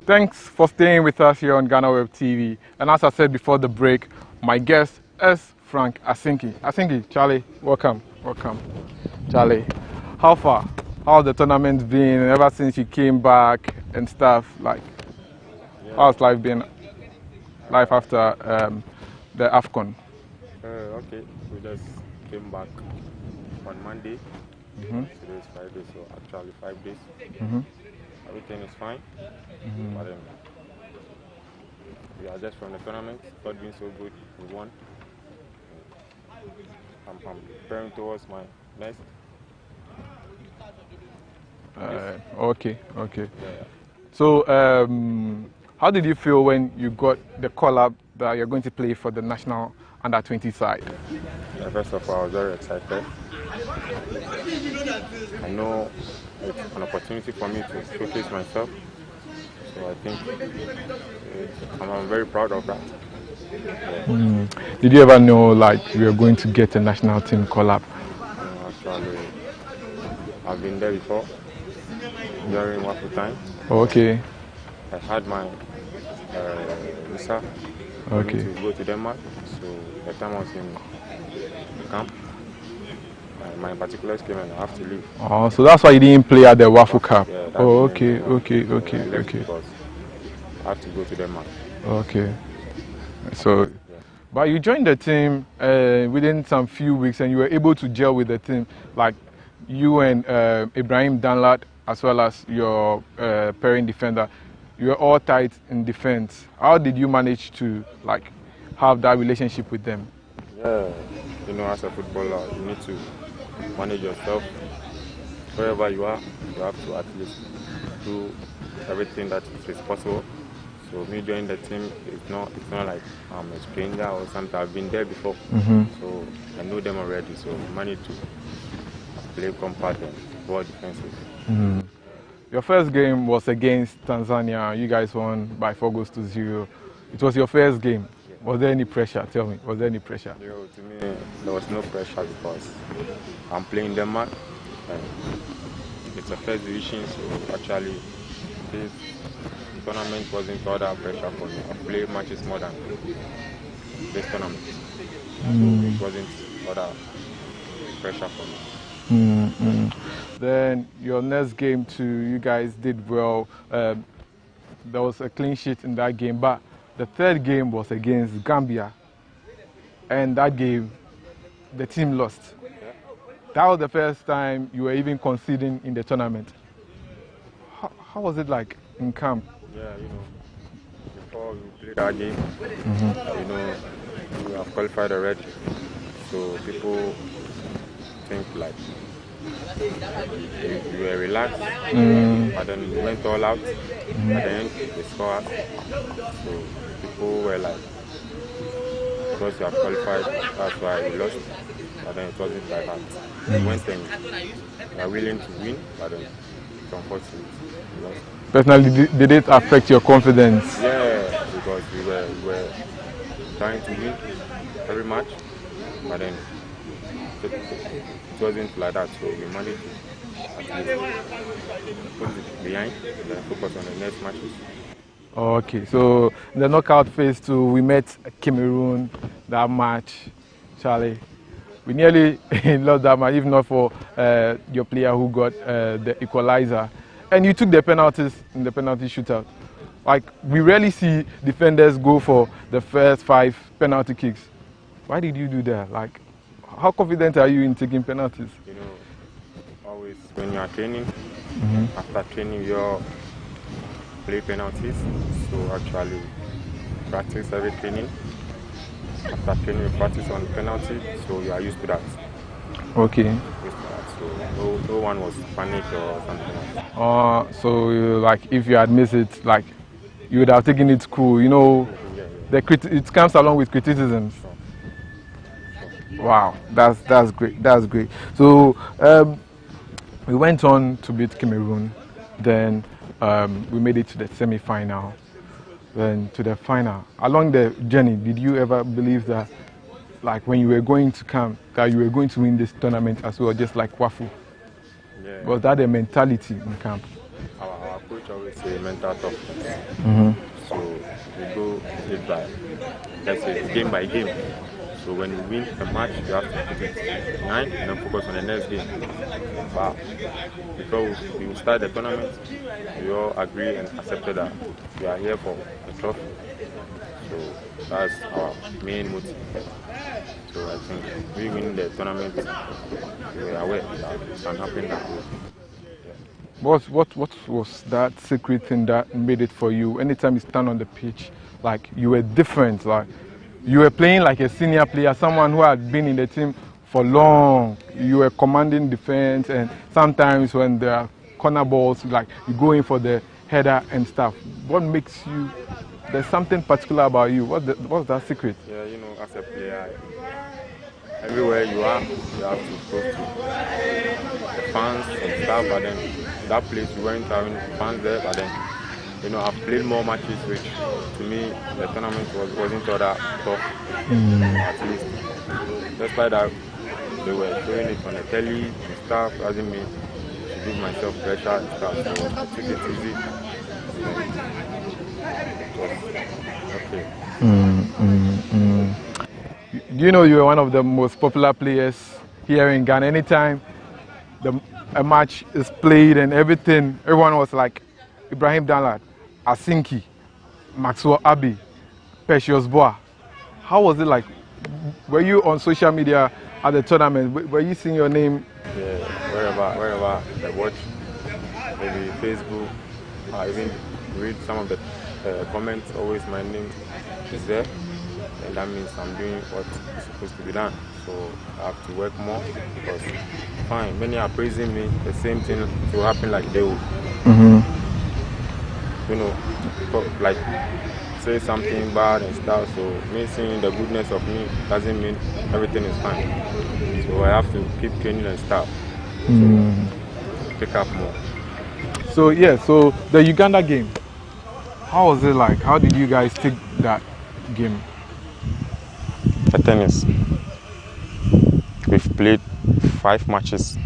Thanks for staying with us here on GhanaWeb TV. And as I said before the break, my guest is Frank Asinki. Asinki, Charlie, welcome. Welcome. Charlie, how far? How's the tournament been ever since you came back and stuff? Like, how's life been? Life after the AFCON? Okay, we just came back on Monday. Today is Friday, so actually 5 days. Everything is fine. But we are just from the tournament. God being so good, we won. I'm preparing towards my next. Okay. Yeah. So, how did you feel when you got the call up that you're going to play for the national under-20 side? Yeah, first of all, I was very excited. I know it's an opportunity for me to showcase myself. So I think I'm very proud of that. Yeah. Did you ever know like you were going to get a national team call up? Actually, I've been there before during Waffle time. Okay. I had my visa to go to Denmark. So the time I was in camp, my particulars came and I have to leave. Oh, so that's why you didn't play at the Waffle Cup? Yeah, okay. Because I have to go to Denmark. Okay. So, but you joined the team within some few weeks and you were able to gel with the team, like you and Ibrahim Danlad, as well as your pairing defender. You were all tight in defense. How did you manage to like have that relationship with them? Yeah, you know, as a footballer, you need to manage yourself. Wherever you are, you have to at least do everything that is possible. So me joining the team, it's not like I'm a stranger or something. I've been there before, so I know them already. So we managed to play compact and more defensive. Your first game was against Tanzania. You guys won by 4 goals to 0. It was your first game. Was there any pressure? Tell me, was there any pressure? You know, to me, there was no pressure because I'm playing Denmark and it's a first division, so actually this tournament wasn't all that pressure for me. I played matches more than this tournament, so it wasn't all that pressure for me. Then your next game too, you guys did well. There was a clean sheet in that game, but the third game was against Gambia, and that game, the team lost. That was the first time you were even conceding in the tournament. How was it like in camp? Yeah, you know, before we played that game, you know, we have qualified already, so people think like we were relaxed, but then we went all out. At the end, we scored. So people were like, because you have qualified, that's why we lost. But then it wasn't like that. We went and we are willing to win, but then it's unfortunate we lost. Personally, did it affect your confidence? Yeah, because we were trying to win every match, but then it wasn't like that, so we managed to at least put it behind and then focus on the next matches. Okay, so in the knockout phase 2, we met Cameroon that match. Charlie, we nearly lost that match, if not for your player who got the equalizer. And you took the penalties in the penalty shootout. Like, we rarely see defenders go for the first 5 penalty kicks. Why did you do that? Like, how confident are you in taking penalties? You know, always when you are training, after training you play penalties. So actually practice every training. After training you practice on penalty, so you are used to that. Okay. So no one was panicked or something. So like if you had missed it, like you would have taken it cool, you know. It comes along with criticisms. Wow, that's great. That's great. So we went on to beat Cameroon. Then we made it to the semi-final. Then to the final. Along the journey, did you ever believe that, like when you were going to camp, that you were going to win this tournament as well, just like Wafu? Yeah. Was that the mentality in camp? Our coach always say mental toughness. So we go it by, let's say, game by game. So when you win a match, you have to put it 9 and then focus on the next game. But because we will start the tournament, we all agree and accepted that we are here for a trophy. So that's our main motive. So I think we win the tournament, we were aware that it can happen that way. What was that secret thing that made it for you? Anytime you stand on the pitch, like you were different, like you were playing like a senior player, someone who had been in the team for long. You were commanding defense, and sometimes when there are corner balls, like you go in for the header and stuff. What makes you? There's something particular about you. What's that secret? Yeah, you know, as a player, everywhere you are, you have to go to the fans and stuff. But then that place we weren't having fans there. But then, you know, I've played more matches, which to me the tournament wasn't all that tough. At least, despite that, they were showing it on the telly and stuff. Doesn't mean to give myself pressure and stuff. So I took it easy. Okay. Do you know you were one of the most popular players here in Ghana? Anytime a match is played and everything, everyone was like Ibrahim Danlad, Asinki, Maxwell Abbey, Precious Boa. How was it like? Were you on social media at the tournament? Were you seeing your name? Yeah, wherever I watch, maybe Facebook, I even read some of the comments, always my name is there. And that means I'm doing what is supposed to be done. So I have to work more because, fine, many are praising me, the same thing will happen like they will. You know, like say something bad and stuff. So me seeing the goodness of me doesn't mean everything is fine. So I have to keep training and stuff. So pick up more. So yeah, so the Uganda game, how was it like? How did you guys take that game? The tennis. We've played 5 matches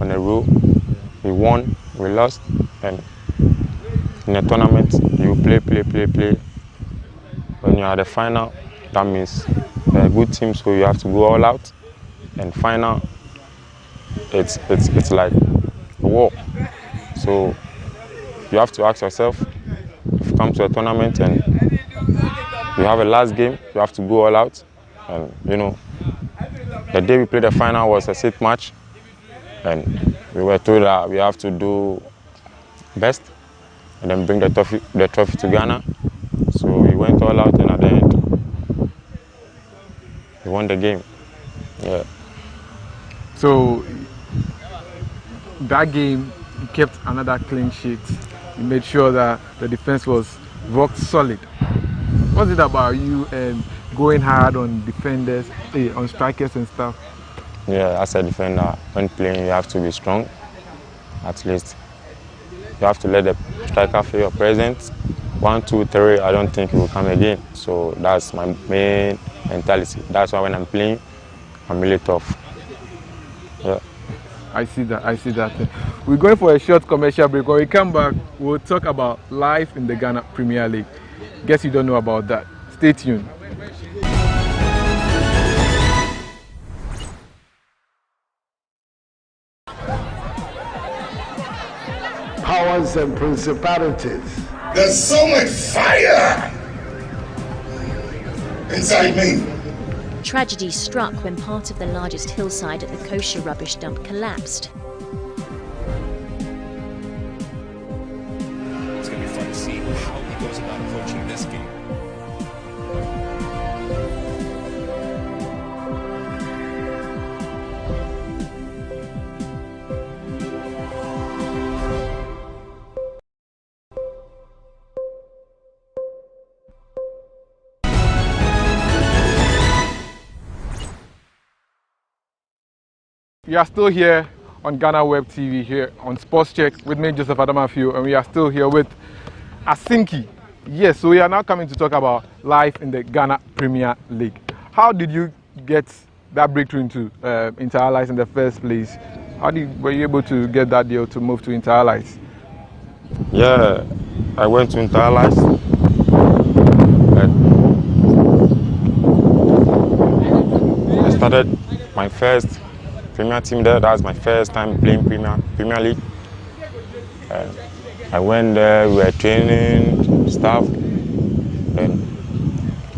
on a row. We won, we lost, and in a tournament you play. When you're at the final, that means a good team, so you have to go all out. And final, it's like a war. So you have to ask yourself, if you come to a tournament and you have a last game, you have to go all out. And you know, the day we played the final was a 6th match, and we were told that we have to do best and then bring the trophy to Ghana. So we went all out, and at the end, we won the game. Yeah. So that game, you kept another clean sheet. You made sure that the defense was rock solid. What's it about you and going hard on defenders, on strikers and stuff? Yeah, as a defender, when playing, you have to be strong. At least you have to let the striker feel your presence. 1, 2, 3, I don't think he will come again. So that's my main mentality. That's why when I'm playing, I'm really tough. Yeah. I see that. We're going for a short commercial break. When we come back, we'll talk about life in the Ghana Premier League. Guess you don't know about that. Stay tuned. Powers and principalities. There's so much fire inside me. Tragedy struck when part of the largest hillside at the kosher rubbish dump collapsed. It's going to be fun to see how he goes about approaching this game. we are still here on GhanaWeb TV here on Sports Check with me, Joseph Adamafio, and we are still here with Asinki. Yes, so we are now coming to talk about life in the Ghana Premier League. How did you get that breakthrough into Inter Allies in the first place? Were you able to get that deal to move to Inter Allies? Yeah, I went to Inter Allies. I started my first Premier team there. That was my first time playing Premier League. I went there, we were training, stuff, and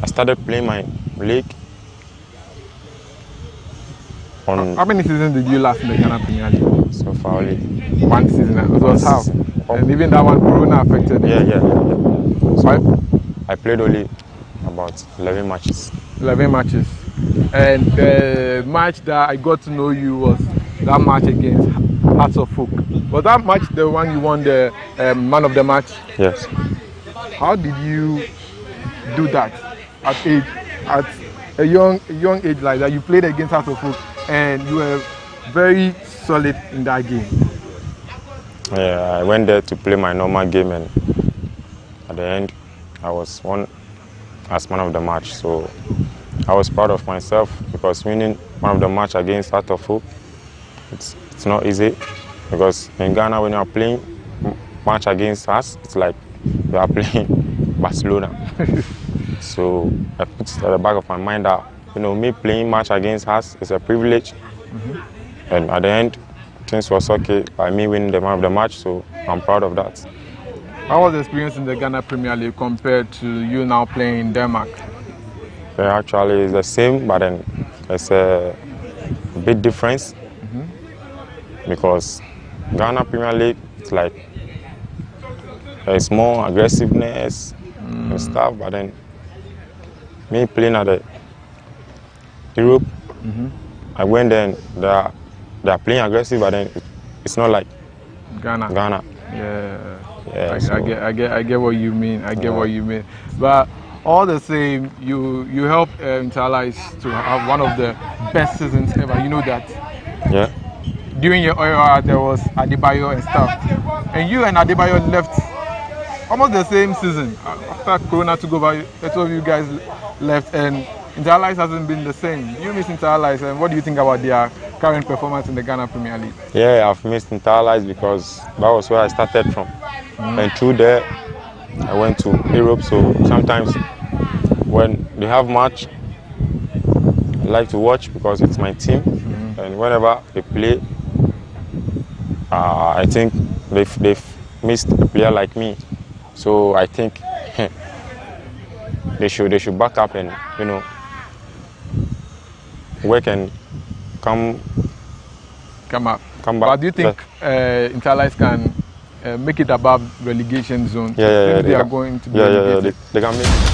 I started playing my league. How many seasons did you last in the Ghana Premier League? So far, only one season. It was how? And even that one, Corona affected it. Yeah. So I played only about 11 matches. 11 matches. And the match that I got to know you was that match against Hearts of Oak. Was that match the one you won the man of the match? Yes. How did you do that at a young age like that? You played against Hearts of Oak and you were very solid in that game. Yeah, I went there to play my normal game, and at the end I was won as man of the match. So I was proud of myself because winning man of the match against Hearts of Oak, it's not easy, because in Ghana when you are playing match against us, it's like you are playing Barcelona. So I put it at the back of my mind that, you know, me playing match against us is a privilege. And at the end, things was okay by me winning the man of the match, so I'm proud of that. How was the experience in the Ghana Premier League compared to you now playing in Denmark? Yeah, actually it's the same, but then there's a bit difference. Because Ghana Premier League, it's like there's more aggressiveness and stuff, but then me playing at the Europe, I went there and they are playing aggressive, but then it's not like Ghana. Yeah, I get what you mean. I get what you mean. But all the same, you helped Inter Allies to have one of the best seasons ever. You know that. Yeah. During your era, there was Adebayo and stuff, and you and Adebayo left almost the same season. After Corona took over, the two of you guys left, and Inter Allies hasn't been the same. You miss Inter Allies, and what do you think about their current performance in the Ghana Premier League? Yeah, I've missed Inter Allies because that was where I started from. And through there, I went to Europe, so sometimes when they have match, I like to watch because it's my team, and whenever they play, I think they've missed a player like me, so I think they should back up and, you know, work and come back. But do you think Inter Allies can make it above relegation zone? Yeah, they are going to be relegated. They can make it.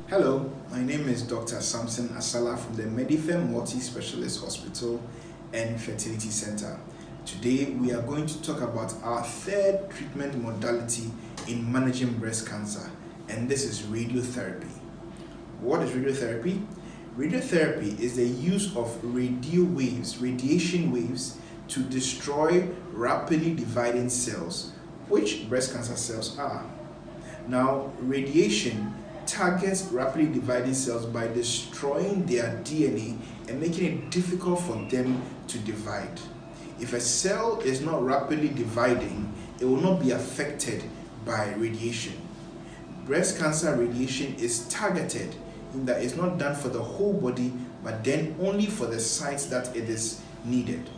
Hello, my name is Dr. Samson Asala from the Medifem Multi-Specialist Hospital and Fertility Center. Today we are going to talk about our third treatment modality in managing breast cancer, and this is radiotherapy. What is radiotherapy? Radiotherapy is the use of radiation waves to destroy rapidly dividing cells, which breast cancer cells are. Now, radiation targets rapidly dividing cells by destroying their DNA and making it difficult for them to divide. If a cell is not rapidly dividing, it will not be affected by radiation. Breast cancer radiation is targeted in that it's not done for the whole body, but then only for the sites that it is needed.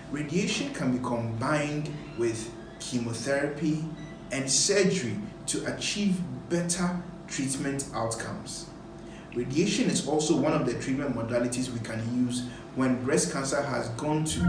Radiation can be combined with chemotherapy and surgery to achieve better treatment outcomes. Radiation is also one of the treatment modalities we can use when breast cancer has gone to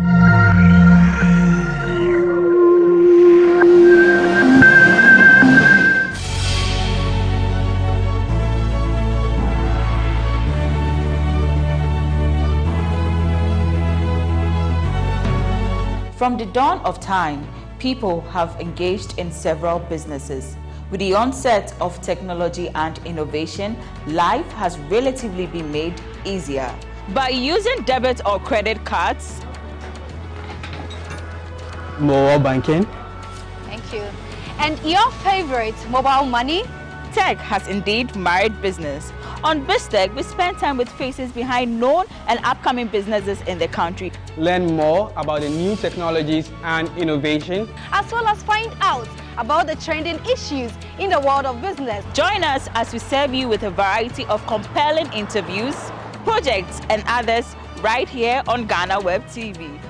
From the dawn of time, people have engaged in several businesses. With the onset of technology and innovation, life has relatively been made easier. By using debit or credit cards, mobile banking. Thank you. And your favorite mobile money? Tech has indeed married business. On BizTech, we spend time with faces behind known and upcoming businesses in the country. Learn more about the new technologies and innovation, as well as find out about the trending issues in the world of business. Join us as we serve you with a variety of compelling interviews, projects and others right here on GhanaWeb TV.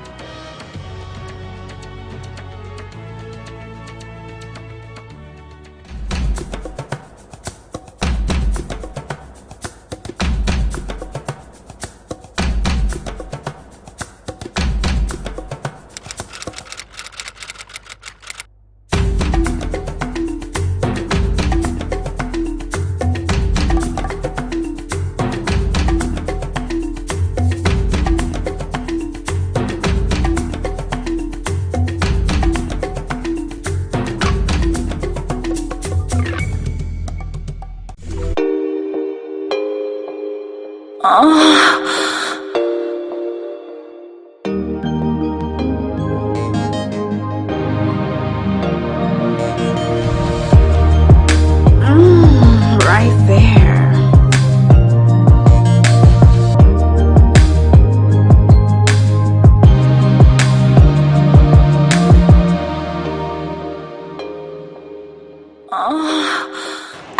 Right there.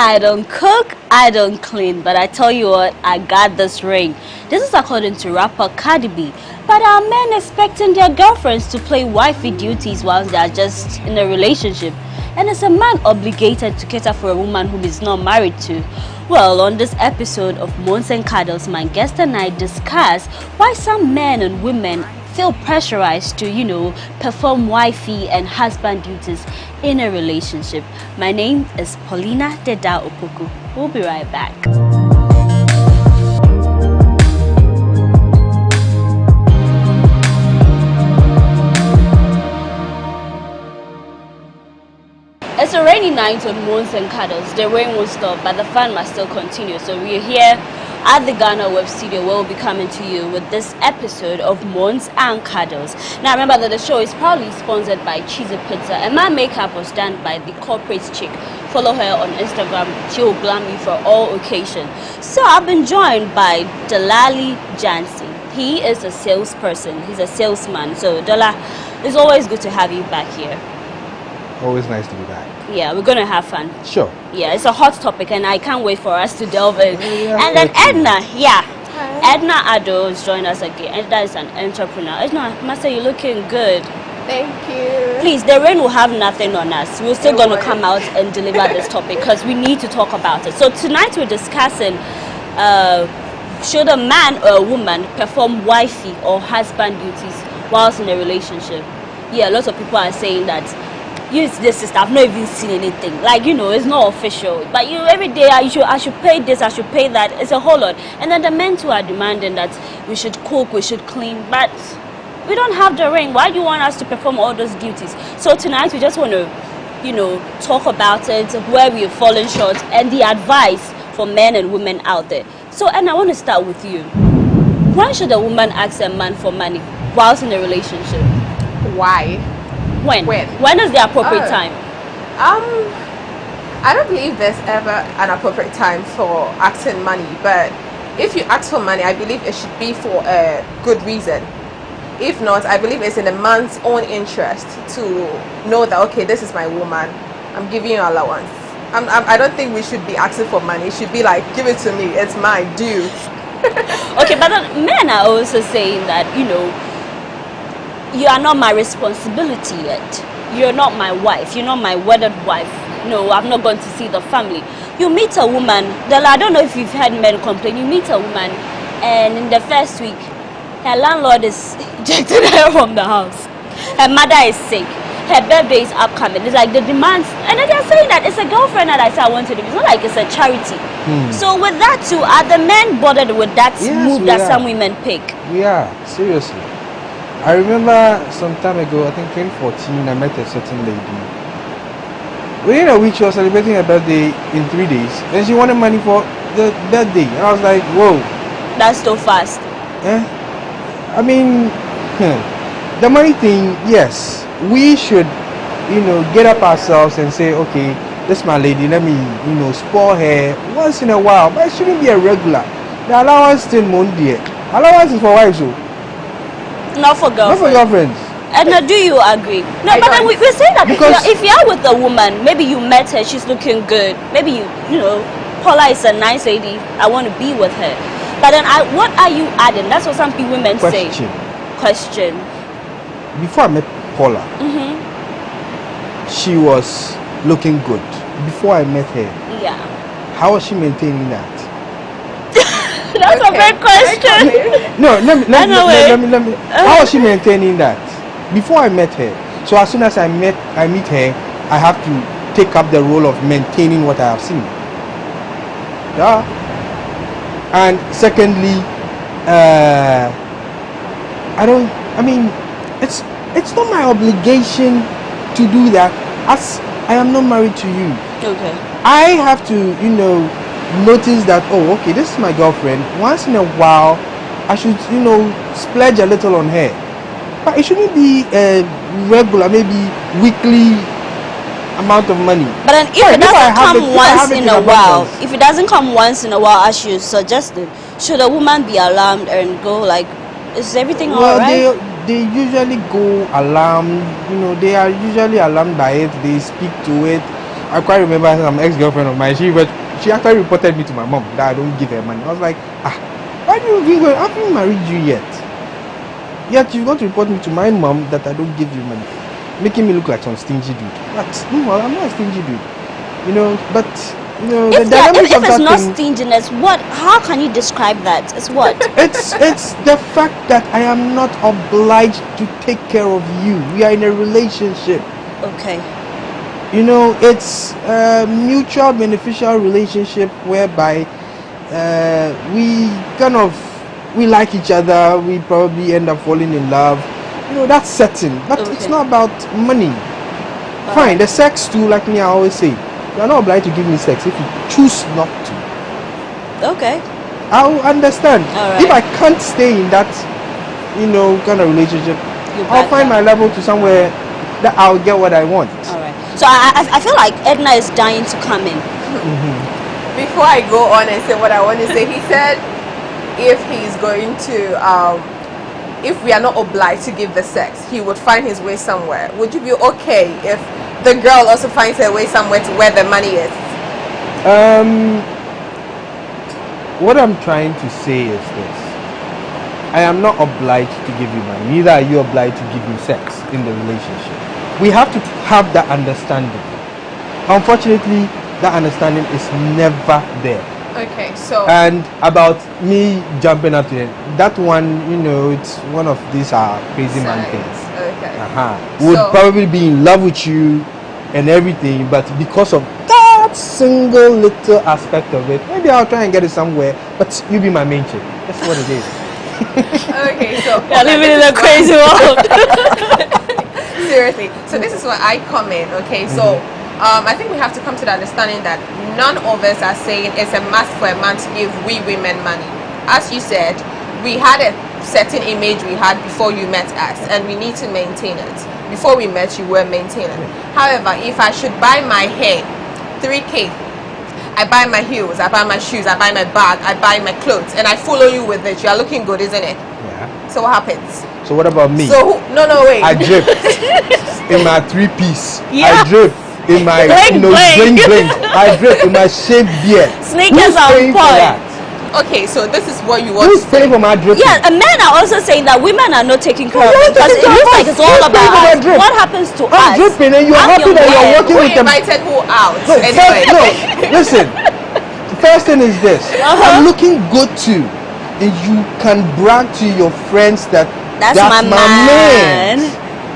I don't cook, I don't clean, but I tell you what, I got this ring. This is according to rapper Cardi B. But are men expecting their girlfriends to play wifey duties whilst they are just in a relationship? And is a man obligated to cater for a woman whom he's not married to? Well, on this episode of Mons and Cuddles, my guest and I discuss why some men and women feel pressurized to, perform wifey and husband duties in a relationship. My name is Paulina Deda Opoku. We'll be right back. It's a rainy night on Mons and Cuddles. The rain won't stop, but the fun must still continue. So we're here at the GhanaWeb studio where we'll be coming to you with this episode of Mons and Cuddles. Now remember that the show is proudly sponsored by Cheesy Pizza, and my makeup was done by the corporate chick. Follow her on Instagram. She will glam you for all occasions. So I've been joined by Delali Jansi. He is a salesperson. He's a salesman. So Dela, it's always good to have you back here. Always nice to be back. Yeah, we're gonna have fun. Sure. Yeah, it's a hot topic and I can't wait for us to delve in. Yeah, and then Edna, Edna Ado is joining us again. Edna is an entrepreneur. Edna, Master, you're looking good. Thank you. Please, the rain will have nothing on us. We're still going to come out and deliver this topic because we need to talk about it. So tonight we're discussing should a man or a woman perform wifey or husband duties whilst in a relationship? Yeah, lots of people are saying that use this sister, I've not even seen anything. Like, it's not official. But every day I should pay this, I should pay that. It's a whole lot. And then the men too are demanding that we should cook, we should clean. But we don't have the ring. Why do you want us to perform all those duties? So tonight we just want to, talk about it, where we have fallen short, and the advice for men and women out there. So, and I want to start with you. Why should a woman ask a man for money whilst in a relationship? Why? When is the appropriate time? I don't believe there's ever an appropriate time for asking money, but if you ask for money, I believe it should be for a good reason. If not, I believe it's in a man's own interest to know that, okay, this is my woman, I'm giving you allowance. I don't think we should be asking for money. It should be like, give it to me, it's my due. Okay, but men are also saying that, you are not my responsibility yet. You're not my wife. You're not my wedded wife. No, I've not gone to see the family. You meet a woman, I don't know if you've heard men complain, you meet a woman and in the first week, her landlord is ejected her from the house. Her mother is sick. Her birthday is upcoming. It's like the demands, and then they're saying that it's a girlfriend that I said I wanted to be. It's not like it's a charity. So with that too, are the men bothered with that move that some women pick? We are, seriously. I remember some time ago, I think 2014, I met a certain lady. Within a week, she was celebrating her birthday in 3 days, and she wanted money for that day. And I was like, whoa. That's so fast. I mean, the money thing, yes, we should, get up ourselves and say, okay, this is my lady, let me, spoil her once in a while, but it shouldn't be a regular. The allowance still Monday. Allowance is for wives, so. Not for girlfriends. Not for girlfriends. And do you agree? No, but then we say that if you're with a woman, maybe you met her, she's looking good. Maybe Paula is a nice lady. I want to be with her. But then, what are you adding? That's what some women say. Question. Before I met Paula, she was looking good. Before I met her, yeah. How was she maintaining that? That's a big question. No, let me. How was she maintaining that? Before I met her. So as soon as I meet her, I have to take up the role of maintaining what I have seen. Yeah. And secondly, it's not my obligation to do that, as I am not married to you. Okay. I have to, notice that, oh, okay, this is my girlfriend. Once in a while, I should, splurge a little on her. But it shouldn't be a regular, maybe weekly amount of money. But then if it doesn't come once in a while, if it doesn't come once in a while, as you suggested, should a woman be alarmed and go like, is everything all right? They usually go alarmed, they are usually alarmed by it. They speak to it. I quite remember some ex-girlfriend of mine, she actually reported me to my mom that I don't give her money. I was like, why do you think I haven't married you yet? Yet you want to report me to my mom that I don't give you money, making me look like some stingy dude. But no, I'm not a stingy dude. If it's not stinginess, how can you describe that? It's what? It's the fact that I am not obliged to take care of you. We are in a relationship. Okay. It's a mutual beneficial relationship whereby we like each other, we probably end up falling in love. That's certain. But it's not about money. Fine, the sex too, like me, I always say, you are not obliged to give me sex if you choose not to. Okay. I'll understand. Right. If I can't stay in that, kind of relationship, I'll find my level to somewhere that I'll get what I want. All right. So I feel like Edna is dying to come in. Before I go on and say what I want to say, he said if he's going to, if we are not obliged to give the sex, he would find his way somewhere. Would you be okay if the girl also finds her way somewhere to where the money is? What I'm trying to say is this. I am not obliged to give you money. Neither are you obliged to give me sex in the relationship. We have to have that understanding. Unfortunately, that understanding is never there. Okay, so... And about me jumping up to it, that one, it's one of these crazy man things. Okay. Would probably be in love with you and everything, but because of that single little aspect of it, maybe I'll try and get it somewhere, but you be my main chick. That's what it is. Okay, so... You're living in a crazy world. Seriously. So this is where I come in, okay? So I think we have to come to the understanding that none of us are saying it's a must for a man to give we women money. As you said, we had a certain image we had before you met us, and we need to maintain it. Before we met, you were maintaining. However, if I should buy my hair, 3K, I buy my heels, I buy my shoes, I buy my bag, I buy my clothes, and I follow you with it, you are looking good, isn't it? Yeah. So what happens? So what about me? So no, wait. I drip in my 3-piece. Yeah. I drip in my bling bling. I drip in my shaved beard. Sneakers on point. Okay, so this is what you want. Who's paying for my dripping? Yeah, and men are also saying that women are not taking care of it, because it looks like it's all about us. What happens to us? I'm dripping and you're happy that you're working with them. Who invited who out? No, anyway. Listen. The first thing is this. I'm looking good too. And you can brag to your friends that that's my man.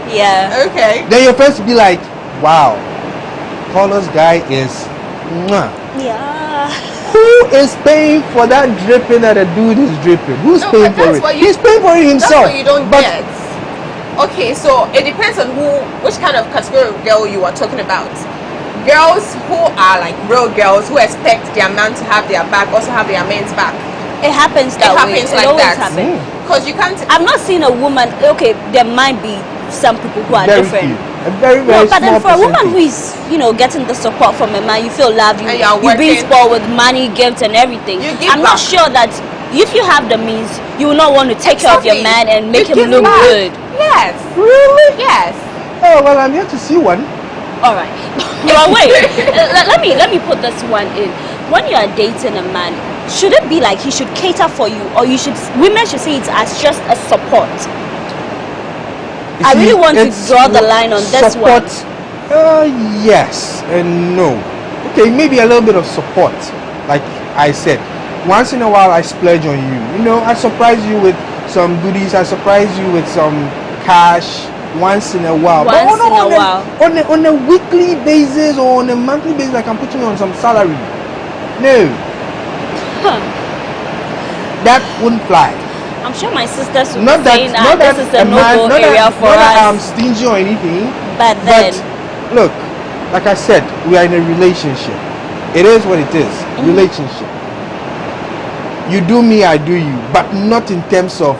Yeah. Okay. Then your friends will be like, wow, Paula's guy is mwah. Yeah. Who is paying for that dripping that a dude is dripping? Who's paying for it? He's paying for it himself. That's what you don't get. Okay, so it depends on which kind of category of girl you are talking about. Girls who are like real girls who expect their man to have their back also have their men's back. It happens that way. It happens It like always that. happens. Because you can't. I've not seen a woman. Okay, there might be some people who are Very different. few. A very, very But then small for a woman who percentage. is, getting the support from a man, you feel loved, And you are you being working. spoiled with money, gifts, and everything. You give I'm not back. sure that if you have the means, you will not want to take care of your man and make You him give look back. good. Yes. Really? Yes. Oh well, I'm here to see one. All right. Well, wait. let me put this one in. When you are dating a man, should it be like he should cater for you, or women should see it as just a support? I really want to draw the line on this one. Yes and no. Okay, maybe a little bit of support. Like I said, once in a while I splurge on you. I surprise you with some goodies. I surprise you with some cash once in a while. On a weekly basis or on a monthly basis, I can put you on some salary. No. That wouldn't fly. I'm sure my sisters would Not be saying that this is a no-go area for not that I'm us. stingy or anything. But then, look, like I said, we are in a relationship. It is what it is. Relationship. You do me, I do you, but not in terms of.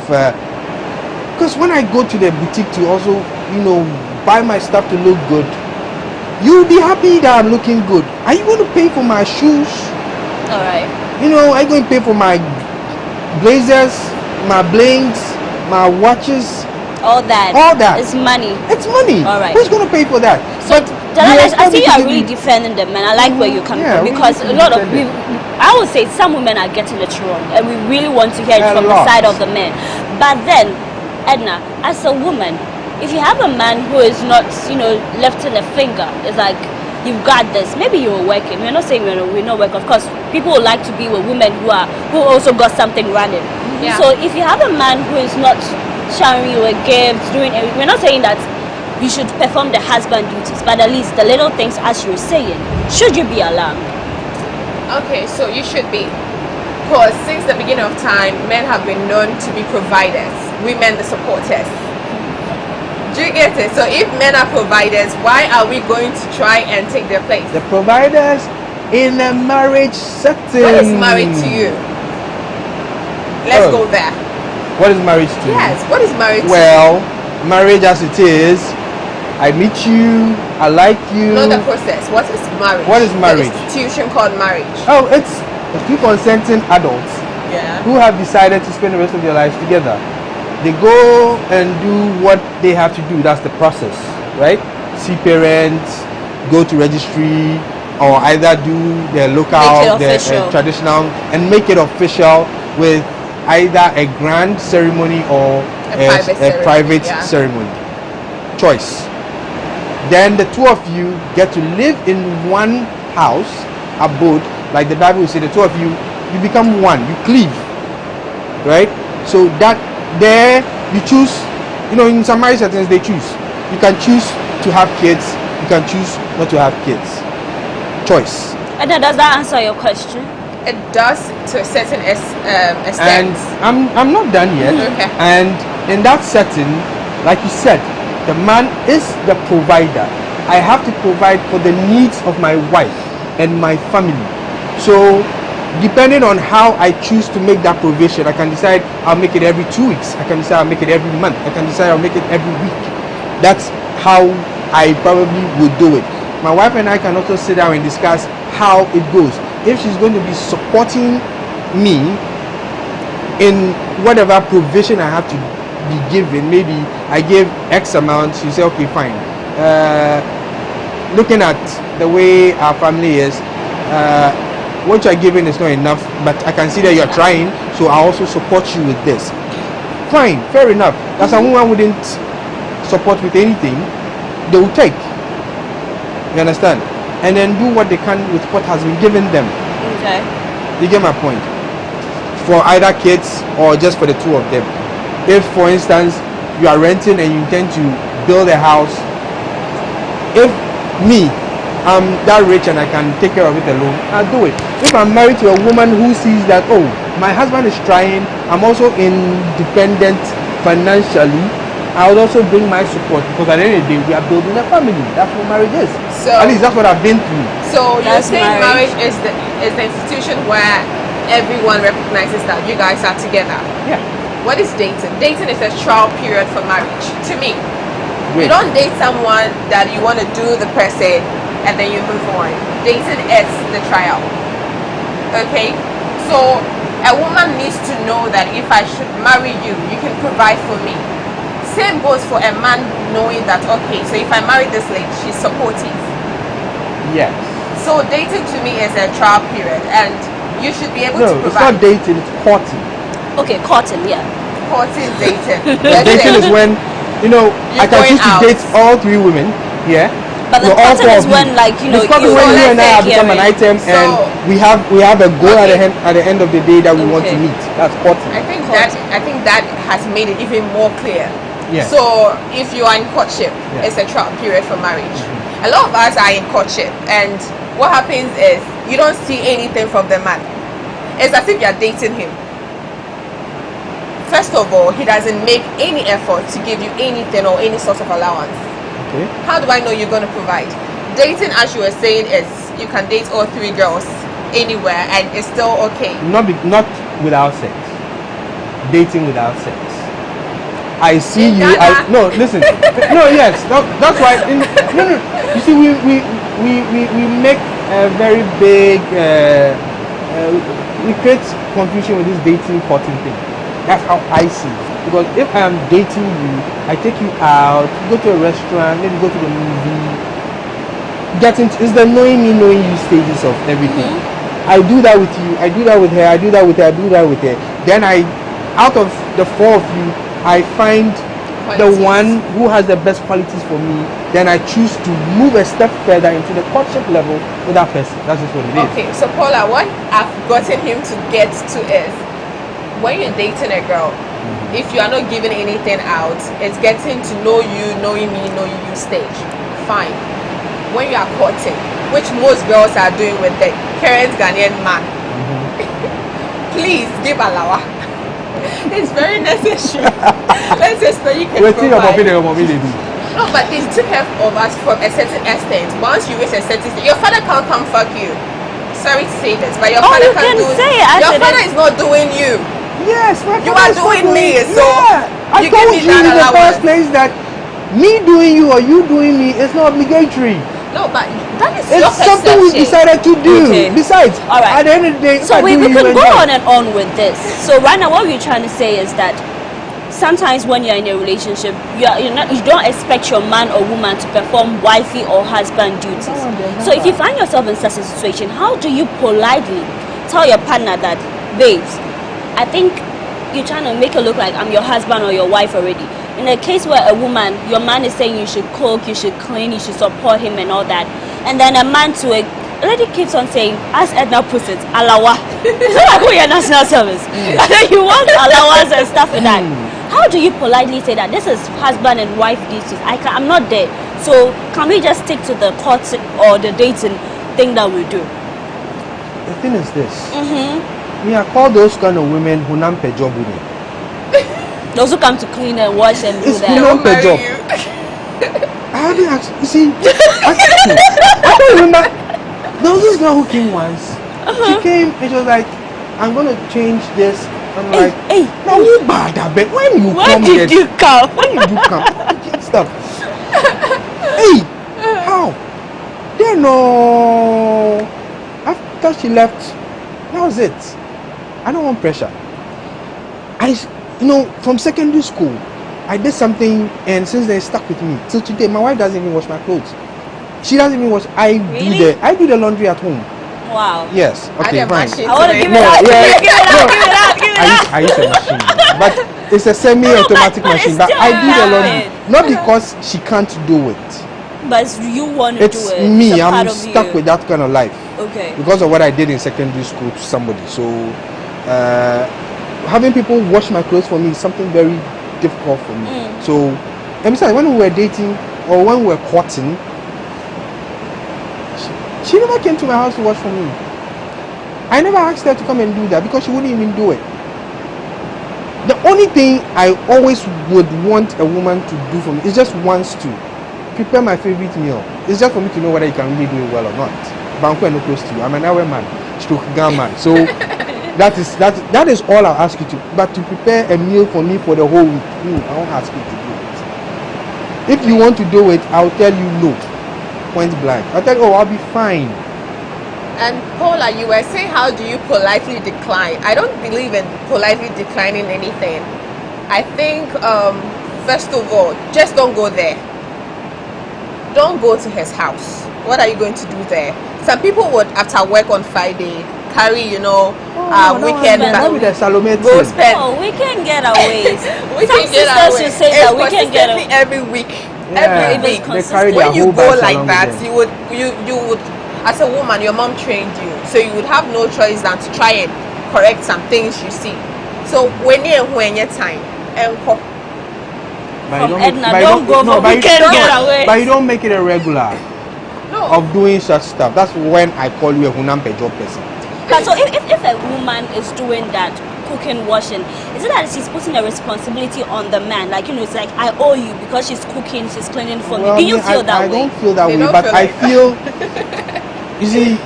Because when I go to the boutique to also, buy my stuff to look good, you'll be happy that I'm looking good. Are you going to pay for my shoes? all right. Are you going to pay for my blazers, my blings, my watches? All that. All that. It's money. It's money. All right. Who's going to pay for that? So, Jalala, I see you are really give defending them, and I like where you're coming from, because a lot of people, I would say some women are getting it wrong, and we really want to hear it from the side of the men. But then, Edna, as a woman, if you have a man who is not, lifting a finger, it's like, you've got this. Maybe you're working. We're not saying we're not working. Of course, people would like to be with women who also got something running. Yeah. So if you have a man who is not showering you a gift, doing everything, we're not saying that you should perform the husband duties, but at least the little things, as you're saying, should you be allowed? Okay, so you should be. Because since the beginning of time, men have been known to be providers, women the supporters. Do you get it? So if men are providers, why are we going to try and take their place? The providers in a marriage setting. What is married to you? Let's go there. What is marriage to you? Yes, what is marriage to you? Well, marriage as it is, I meet you, I like you. Not the process. What is marriage? What is marriage? The institution called marriage. Oh, it's two consenting adults who have decided to spend the rest of their lives together. They go and do what they have to do. That's the process, right? See parents, go to registry, or either do the local, the traditional, and make it official with either a grand ceremony or a private ceremony. Choice. Then the two of you get to live in one house, abode, like the Bible will say, the two of you become one, you cleave, right? So that there you choose, in some marriage settings they choose. You can choose to have kids, you can choose not to have kids. Choice. And does that answer your question? It does to a certain extent. And I'm not done yet. Okay. And in that setting, like you said, the man is the provider. I have to provide for the needs of my wife and my family. So depending on how I choose to make that provision, I can decide I'll make it every 2 weeks. I can decide I'll make it every month. I can decide I'll make it every week. That's how I probably would do it. My wife and I can also sit down and discuss how it goes. If she's going to be supporting me in whatever provision I have to be given, maybe I give X amount, she say, okay, fine. Looking at the way our family is, what you're giving is not enough, but I can see that you're trying, so I also support you with this. Fine, fair enough. That's a woman wouldn't support with anything, they will take. You understand? And then do what they can with what has been given them. Okay. You get my point? For either kids or just for the two of them. If, for instance, you are renting and you intend to build a house, if me, I'm that rich and I can take care of it alone, I'll do it. If I'm married to a woman who sees that, oh, my husband is trying, I'm also independent financially, I would also bring my support, because at the end of the day, we are building a family. That's what marriage is. So, at least that's what I've been through. So you're saying marriage is the institution where everyone recognizes that you guys are together. Yeah. What is dating? Dating is a trial period for marriage. To me, Wait. you don't date someone that you want to do the person and then you move on. Dating is the trial. Okay? So a woman needs to know that if I should marry you, you can provide for me. Same goes for a man knowing that, okay, so if I marry this lady, she's supportive. Yes. So dating to me is a trial period, and you should be able to No, it's provide. not dating, it's courting. Okay, courting, yeah. Courting, dating. Dating is when, I can choose to date all 3 women, yeah? But the all courting 4 is of when, you. like, It's courting when you and I have become an item, and we have a goal at the end of the day that we want to meet. That's courting. I think that has made it even more clear. Yeah. So if you are in courtship, it's a trial period for marriage. A lot of us are in courtship, and what happens is you don't see anything from the man. It's as if you're dating him. First of all, he doesn't make any effort to give you anything or any sort of allowance. Okay. How do I know you're going to provide? Dating, as you were saying, is you can date all 3 girls anywhere and it's still okay. Not without sex. Dating without sex. I see you. No, listen. No, yes. That's why. No. You see, we make a very big. We create confusion with this dating courting thing. That's how I see it. Because if I am dating you, I take you out, go to a restaurant, maybe go to the movie. It's the knowing me, knowing you stages of everything. I do that with you. I do that with her. I do that with her. I do that with her. Then out of the 4 of you, I find the one who has the best qualities for me. Then I choose to move a step further into the courtship level with that person. That's just what it is. Okay, so Paula, what I've gotten him to get to is when you're dating a girl, if you are not giving anything out, it's getting to know you, knowing me, knowing you stage. Fine. When you are courting, which most girls are doing with the current Ghanaian man, please give alawa. It's very necessary. Let's just so you can provide. No, but it took care of us from a certain extent. Once you reach a certain stage, your father can't come fuck you. Sorry to say this, but your father can't do it. Your father is not doing you. Yes, you are doing me. So I told you in the first place that me doing you or you doing me is not obligatory. No, but that is it's something we decided to do. Okay. Besides, at the end of the day, so we can go on and on with this. So right now, what we're trying to say is that sometimes when you're in a relationship, you don't expect your man or woman to perform wifey or husband duties. So if you find yourself in such a situation, how do you politely tell your partner that, babes, I think you're trying to make it look like I'm your husband or your wife already. In a case where a woman, your man is saying you should cook, you should clean, you should support him and all that, and then a man to a lady keeps on saying, as Edna puts it, alawa. It's not like your national service. And then you want allowance and stuff like that. How do you politely say that this is husband and wife duties? I'm not there. So can we just stick to the court or the dating thing that we do? The thing is this. Me, I call those kind of women who nam pe job women. Those who come to clean and wash and do that. It's per job. I haven't asked. You see, I don't remember. There was this girl who came once. She came and she was like, "I'm gonna change this." I'm like, "Hey, now you bad, but when you come, when did you come? When did you come? Stuff. Hey, how? Then no. After she left, that was it. I don't want pressure. From secondary school, I did something, and since then it stuck with me. Till today, my wife doesn't even wash my clothes. She doesn't even wash. I do the laundry at home. Wow. Yes. Okay, fine. I want to give it out. Give it out. I use a machine, but it's a semi-automatic machine. But I do the laundry, not because she can't do it. But you want to do it. It's me. I'm stuck with that kind of life. Okay. Because of what I did in secondary school to somebody. So, having people wash my clothes for me is something very difficult for me. So, and besides, when we were dating or when we were courting, she never came to my house to wash for me. I never asked her to come and do that because she wouldn't even do it. The only thing I always would want a woman to do for me is just once to prepare my favorite meal. It's just for me to know whether you can really do it well or not. Banku and no close to you. I'm an hour man, stroke gun man. So that is all I'll ask you to. But to prepare a meal for me for the whole week, I won't ask you to do it. If you want to do it, I'll tell you no. Point blank. I'll tell you, I'll be fine. And Paula, you were saying, how do you politely decline? I don't believe in politely declining anything. I think, first of all, just don't go there. Don't go to his house. What are you going to do there? Some people would, after work on Friday, carry, weekend go spend. Oh, weekend getaways. Weekend getaways. Say that weekend getaways every week. Yeah, every week. When you go like that, you would, as a woman, your mom trained you, so you would have no choice than to try and correct some things you see. So when your time, from Edna, don't go for weekend getaways. But you don't make it a regular of doing such stuff. That's when I call you a hunampe job person. So if a woman is doing that, cooking, washing, is it that she's putting a responsibility on the man? Like, it's like, I owe you because she's cooking, she's cleaning for me. Do you feel that way? I don't feel that way, but I feel, you see,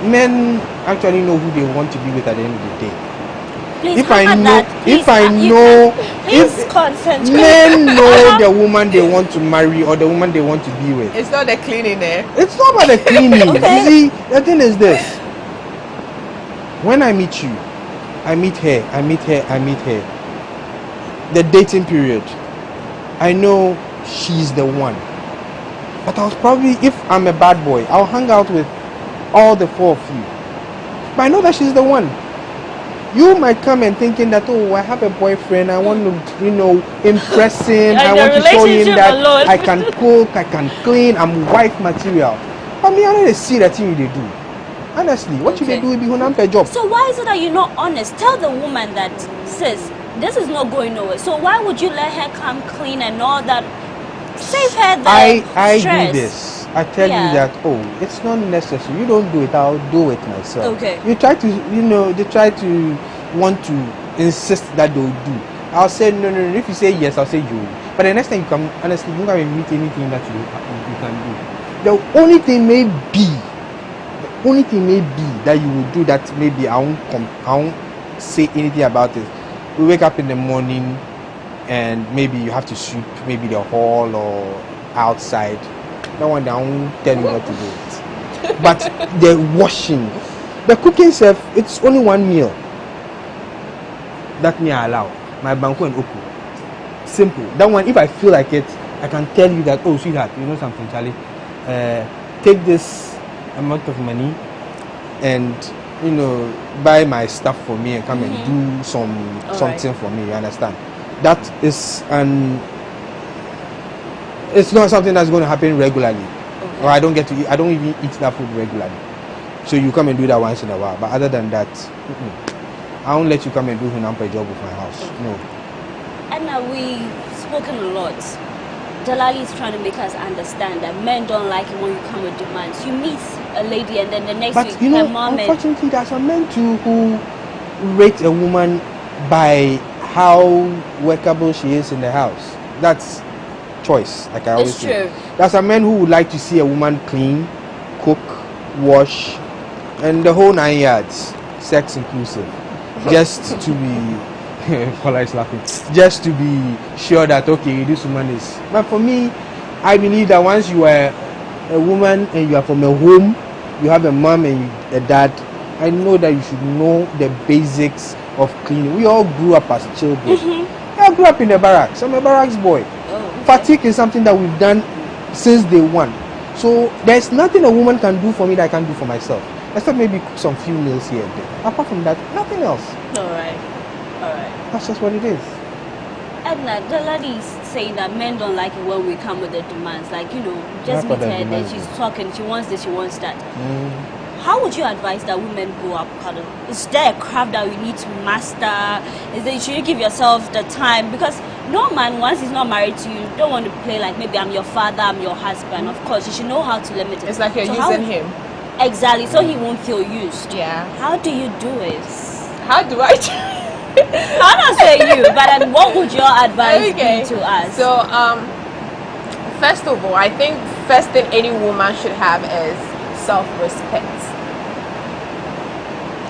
men actually know who they want to be with at the end of the day. Please, if I know men know the woman they want to marry or the woman they want to be with. It's not the cleaning there. It's not about the cleaning. Okay. You see, the thing is this. When I meet you, I meet her. The dating period, I know she's the one. But I was probably, if I'm a bad boy, I'll hang out with all the four of you. But I know that she's the one. You might come and thinking that, oh, I have a boyfriend, I want to, impress him, I want to show him that I can cook, I can clean, I'm wife material. But me, I don't see that thing they do. Honestly, what should they do will be hunampe job. So why is it that you're not honest? Tell the woman that, sis, this is not going nowhere. So why would you let her come clean and all that? Save her the I stress. do this. I tell you that, it's not necessary. You don't do it, I'll do it myself. Okay. You try to, they try to want to insist that they'll do. I'll say no. If you say yes, I'll say you. But the next time you come, honestly, you can't meet anything that you can do. The only thing may be that you will do that maybe I won't say anything about it. We wake up in the morning and maybe you have to sweep maybe the hall or outside. That one I won't tell you what to do it. But the washing, the cooking stuff, it's only one meal. That me I allow. My banku and oku. Simple. That one, if I feel like it, I can tell you that, oh sweetheart, you know something, Charlie? Take this amount of money and buy my stuff for me and come and do something for me. You understand? That is it's not something that's going to happen regularly. Or I don't even eat that food regularly. So you come and do that once in a while. But other than that, I won't let you come and do hunampe job with my house. No. And we've spoken a lot. Jalali is trying to make us understand that men don't like it when you come with demands. You meet a lady and then the next week her mom. Unfortunately, there are some men too who rate a woman by how workable she is in the house. That's choice, like I always say. True. There's some men who would like to see a woman clean, cook, wash, and the whole 9 yards, sex inclusive, just to be. Paula is laughing. Just to be sure that this woman is. But for me, I believe that once you are a woman and you are from a home, you have a mom and a dad, I know that you should know the basics of cleaning. We all grew up as children. I grew up in the barracks. I'm a barracks boy. Fatigue is something that we've done since day one. So there's nothing a woman can do for me that I can do for myself. Except maybe cook some few meals here and there. Apart from that, nothing else. Alright. That's just what it is. Edna, the lady is saying that men don't like it when we come with the demands. Like, just meet her and then she's talking, she wants this, she wants that. How would you advise that women go up cuddle? Is there a craft that you need to master? Should you give yourself the time? Because no man, once he's not married to you, don't want to play like maybe I'm your father, I'm your husband. Of course, you should know how to limit it. It's like you're using him. Exactly, so he won't feel used. Yeah. How do you do it? How do I I'm not saying you, but then what would your advice be to us? So, first of all, I think first thing any woman should have is self-respect.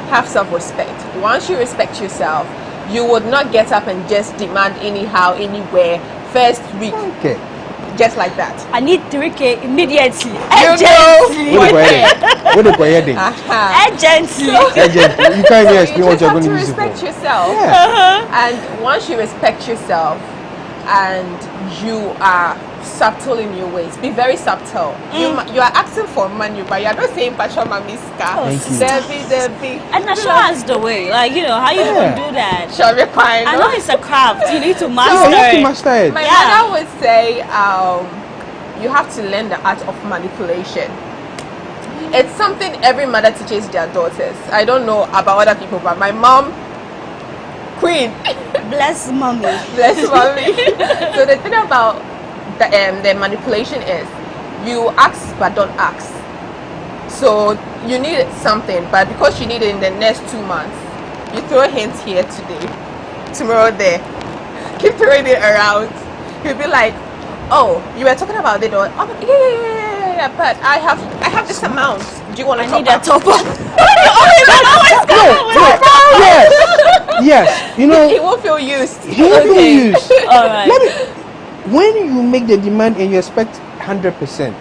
Have self-respect. Once you respect yourself, you would not get up and just demand anyhow, anywhere, first week. Okay. Just like that. I need 3K immediately. Urgently. What the Urgently. Urgently. You can't even explain what you're going to use it for. Respect yourself. Yeah. And once you respect yourself and you are subtle in your ways, be very subtle. You are asking for money, but you're not saying Pacha Mamiska. Debbie. And now show us the way. Like, you know, how you gonna do that? Show me fine. I know it's a craft. You need to master you have to it. master it. My mother would say, you have to learn the art of manipulation. It's something every mother teaches their daughters. I don't know about other people, but my mom, queen. Bless mommy. Bless mommy. So the thing about the manipulation is you ask but don't ask. So you need something, but because you need it in the next 2 months, you throw hints here today, tomorrow there. Keep throwing it around. You'll be like, oh, you were talking about it, or yeah, but I have this amount. Do you want to top up? Top up. Yes. You know, he won't feel used. He won't feel used. All right. When you make the demand and you expect 100%,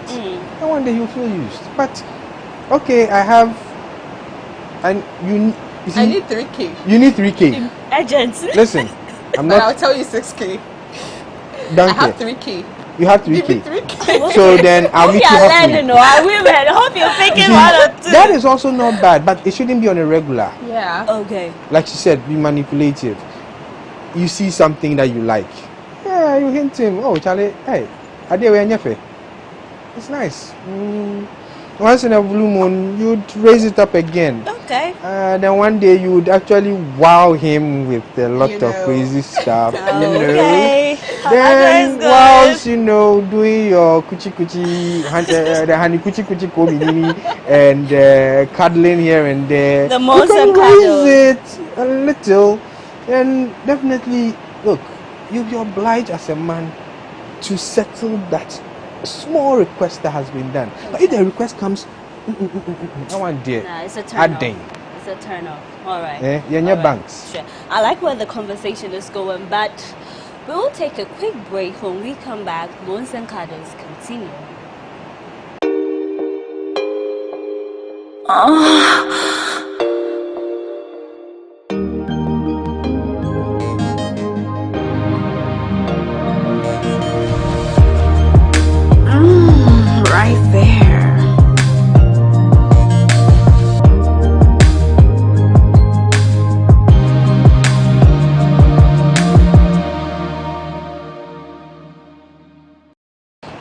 no wonder you feel used. But okay, I have, and you see, I need 3K. You need 3K. Agents. Listen, I'm but not. I'll tell you 6K. Don't I have care. 3K. You have 3K. Give me 3K. So then I'll meet you halfway. I hope you're thinking one or two. That is also not bad, but it shouldn't be on a regular. Yeah. Okay. Like she said, be manipulative. You see something that you like. Yeah, you hint him. Oh, Charlie, hey, it's nice. Once in a blue moon, you'd raise it up again. Okay. Then one day you would actually wow him with a lot of crazy stuff. Okay. Then whilst doing your kuchi kuchi, the honey kuchi kuchi komini, and cuddling here and there, the most you can raise it a little, and definitely look. You'll be obliged as a man to settle that small request that has been done. But if the request comes, I want dear. Nah, it's a turn off. It's a turn off. All right. Yeah, your banks. Sure. I like where the conversation is going, but we will take a quick break. When we come back, Mons and Cardos continue. Right there.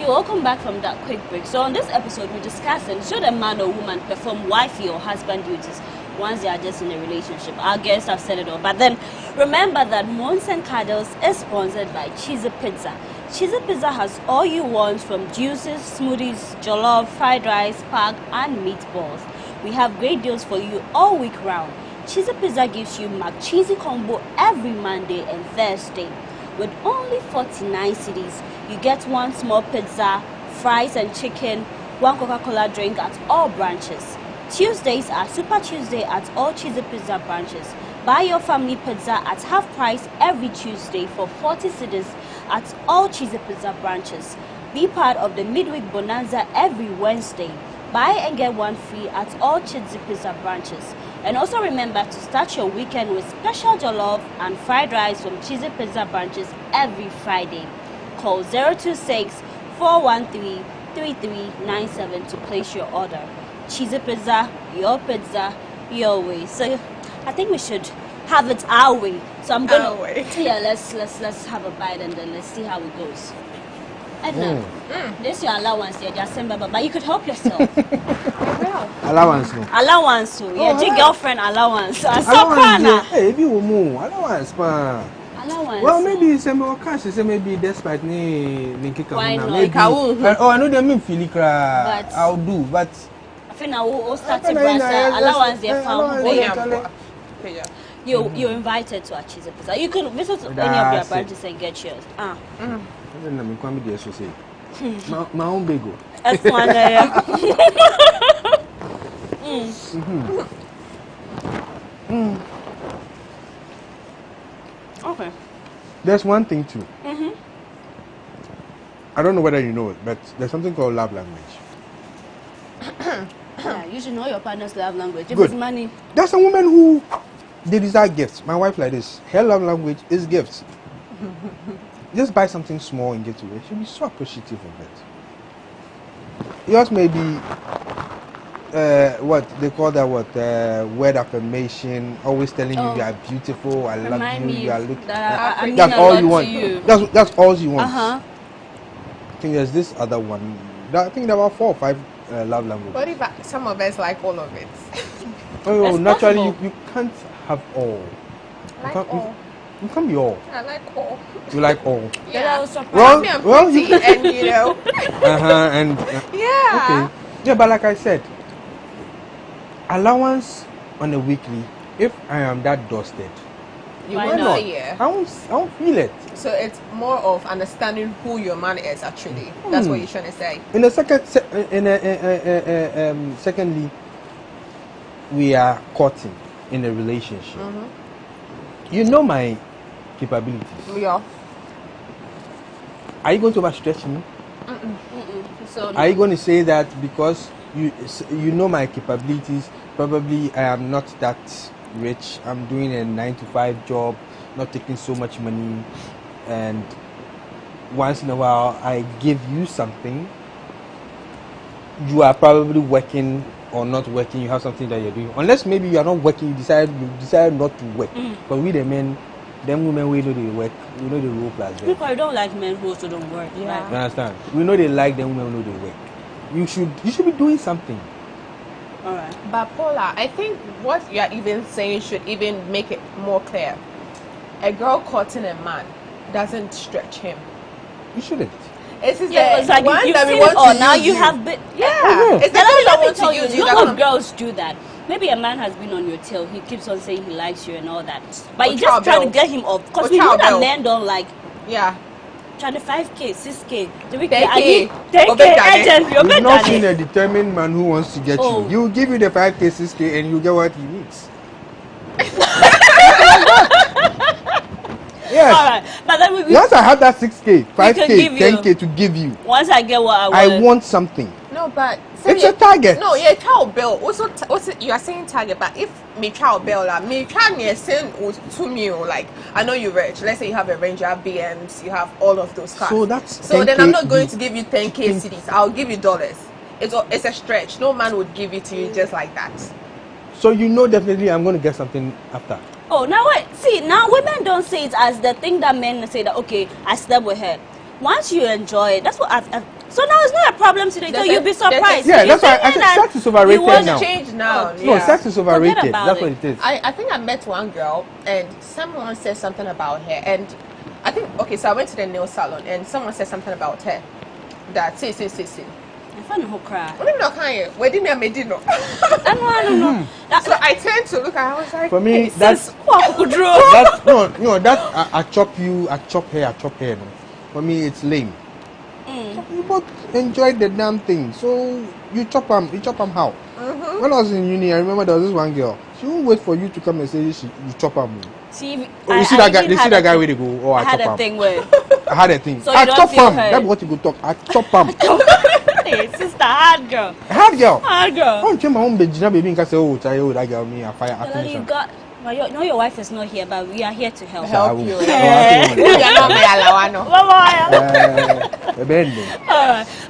Welcome back from that quick break. So on this episode, we're discussing should a man or woman perform wifey or husband duties once they are just in a relationship. Our guests have said it all. But then remember that Mons and Cuddles is sponsored by Cheesy Pizza. Cheesy Pizza has all you want from juices, smoothies, jollof, fried rice, pack, and meatballs. We have great deals for you all week round. Cheesy Pizza gives you McCheesy combo every Monday and Thursday. With only 49 cedis, you get one small pizza, fries and chicken, one Coca-Cola drink at all branches. Tuesdays are Super Tuesday at all Cheesy Pizza branches. Buy your family pizza at half price every Tuesday for 40 cedis at all Cheesy Pizza branches. Be part of the midweek bonanza every Wednesday. Buy and get one free at all Cheesy Pizza branches. And also remember to start your weekend with special jollof and fried rice from Cheesy Pizza branches every Friday. Call 026-413-3397 to place your order. Cheesy Pizza, your way. So I think we should have it our way. So I'm gonna let's have a bite and then let's see how it goes. Edna, this is your allowance here, but you could help yourself. Allowance, no. Allowance, yeah, girlfriend allowance. Allowance, hey, if you move, allowance, ma. Allowance. Well, maybe some more cash. Say maybe despite me, why not? Maybe. Oh, I know they mean feel but I'll do, but. I think I will start to allowance there. you're invited to a cheesy pizza. You can visit any of your branches and get yours. My own bagel. That's one there. Okay. There's one thing too. I don't know whether you know it, but there's something called love language. Yeah, you should know your partner's love language. If Good. it's money. There's a woman who they desire gifts. My wife like this. Her love language is gifts. Just buy something small and give to her. She'll be so appreciative of it. Yours may be what they call that word affirmation, always telling you you are beautiful, I love you, you are looking. That's all you want. That's all you want. I think there's this other one. I think there are 4 or 5 love languages. What if some of us like all of it? Oh, naturally you can't have all. Like all. You can't be all. I like all. You like all. Yeah, I was surprised. Well, you and you know. Yeah. Okay. Yeah, but like I said, allowance on a weekly. If I am that dusted, You won't see it. I won't feel it. So it's more of understanding who your man is actually. That's what you're trying to say. In the secondly, we are courting in a relationship. You know my capabilities. Yeah. Are you going to overstretch me? So Are you going to say that because you know my capabilities? Probably I am not that rich. I'm doing a 9-to-5 job, not taking so much money, and once in a while I give you something. You are probably working or not working. You have something that you're doing. Unless maybe you are not working, you decide not to work. But we the men, them women, we know they work. We know the role plus them. Because I don't like men who also don't work. Yeah. You understand? We know they like them women, we know they work. You should be doing something. Alright. But Paula, I think what you are even saying should even make it more clear. A girl courting a man doesn't stretch him. You shouldn't. It's just it's like one you've that we seen want it all. to Now use you have been. It's the And one that let me want tell to you, use you. lots of girls do that. Maybe a man has been on your tail. He keeps on saying he likes you and all that. But you just try to get him off. Because we know that men don't like. Yeah. 25K, 6K, 10K. You've not seen a determined man who wants to get you. He will give you the 5K, 6K, and you get what he needs. Yes. All right. But then once I have that 6K, 5K, 10K to give you. Once I get what I want. I want something. No, but it's a target. No, yeah, child bill. Also, you are saying target, but if me child bill, me child me send to me, like I know you're rich. Let's say you have a Range, you have BMs, you have all of those cars. So that's so then I'm not going to give you 10K cedis. I'll give you dollars. It's a stretch. No man would give it to you just like that. So you know definitely I'm going to get something after. Oh, now wait. See, now women don't say it as the thing that men say that, okay, I slept with her. Once you enjoy it, that's what so now it's not a problem today. So you'll be surprised. Yeah, that's why I said sex is overrated now. Change now. No, sex is overrated. That's what it is. I think I met one girl and someone said something about her, and I think so I went to the nail salon and someone said something about her that say. I found who cry. I don't know. So I turned to look at her. I was like, for me, hey, that's no. That I chop you, I chop hair. No. For me, it's lame. You both enjoy the damn thing, so you chop them. You chop them how? When I was in uni, I remember there was this one girl. She won't wait for you to come and say you chop them. See, you see that guy? You see that guy where they go? Oh, I had chop a thing where I had a thing. So I chop them. That's what you go talk. I chop them. Hey, sister, hard girl. Hard girl. Hard girl. Oh, my own baby, baby, can say, oh, that girl, me, I fire. You got. Well, your wife is not here, but we are here to help. Help you.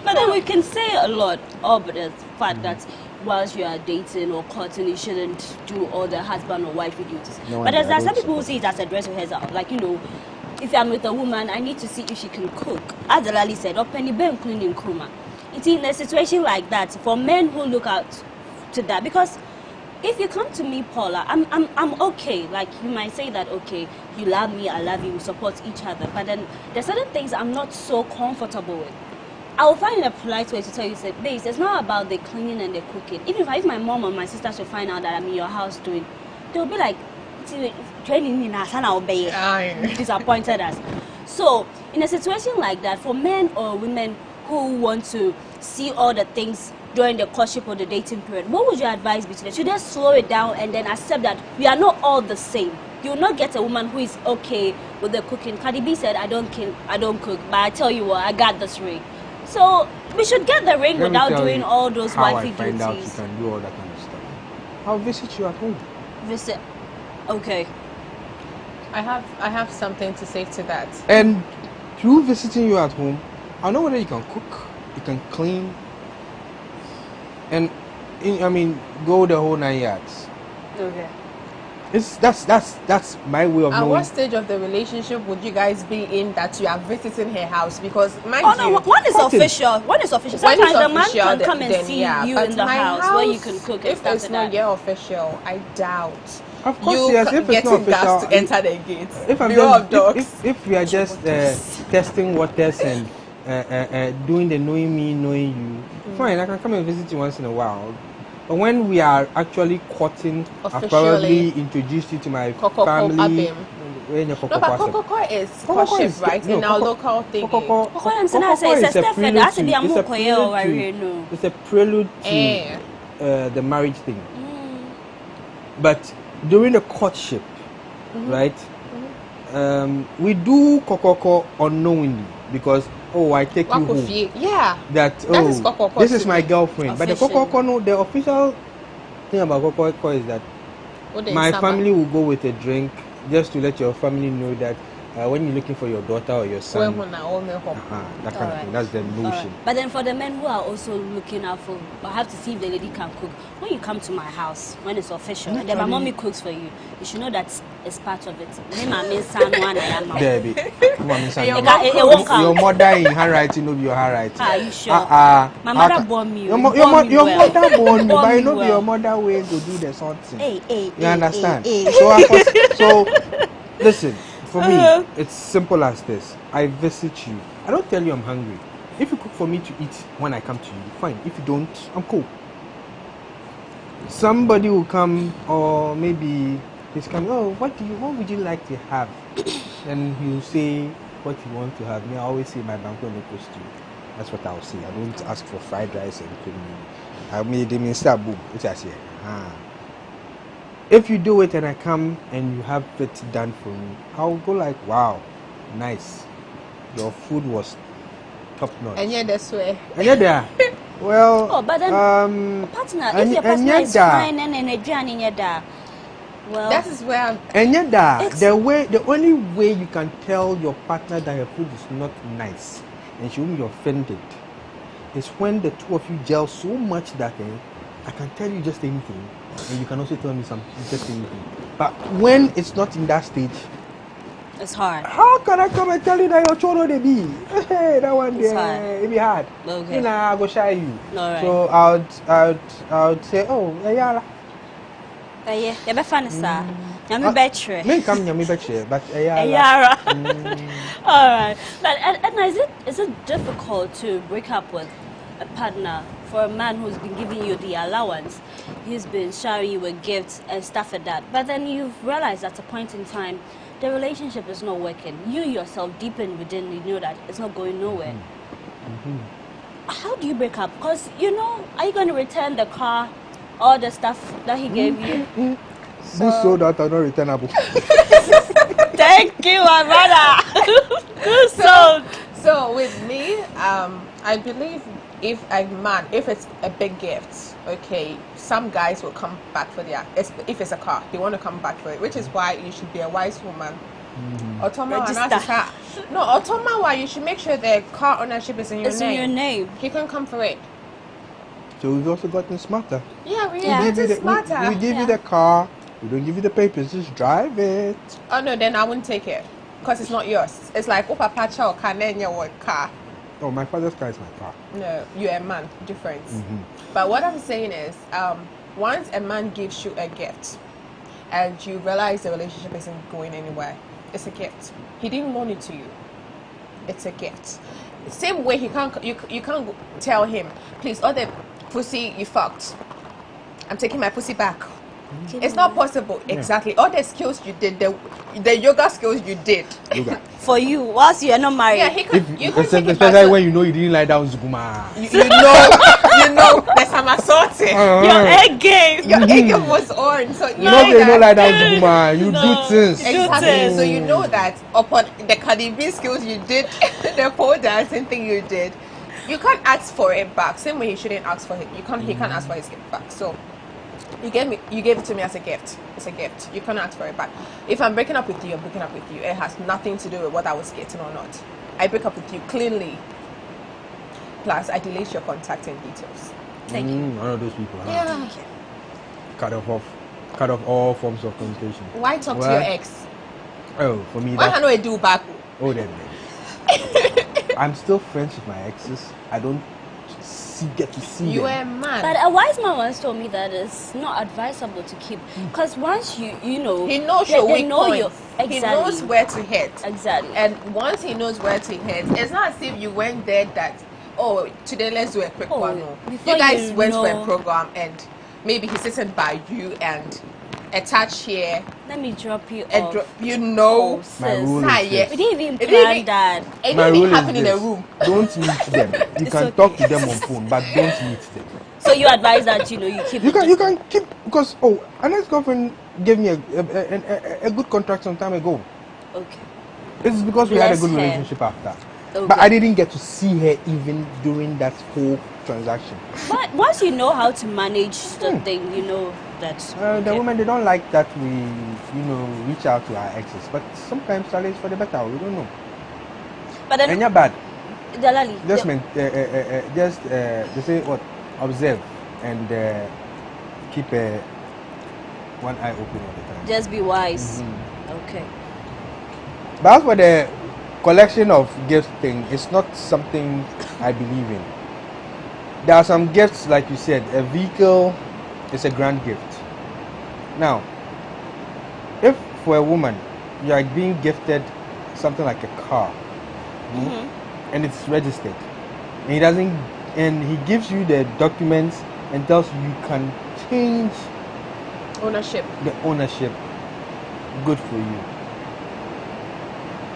But then we can say a lot about the fact that whilst you are dating or courting, you shouldn't do all the husband or wife duties. But there are some people who see it as a dress rehearsal. Like, if I'm with a woman, I need to see if she can cook. As Lali said, or penny ben cleaning kruma. It's in a situation like that for men who look out to that, because if you come to me, Paula, I'm okay. Like, you might say that, okay, you love me, I love you, we support each other. But then there's certain things I'm not so comfortable with. I will find a polite way to tell you, say, babes, it's not about the cleaning and the cooking. Even if my mom or my sister should find out that I'm in your house doing, they'll be like, training in Asana obey disappointed us. So in a situation like that, for men or women who want to see all the things during the courtship or the dating period, what would your advice be to them? Should they slow it down and then accept that we are not all the same? You will not get a woman who is okay with the cooking. Cardi B said, I don't cook, but I tell you what, I got this ring. So we should get the ring without doing all those wifey duties. How I find out you can do all that kind of stuff. I'll visit you at home. Visit. Okay. I have something to say to that. And through visiting you at home, I know whether you can cook, you can clean, and go the whole 9 yards. Okay. That's my way of knowing. At what stage of the relationship would you guys be in that you are visiting her house? Because one is official. Sometimes the man can come and see you in the house where you can cook. If it's not yet official, I doubt. Of course, yes. If it's not official, to enter the gate. If we are just testing waters and doing the knowing me, knowing you, fine. I can come and visit you once in a while. But when we are actually courting, I've probably introduced you to my family. Koko is courtship, right? In our local thing. It's a prelude to the marriage thing. But during the courtship, right? We do koko unknowingly because I take you home. Yeah. This is my girlfriend. But the koko, no, the official thing about koko is that my family will go with a drink just to let your family know that when you're looking for your daughter or your son, that kind of thing. That's the notion. But then for the men who are also looking out for, I have to see if the lady can cook. When you come to my house, when it's official, and then my mommy cooks for you, you should know that it's part of it. Baby, your mother in handwriting will be your handwriting. Are you sure? My mother born me. Your mother born me, but I know your mother way to do the something. You understand? So listen. For me, it's simple as this. I visit you. I don't tell you I'm hungry. If you cook for me to eat when I come to you, fine. If you don't, I'm cool. Somebody will come, or maybe he's coming, what would you like to have? Then he'll say what you want to have. Me, I always say my bank no close to you. That's what I'll say. I don't ask for fried rice and cream. I made them start boom. Which I say, If you do it and I come and you have it done for me, I'll go like, wow, nice. Your food was top notch. And yet that's way. And yet there. Well, but then partner, if your partner is fine and in your da. Well, that is where and yet the only way you can tell your partner that your food is not nice and she won't be offended is when the two of you gel so much that I can tell you just anything. And you can also tell me something, just anything. But when it's not in that stage, it's hard. How can I come and tell you that your children they be? Hey, that one there, it be hard. Okay. I go shy you. All right. So I would say, yeah. Yeah, be funny, sir. Yami betray. Me come yami betray, but yeah. All right. But Edna, is it difficult to break up with a partner? For a man who's been giving you the allowance, he's been showering you with gifts and stuff like that. But then you've realized at a point in time, the relationship is not working. You yourself, deep in within, you know that it's not going nowhere. How do you break up? Because, are you going to return the car, all the stuff that he gave you? So that are not returnable. Thank you, my brother. Good soul. So with me, I believe if it's a big gift, okay, some guys will come back for if it's a car, they want to come back for it, which is why you should be a wise woman. Why you should make sure the car ownership is in your name. He can come for it. So we've also gotten smarter. Yeah, we gotten smarter. We give you the car, we don't give you the papers, just drive it. Oh no, then I wouldn't take it. Because it's not yours. It's like Papa or car. Oh, my father's car is my car. No, you're a man. Difference. But what I'm saying is, once a man gives you a gift and you realize the relationship isn't going anywhere, it's a gift. He didn't loan it to you. It's a gift. Same way you can't tell him, please, all the pussy you fucked, I'm taking my pussy back. It's not possible. Exactly. All the skills you did, the yoga skills you did. Yoga. For you, whilst you are not married. Yeah, he could. You could take it especially back. when you know you didn't lie down Zuguma. You know, there's some assaulting. Your egg game. Your egg game was on. So you know you don't lie down Zuguma. You do things. Exactly. So you know that upon the Cardi B skills you did, the pole dancing thing you did, you can't ask for it back. Same way he shouldn't ask for it. He can't ask for his gift back. So you gave it to me as a gift. It's a gift. You can't ask for it back. If I'm breaking up with you, I'm breaking up with you. It has nothing to do with what I was getting or not. I break up with you cleanly. Plus, I delete your contact and details. Thank you. One of those people. Huh? Yeah. Cut off all forms of communication. Why talk to your ex? Oh, for me. Why can't I do back? Oh, then. I'm still friends with my exes. I don't get to see you them. are a man. But a wise man once told me that it's not advisable to keep, because once you know, he knows your weak points. Exactly. He knows where to hit. Exactly. And once he knows where to hit, it's not as if you went there that, oh, today let's do a quick one. No. You guys went for a program and maybe he's sitting by you and a touch here. Let me drop you off. You know, my rule is this. We didn't even plan that. It didn't even happen in a room. Don't meet them. You can talk to them on phone, but don't meet them. So you advise that you keep. You can keep, because an ex-girlfriend gave me a good contract some time ago. Okay. It's because we had a good relationship after. Okay. But I didn't get to see her even during that whole transaction. But once you know how to manage the thing, you know that. The women, they don't like that we, reach out to our exes. But sometimes it's for the better. We don't know. But then, and you're bad. Dalali. Just they say what? Observe and keep one eye open all the time. Just be wise. Okay. But as for the collection of gifts thing, it's not something I believe in. There are some gifts, like you said, a vehicle is a grand gift. Now, if for a woman you are being gifted something like a car, and it's registered, and he gives you the documents and tells you can change ownership. The ownership, good for you.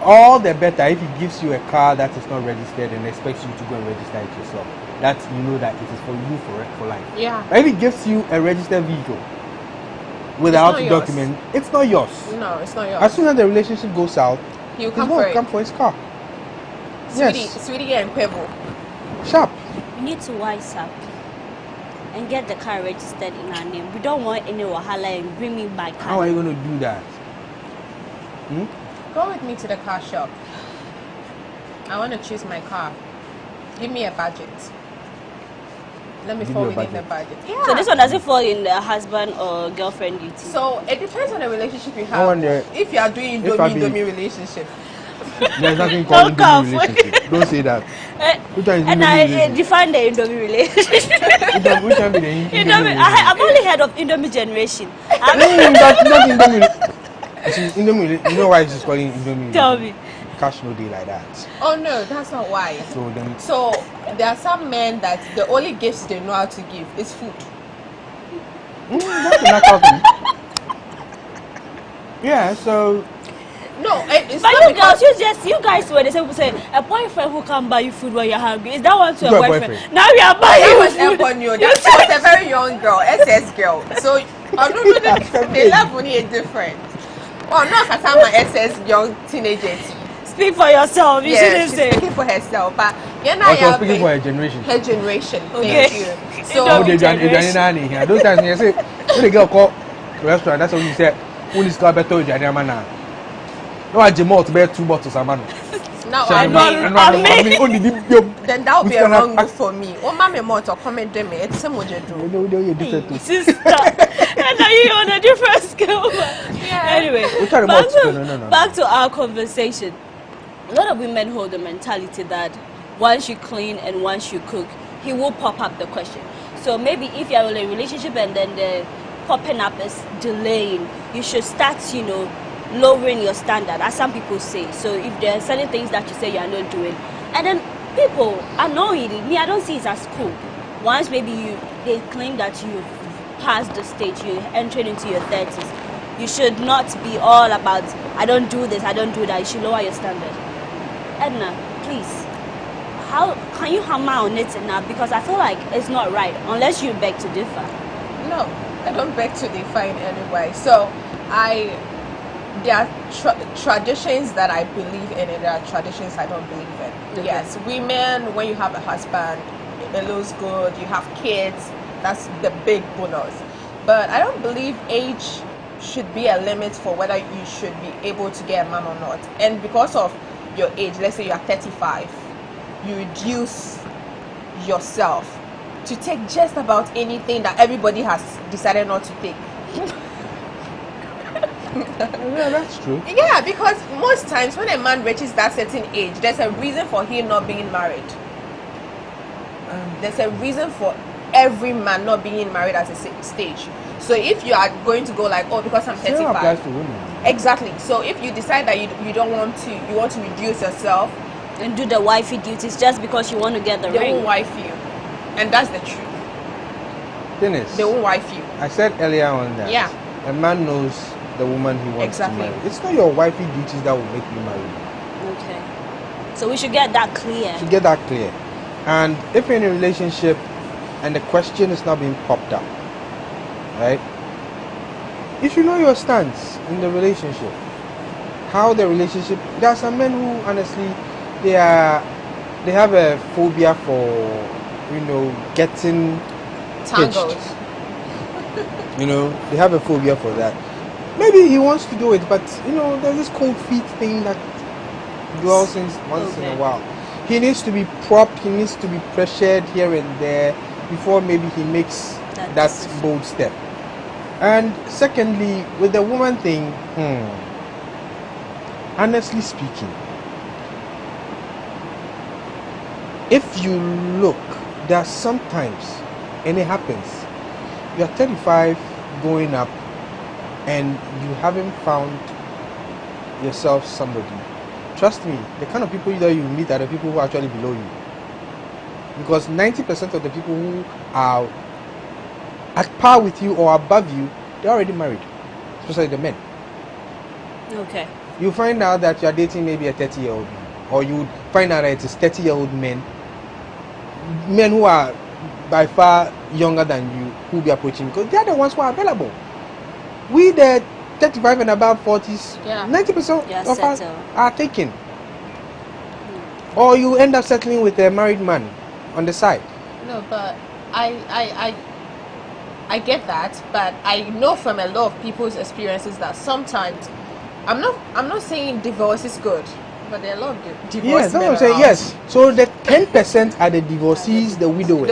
All the better if he gives you a car that is not registered and expects you to go and register it yourself. That you know that it is for you for life. Yeah. But if he gives you a registered vehicle without a document, it's not yours. No, it's not yours. As soon as the relationship goes south, he'll come for his car. Sweetie and Pebble. Sharp. We need to wise up and get the car registered in our name. We don't want any wahala and bring me back. How are you going to do that? Go with me to the car shop. I want to choose my car. Give me a budget. Let me fall within the budget. Yeah. So this one doesn't fall in the husband or girlfriend duty. So it depends on the relationship you have. If you are doing Indomie relationship. There's nothing called Indomie relationship. Don't say that. Which one is and I define the Indomie relationship. Which one be the Indomie? I've only heard of Indomie generation. That's not Indomie. Indomie, you know why she's calling Indomie? Tell me. Cash no day like that. Oh no, that's not why. So there are some men that the only gifts they know how to give is food. That's a knockout thing. Yeah, so. No, it's but not you girls, you guys were the same people say a boyfriend who can buy you food when you're hungry. Is that one to a boyfriend? Now we are buying that you was food. Upon you. That was a very young girl, SS girl. So the level is different. Oh no, because I'm an SS young teenager. Speak for yourself. You shouldn't say. Speaking for herself, but you're not. Also speaking for her generation. Her generation. Okay. Thank you. So those times you say when the girl call restaurant, that's what you said. When is car better with Janiamana? No, I jam to bear 2 bottles of money. Now then that would be a wrong move for me. Oh, mommy, more to comment them. It's some more sister. And are you on a different scale? Yeah. Anyway, back to our conversation. A lot of women hold the mentality that once you clean and once you cook, he will pop up the question. So maybe if you're in a relationship and then the popping up is delaying, you should start, lowering your standard, as some people say. So if there are certain things that you say you are not doing, and then people unknowingly, I don't see it as cool. Once maybe they claim that past the stage, you're entering into your 30s, you should not be all about, I don't do this, I don't do that. You should lower your standard. Edna, please, how can you hammer on it now? Because I feel like it's not right unless you beg to differ. No, I don't beg to differ in any way. So there are traditions that I believe in and there are traditions I don't believe in. Okay. Yes, women, when you have a husband, it looks good, you have kids, that's the big bonus. But I don't believe age should be a limit for whether you should be able to get a man or not. And because of your age, let's say you are 35, you reduce yourself to take just about anything that everybody has decided not to take. Yeah, that's true. Yeah, because most times when a man reaches that certain age, there's a reason for him not being married. There's a reason for every man not being married at a stage. So if you are going to go like, oh, because I'm 35. Same applies to women. Exactly. So if you decide that you don't want to, you want to reduce yourself and do the wifey duties just because you want to get the ring. They won't wife you, and that's the truth. Dennis, they won't wife you. I said earlier on that a man knows the woman he wants to marry. It's not your wifey duties that will make you marry. Okay. So we should get that clear. Should get that clear. And if you're in a relationship and the question is not being popped up, right? You should know your stance in the relationship. How the relationship. There are some men who honestly they have a phobia for, you know, getting tangled. You know, they have a phobia for that. Maybe he wants to do it, but you know, there's this cold feet thing that dwells once in a while. He needs to be propped, he needs to be pressured here and there before maybe he makes that bold step. And secondly, with the woman thing, honestly speaking, if you look, there are sometimes, and it happens, you're 35 going up and you haven't found yourself somebody. Trust me, the kind of people that you meet are the people who are actually below you. Because 90% of the people who are at par with you or above you, they're already married, especially the men. Okay. You find out that you're dating maybe a 30-year-old man, or you find out that it is 30-year-old men who are by far younger than you who will be approaching, because they are the ones who are available. We the 35 and above 40s, 90% of us are taken. Or you end up settling with a married man on the side. No, but I get that, but I know from a lot of people's experiences that sometimes I'm not saying divorce is good, but there are a lot of divorce. Yes, that's what I'm saying. Yes. So the 10% are the divorcees, the widowers.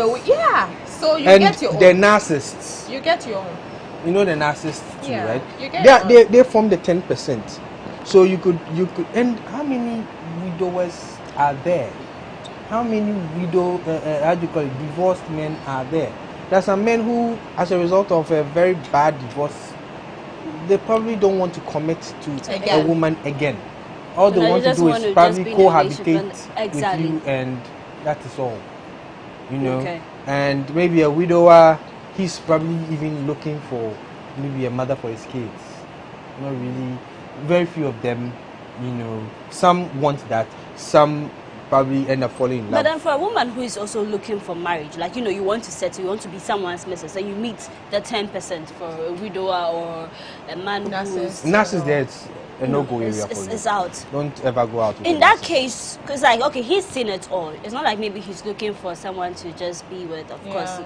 So you and get your own. The narcissists. You get your own. You know the narcissists too, right? You get they form the 10%. So you could and how many widowers are there? How many divorced men are there? There are some men who, as a result of a very bad divorce, they probably don't want to commit to a woman again. All they want to do is probably cohabitate with you, and that is all. You know, and maybe a widower, he's probably even looking for maybe a mother for his kids. Not really. Very few of them, you know. Some want that. Some probably end up falling in love. But then for a woman who is also looking for marriage, like, you know, you want to settle, you want to be someone's missus, so you meet the 10% for a widower or a man who's... Narcissist, there's a no-go area for you. It's out. Don't ever go out with in that case, because like, okay, he's seen it all. It's not like maybe he's looking for someone to just be with, of course.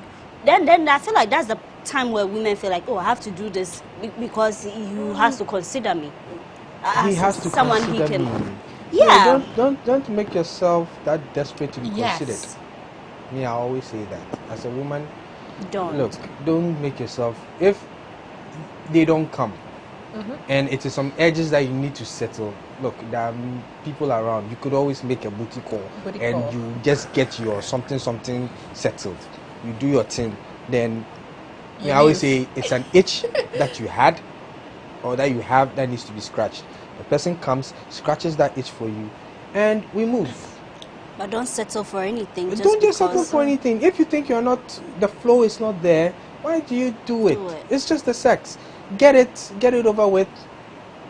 Then I feel like that's the time where women feel like, oh, I have to do this because he has to consider me. He has to someone consider he can... me. Yeah. No, don't make yourself that desperate to be considered. Me, I always say that. As a woman, don't make yourself, if they don't come, and it is some edges that you need to settle. Look, there are people around. You could always make a booty call, you just get your something settled. You do your thing. Then I always say it's an itch that you had or that you have that needs to be scratched. The person comes, scratches that itch for you, and we move. But don't settle for anything. Don't just settle for anything. If you think you're not, the flow is not there, Why do you do it? It's just the sex. Get it over with,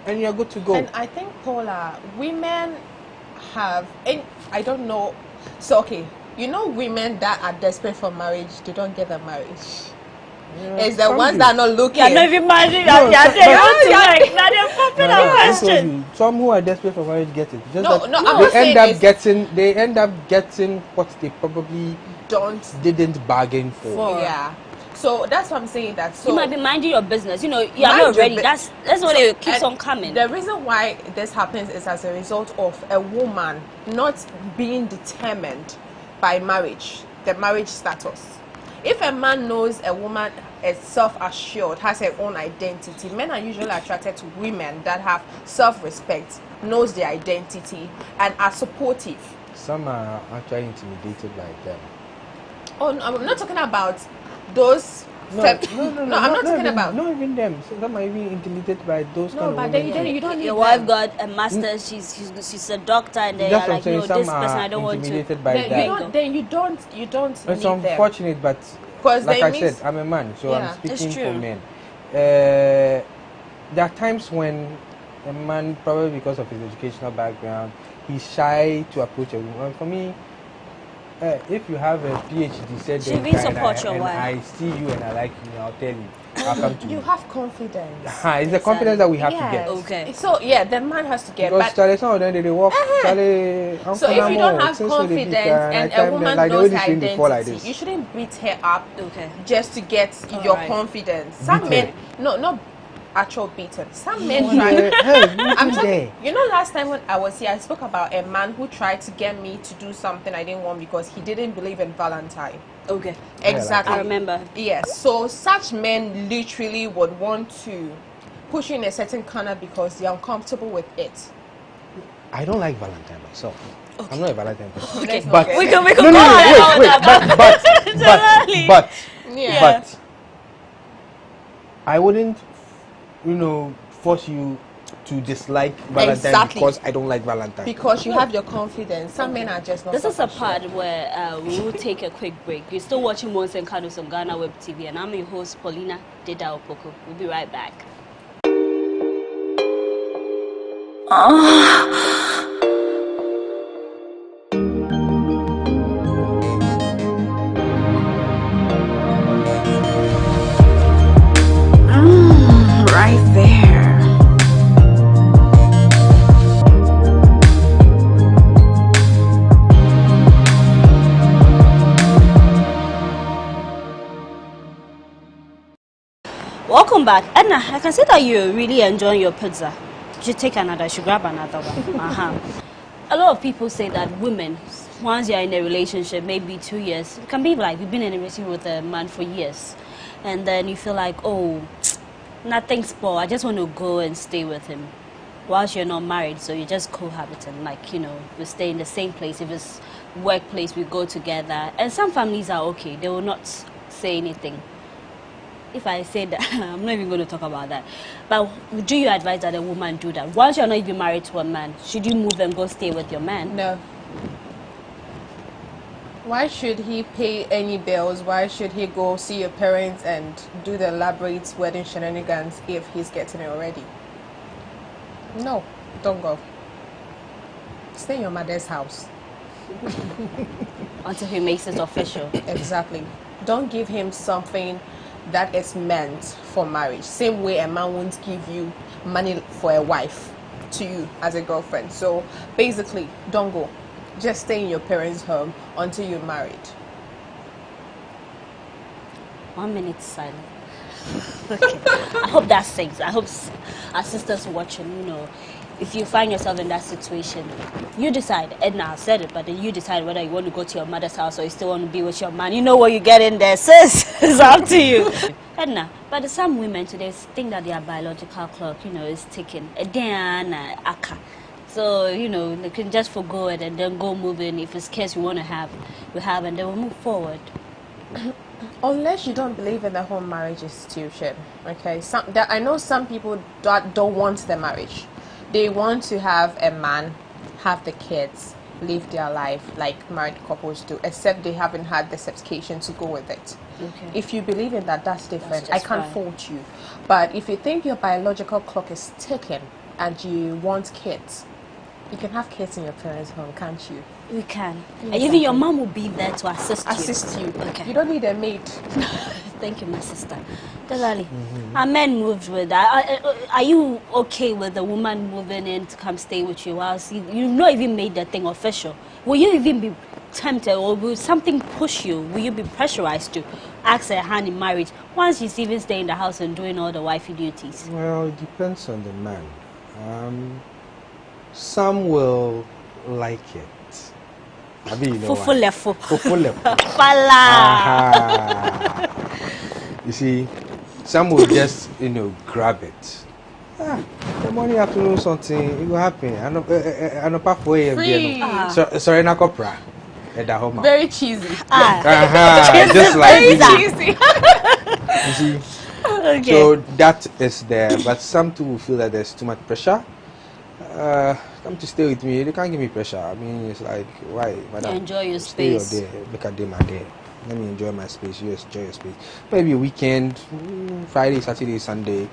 and you're good to go. And I think, Paula, women have, and I don't know, so okay, you know, women that are desperate for marriage, they don't get a marriage. It's the ones that are not looking. You're not even married. Some who are desperate for marriage get it. Just they end up getting what they probably didn't bargain for. Yeah. So that's what I'm saying. That so you might be minding your business. You know, you are not ready. That's what it keeps on coming. The reason why this happens is as a result of a woman not being determined by marriage, the marriage status. If a man knows a woman is self-assured, has her own identity, men are usually attracted to women that have self-respect, knows their identity, and are supportive. Some are actually intimidated by them. Oh, no, I'm not talking about those. No, I'm not talking about. Not even them. Some are even intimidated by those kind of women. No, but you don't need your wife got a master's. She's a doctor, and they are like, no, this person I don't want to. Then you don't It's need unfortunate, but like I said, I'm a man, so I'm speaking for men. There are times when a man, probably because of his educational background, he's shy to approach a woman. For me, if you have a PhD, and I see you and I like you, I'll tell you. I'll come to you. You have confidence. It's the confidence that we have to get. Okay. So the man has to get. Because some of them they walk. So if you don't have confidence and a woman knows her identity, you shouldn't beat her up just to get your confidence. Some men, not actual beaten. Some men try. You know, last time when I was here, I spoke about a man who tried to get me to do something I didn't want because he didn't believe in Valentine. Okay. Exactly. I remember. Yes. So such men literally would want to push you in a certain corner because they're uncomfortable with it. I don't like Valentine myself. Okay. I'm not a Valentine person. Okay. But we can wait, but I wouldn't, force you to dislike Valentine because I don't like Valentine. Because you have your confidence. Some men are just not. This is a part where we will take a quick break. You're still watching Monse and Kados on GhanaWeb TV, and I'm your host, Paulina Deda Opoko. We'll be right back. Right there. Welcome back. Edna, I can see that you're really enjoying your pizza. You should take another, you should grab another one. A lot of people say that women, once you're in a relationship, maybe 2 years, it can be like you've been in a relationship with a man for years, and then you feel like, oh, nothing's spoiled, I just want to go and stay with him. Whilst you're not married, so you're just cohabiting, like, we stay in the same place. If it's workplace, we go together. And some families are okay, they will not say anything. If I say that, I'm not even going to talk about that. But do you advise that a woman do that? Once you're not even married to a man, should you move and go stay with your man? No. Why should he pay any bills? Why should he go see your parents and do the elaborate wedding shenanigans if he's getting it already? No, don't go. Stay in your mother's house. Until he makes it official. Exactly. Don't give him something that is meant for marriage. Same way a man won't give you money for a wife to you as a girlfriend. So basically, don't go. Just stay in your parents' home until you're married. 1 minute silence. Okay. I hope that sinks. I hope our sisters watching, if you find yourself in that situation, you decide. Edna has said it, but then you decide whether you want to go to your mother's house or you still want to be with your man. You know what you get in there, sis. It's up to you. Edna, but some women today think that their biological clock, is ticking. So, they can just forgo it and then go move in. If it's case you want to have, we have, and then we'll move forward. Unless you don't believe in the home marriage institution, okay? I know some people that don't want the marriage. They want to have a man, have the kids, live their life like married couples do, except they haven't had the certification to go with it. Okay. If you believe in that, that's different. I That's can't fine. fault you. But if you think your biological clock is ticking and you want kids, you can have kids in your parents' home, can't you? You can. Exactly. And even your mom will be there to assist you. Okay. You don't need a maid. Thank you, my sister. Dalali, are men moved with that? Are you okay with the woman moving in to come stay with you whilst you've not even made the thing official? Will you even be tempted, or will something push you? Will you be pressurized to ask her hand in marriage once she's even staying in the house and doing all the wifey duties? Well, it depends on the man. Some will like it. I mean, you know you see, some will just, grab it. The morning afternoon something, it will happen. I know pathway. Sorry, na copra. Very cheesy. Just like very cheesy. You see. Okay. So that is there, but some too will feel that there's too much pressure. Come to stay with me. They can't give me pressure. I mean, it's like, why, madam? Enjoy your space. Stay your day. Make a day my day. Let me enjoy my space. You enjoy your space. Maybe a weekend, Friday, Saturday, Sunday.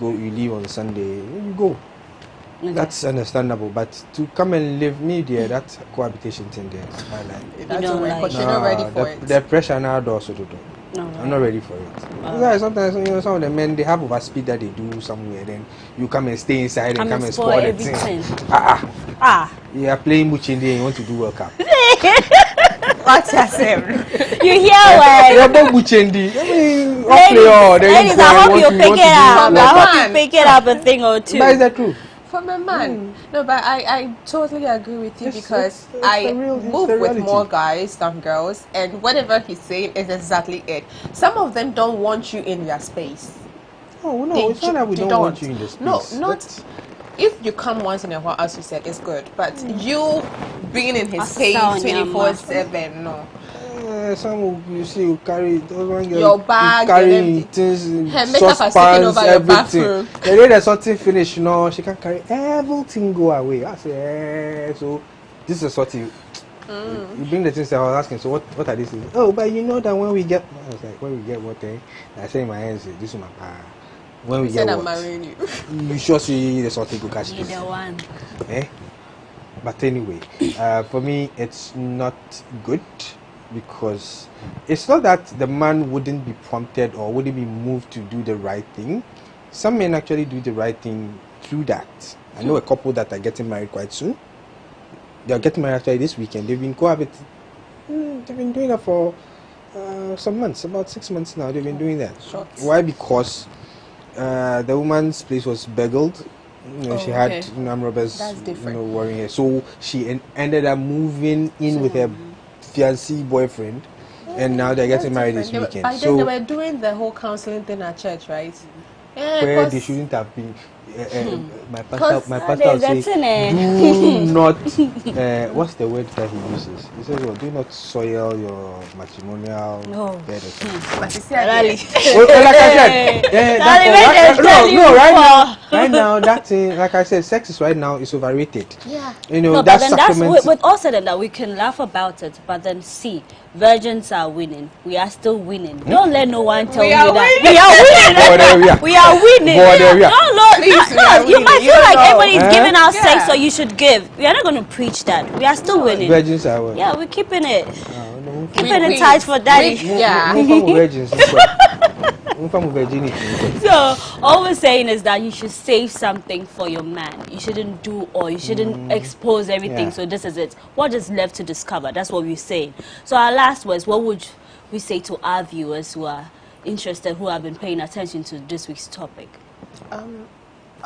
You leave on Sunday. You go. Okay. That's understandable. But to come and live me there, that cohabitation thing there, I like. You don't like. But you're not ready for it. The pressure now does also do. No, I'm not ready for it. Sometimes some of the men, they have overspeed that they do somewhere. Then you come and stay inside and come and spoil everything. You are playing Muchindi and you want to do World Cup. What's that? You hear what? You're about Muchindi. I mean, ladies, I hope you pick it up. I hope you pick it up a thing or two. But is that true? From a man. No, but I totally agree with you because I move with more guys than girls, and whatever he's saying is exactly it. Some of them don't want you in their space. Oh, no, it's not that we don't want you in the space. No, not... If you come once in a while, as you said, it's good. But you being in his space 24/7, no. Some you see you carry your bag, carry things, saucepans, everything. The day there's something finished, she can carry everything go away. I say, so this is something. You bring the things. I was asking, so what are these things? Oh, but you know that when we get, I was like, when we get what thing? I say in my hands, this is my car. When we get what? Marrying you. You sure see the something go catch this. One. But anyway, for me, it's not good. Because it's not that the man wouldn't be prompted or wouldn't be moved to do the right thing. Some men actually do the right thing through that. I know a couple that are getting married quite soon. They are getting married actually this weekend. They've been cohabiting. They've been doing that for some months, about 6 months now. They've been doing that. Why? Because the woman's place was burgled. She had armed robbers worrying her. So she ended up moving in with her fiancé boyfriend, and now they're getting married this weekend. By then they were doing the whole counseling thing at church, right? Where they shouldn't have been. My pastor will say, do not. What's the word that he uses? He says, well, do not soil your matrimonial bed or something. Like I said, right now, that thing, like I said, sex is right now is overrated. Yeah. That's sacrament. With all said and that, we can laugh about it, but then see, virgins are winning. We are still winning. Don't let no one tell you that we are winning. You might feel like everybody's giving out sex, so you should give. We are not going to preach that. We are still winning. Virgins are winning. Yeah, we're keeping it. Keeping it tight for daddy. So all we're saying is that you should save something for your man. You shouldn't do or you shouldn't expose everything. So this is it. What is left to discover? That's what we're saying. So our last words, what would we say to our viewers who are interested, who have been paying attention to this week's topic?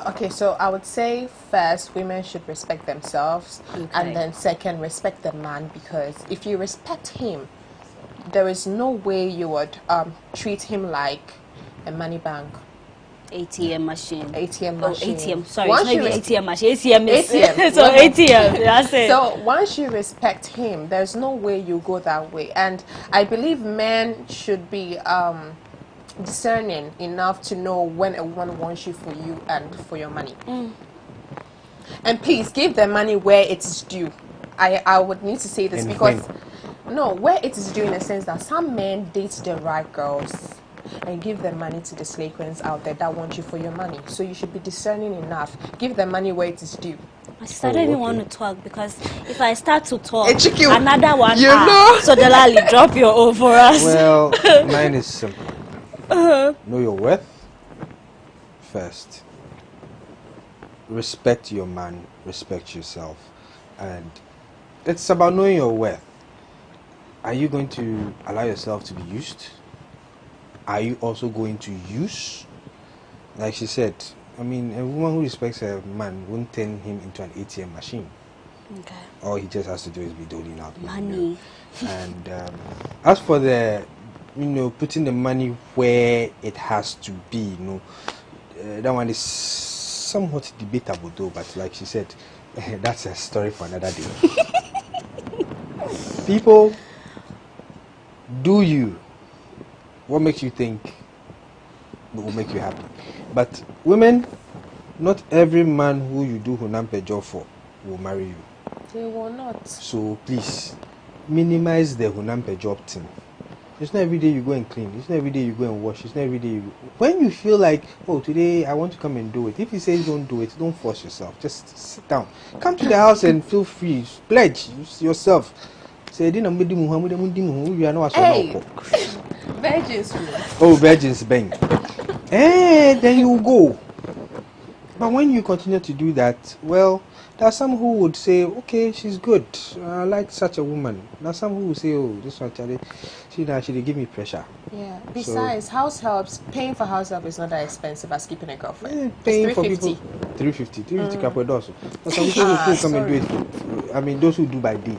Okay, so I would say first, women should respect themselves, and then second, respect the man, because if you respect him, there is no way you would treat him like a money bank. ATM machine. ATM machine. ATM. Sorry, it's not even ATM machine. ATM is so ATM. That's it. So once you respect him, there's no way you go that way. And I believe men should be discerning enough to know when a woman wants you for you and for your money. And please give the money where it's due. I would need to say this And because when? no, where it is due in a sense that some men date the right girls and give them money to the slave queens out there that want you for your money. So you should be discerning enough. Give them money where it is due. I don't even want to talk because if I start to talk, HQ, another one. you know. So Delali, drop your O for us. Well, mine is simple. Know your worth first. Respect your man. Respect yourself, and it's about knowing your worth. Are you going to allow yourself to be used? Are you also going to use? Like she said, I mean, a woman who respects her man won't turn him into an ATM machine. Okay. All he just has to do is be doling out Money. And as for the, putting the money where it has to be, that one is somewhat debatable though. But like she said, that's a story for another day. People, do you? What makes you think will make you happy? But women, not every man who you do hunampe job for will marry you. They will not. So please, minimize the hunampe job thing. It's not every day you go and clean. It's not every day you go and wash. It's not every day you go. When you feel like, oh, today I want to come and do it. If he says don't do it, don't force yourself. Just sit down. Come to the house and feel free. Pledge yourself. Say, hey, virgins. Oh, virgins, bang. Then you go. But when you continue to do that, well, there are some who would say, okay, she's good. I like such a woman. There are some who would say, oh, this one, she give me pressure. Yeah. Besides, house helps, paying for house help is not that expensive as keeping a girlfriend. Paying for people, 350. 350 also. But some people who come and do it. I mean, those who do by day.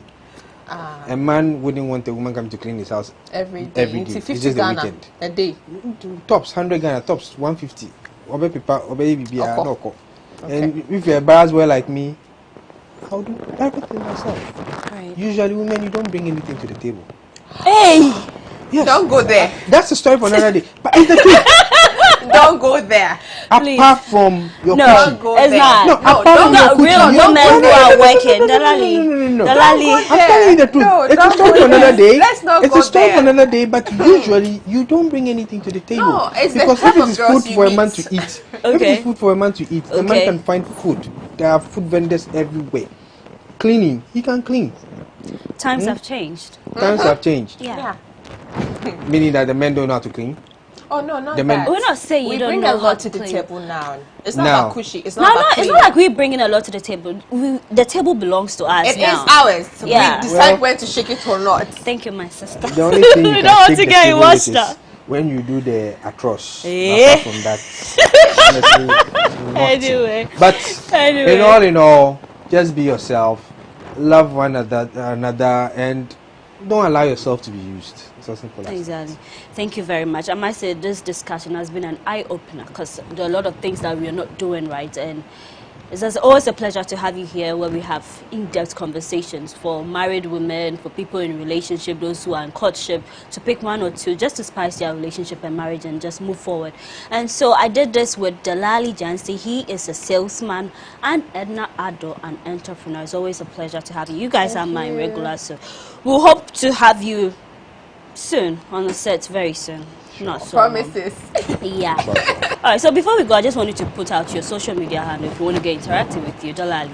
A man wouldn't want a woman coming to clean his house every day. It's 50 just the Ghana weekend. a day. Tops 100 Ghana, tops 150. And if you're embarrassed well like me, I'll do everything myself. Right. Usually, women, you don't bring anything to the table. Hey! Yes. Don't go there. That's the story for another day. But it's the truth. Don't go there. Apart from your no, cooking. It's not. No, apart from your cooking. Real women who are working. Dalali. Dalali. I'm telling you the truth. No, it's a don't story go for another there. day. Let's not it's go a story there. for another day, but usually you don't bring anything to the table. No, it's the because type if of it is girls food you for a meet. man to eat, if it Okay. is food for a man to eat, the man can find food. There are food vendors everywhere. Cleaning, he can clean. Times have changed. Times have changed. Yeah. Meaning that the men don't know how to clean. Oh no, not The men- that. We're not saying you we don't bring know a how lot to to the clean. table now. It's not Now. about cushy. It's No, not no, about it's cleaning. not like we're bringing a lot to the table. The table belongs to us It is now. ours. Yeah. We decide when to shake it or not. Thank you, my sister. The only thing you We can don't want shake to the get table with washed is up. when you do the atroz. Eh? Apart from that, honestly, nothing. Anyway. But Anyway. in all, just be yourself, love one another, and don't allow yourself to be used. It's as simple as Exactly. Thank you very much. I must say this discussion has been an eye-opener because there are a lot of things that we are not doing right, and it's always a pleasure to have you here where we have in-depth conversations for married women, for people in relationship, those who are in courtship, to pick one or two just to spice their relationship and marriage and just move forward. And so I did this with Delali Jansi. He is a salesman, and Edna Ado, an entrepreneur. It's always a pleasure to have you. You guys are my regulars, so we'll hope to have you soon on the set, very soon. Not so Promises. Yeah. All right, so before we go, I just wanted to put out your social media handle if you want to get interactive with you, Dalali.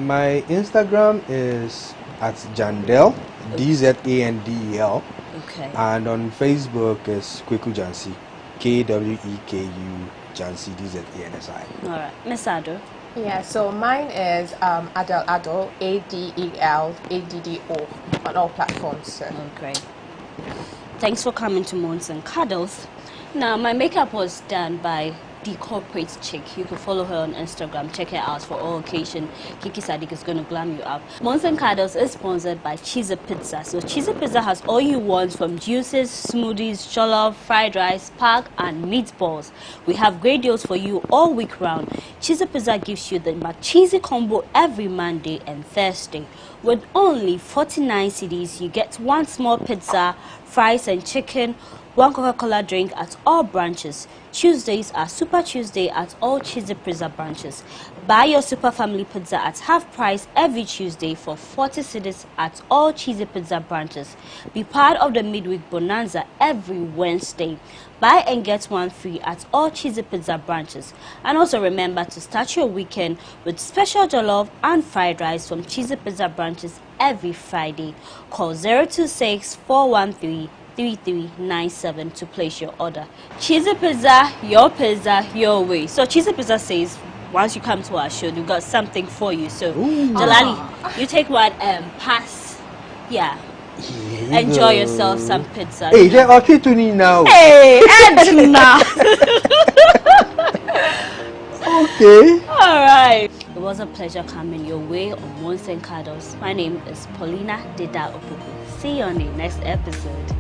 My Instagram is at Jandel, DZANDEL. Okay. And on Facebook is Kweku Jansi, KWEKU Jansi, DZANSI. All right, Miss Ado. Yeah, so mine is Adel Addo, ADELADDO on all platforms. So. Oh, great. Thanks for coming to Mons and Cuddles. Now, my makeup was done by The Corporate Chick. You can follow her on Instagram. Check her out for all occasion. Kiki Sadiq is going to glam you up. Mons and Cuddles is sponsored by Cheezer Pizza. So Cheezer Pizza has all you want from juices, smoothies, jollof, fried rice, park, and meatballs. We have great deals for you all week round. Cheezer Pizza gives you the McCheesy combo every Monday and Thursday. With only 49 cedis, you get one small pizza, fries and chicken, one Coca-Cola drink at all branches. Tuesdays are Super Tuesday at all Cheezy Pizza branches. Buy your Super Family Pizza at half price every Tuesday for 40 cedis at all Cheesy Pizza branches. Be part of the midweek bonanza every Wednesday. Buy and get one free at all Cheesy Pizza branches. And also remember to start your weekend with special jollof and fried rice from Cheesy Pizza branches every Friday. Call 026-413-3397 to place your order. Cheesy Pizza, your way. So Cheesy Pizza says, once you come to our show, we've got something for you. So, Jalali, you take one pass. Yeah. Enjoy yourself some pizza. Hey, they're okay to me now. Hey, Edna. Okay. All right. It was a pleasure coming your way on Monsen Kados. My name is Paulina Deda Opoku. See you on the next episode.